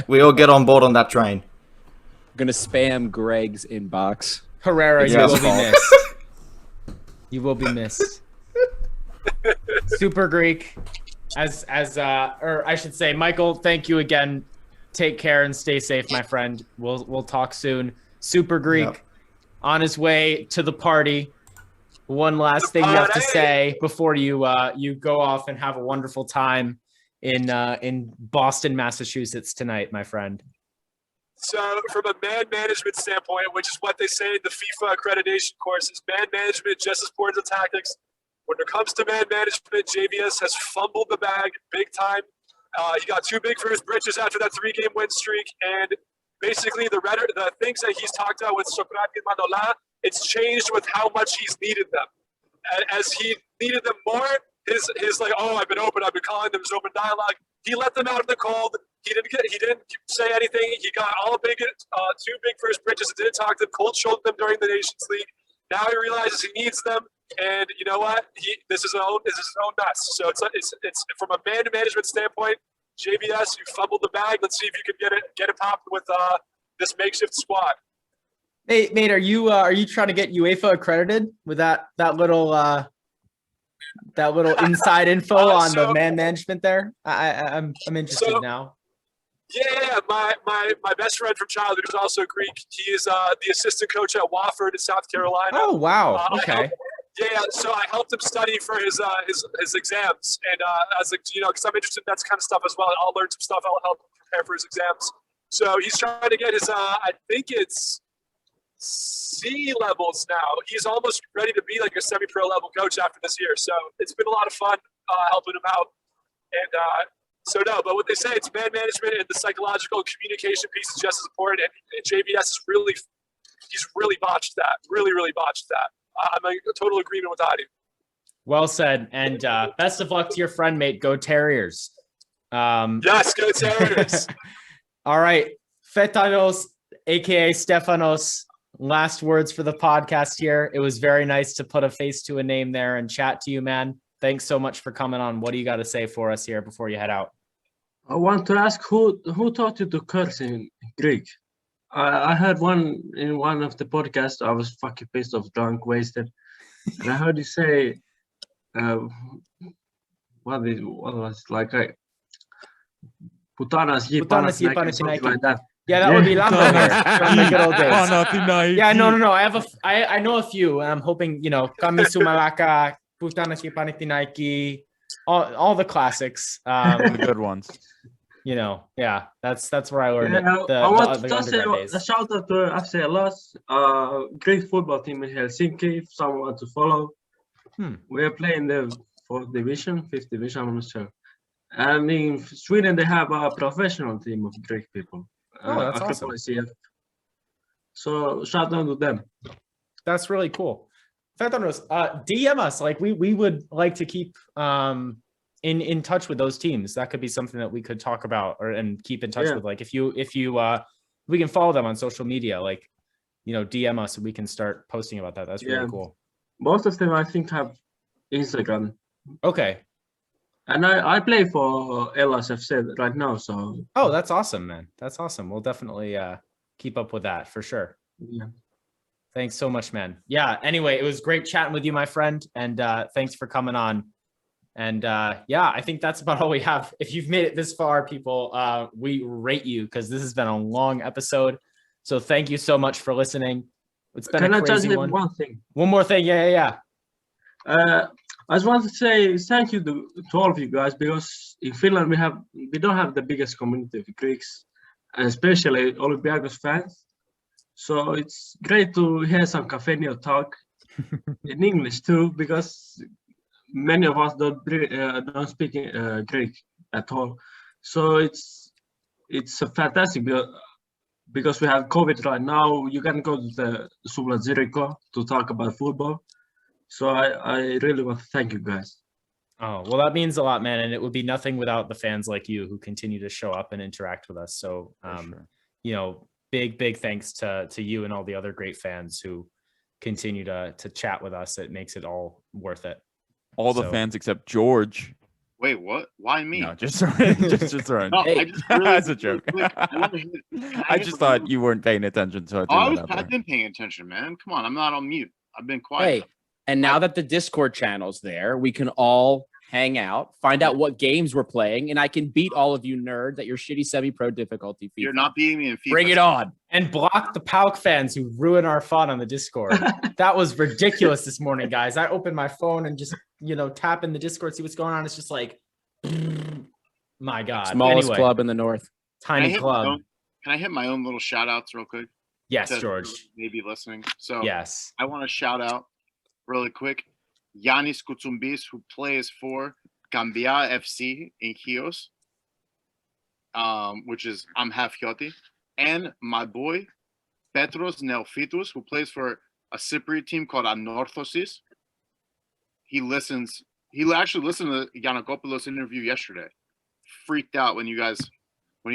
We all get on board on that train. I'm gonna spam Greg's inbox. Herrera, you will be missed. You will be missed. Super Greek, or I should say, Michael, thank you again. Take care and stay safe, my friend. We'll talk soon. Super Greek, on his way to the party. One last thing you have to say before you go off and have a wonderful time in Boston, Massachusetts tonight, my friend. So from a man management standpoint, which is what they say in the FIFA accreditation courses, man management just as important as tactics. When it comes to man management, JVS has fumbled the bag big time. He got too big for his britches after that 3-game win streak, and basically the things that he's talked about with Socrati and Manola, it's changed with how much he's needed them. As he needed them more, his like, oh, I've been open, I've been calling them, his open dialogue. He let them out in the cold. He didn't say anything. He got all big, too big for his britches. Didn't talk to them. Cold shouldered them during the Nations League. Now he realizes he needs them, and you know what? This is his own mess. So it's from a man management standpoint. JVS, you fumbled the bag. Let's see if you can get it popped with this makeshift squad. Mate, are you trying to get UEFA accredited with that little inside info on the man management there? I'm interested now. Yeah, my best friend from childhood who's also Greek. He is the assistant coach at Wofford in South Carolina. Oh wow! Okay. So I helped him study for his exams, and I was like, because I'm interested in that kind of stuff as well. I'll learn some stuff. I'll help him prepare for his exams. So he's trying to get his, I think it's C levels now. He's almost ready to be like a semi-pro level coach after this year. So it's been a lot of fun helping him out. And but what they say, it's man management and the psychological communication piece is just as important. And JBS is he's really botched that. Really botched that. I'm in total agreement with Adi. Well said. And best of luck to your friend, mate. Go Terriers. Yes, go Terriers. All right. Fetanos, aka Stefanos, last words for the podcast here. It was very nice to put a face to a name there and chat to you, man. Thanks so much for coming on. What do you got to say for us here before you head out? I want to ask who taught you to curse in Greek? I heard in one of the podcasts. I was fucking pissed off, drunk, wasted, and I heard you say, what was like putanas, something like that. Yeah, that would be Lambo from the good old days. Yeah, no. I know a few, and I'm hoping Kami Sumalaka, Putanas Panitinaiki, all the classics, the good ones. Yeah, that's where I learned it. I want to say a shout out to FC Hellas, great football team in Helsinki. If someone wants to follow, we are playing the 4th division, 5th division, I'm not sure. And in Sweden, they have a professional team of Greek people. Oh, that's awesome. So shout out to them. That's really cool. Fetanos, DM us. Like we would like to keep in touch with those teams. That could be something that we could talk about and keep in touch with. Like if you we can follow them on social media, like DM us and we can start posting about that. That's really cool. Most of them I think have Instagram. Okay. And I play for Hellas FC right now, so. Oh, that's awesome, man. That's awesome. We'll definitely keep up with that for sure. Yeah. Thanks so much, man. Yeah. Anyway, it was great chatting with you, my friend, and thanks for coming on. And I think that's about all we have. If you've made it this far, people, we rate you because this has been a long episode. So thank you so much for listening. It's been a crazy one. One thing? One more thing. Yeah. I just want to say thank you to all of you guys, because in Finland we don't have the biggest community of Greeks, and especially Olympiacos fans. So it's great to hear some Cafeño talk in English too, because many of us don't speak Greek at all. So it's fantastic because we have COVID right now. You can go to the Subla Ziriko to talk about football. So I really want to thank you guys. Oh, well, that means a lot, man. And it would be nothing without the fans like you who continue to show up and interact with us. So, big thanks to you and all the other great fans who continue to chat with us. It makes it all worth it. All the fans except George. Wait, what? Why me? No, just throwing. No, hey, that's a joke. I just thought you weren't paying attention, so I've been paying attention, man. Come on, I'm not on mute. I've been quiet. Hey, and now that the Discord channel's there, we can all hang out, find out what games we're playing, and I can beat all of you nerds at your shitty semi-pro difficulty. FIFA. You're not beating me in FIFA. Bring it on. And block the PAOK fans who ruin our fun on the Discord. That was ridiculous this morning, guys. I opened my phone and just, tap in the Discord, see what's going on. It's just like, my God. Smallest club in the North. Tiny club. Can I hit my own little shout outs real quick? Yes, George. Maybe listening. So yes, I want to shout out really quick Yanis Koutsumbis, who plays for Gambia FC in Chios, which is I'm half Chioti, and my boy Petros Neophytos, who plays for a Cypriot team called Anorthosis. He actually listened to Giannakopoulos' interview yesterday. Freaked out when he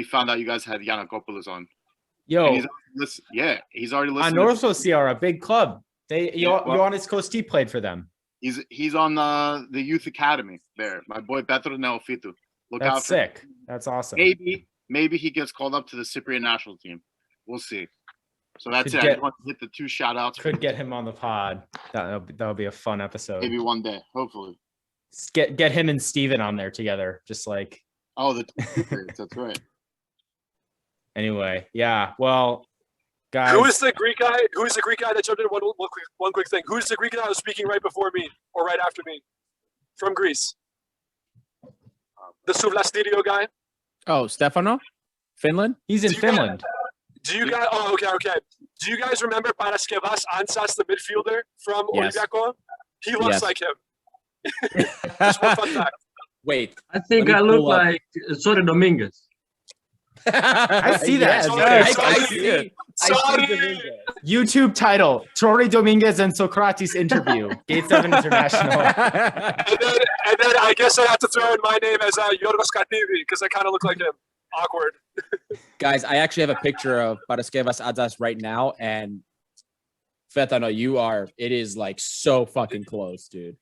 found out you guys had Giannakopoulos on. Yo, he's already listened. Anorthosis are a big club. Ioannis Kosti played for them. He's on the youth academy there. My boy Petros Neophytou. Look out! That's sick. That's awesome. Maybe he gets called up to the Cypriot national team. We'll see. So that's Could it. I get- just want to hit the 2 shout outs. Could get him on the pod. That'll be a fun episode. Maybe one day, hopefully. Get him and Steven on there together, just like. Oh, the that's right. Anyway, yeah. Well, guys. Who is the Greek guy? Who is the Greek guy that jumped in? One quick thing. Who's the Greek guy that was speaking right before me or right after me from Greece? The Souvlastidio guy. Oh, Stefano, Finland. He's in Finland. Do you guys? Oh, okay. Do you guys remember Paraskevas Ansas, the midfielder from Yes. Olympiacos? He looks Yes. like him. Just one fun fact. Wait, I think Let I me look pull up. like Sorry Dominguez. I see that. Yes, Sorry, I sorry. see it. Sorry. YouTube title: Trory Dominguez and Socrates interview. Gate 7 International. And then I guess I have to throw in my name as Yorgos Kativi because I kind of look like him. Awkward. Guys, I actually have a picture of Paraskevas Adas right now, and Fetano, it is like so fucking close, dude.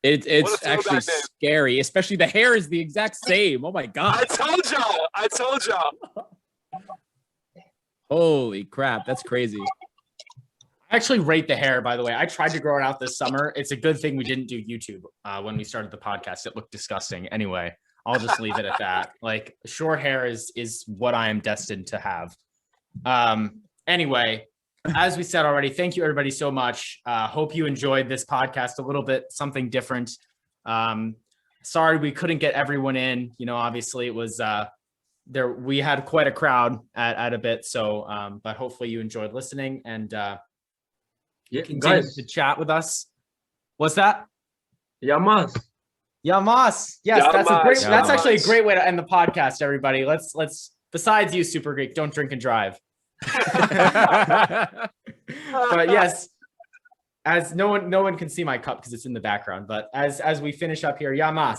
It's What a actually throwback name. scary, especially the hair is the exact same. Oh my god. I told y'all. Holy crap, that's crazy. I actually rate the hair, by the way. I tried to grow it out this summer. It's a good thing we didn't do YouTube when we started the podcast. It looked disgusting. Anyway, I'll just leave it at that. Like, short hair is what I am destined to have. Anyway, as we said already, thank you everybody so much. Hope you enjoyed this podcast a little bit, something different. Sorry we couldn't get everyone in. You know, obviously it was we had quite a crowd at a bit. So, but hopefully you enjoyed listening and continue guys. to chat with us. What's that? Yamas. Yamas. Yes, that's Yamas. that's actually a Yamas. great way to end the podcast, everybody. Let's besides you, Super Greek, don't drink and drive. But yes, as no one can see my cup because it's in the background. But as we finish up here, Yamas.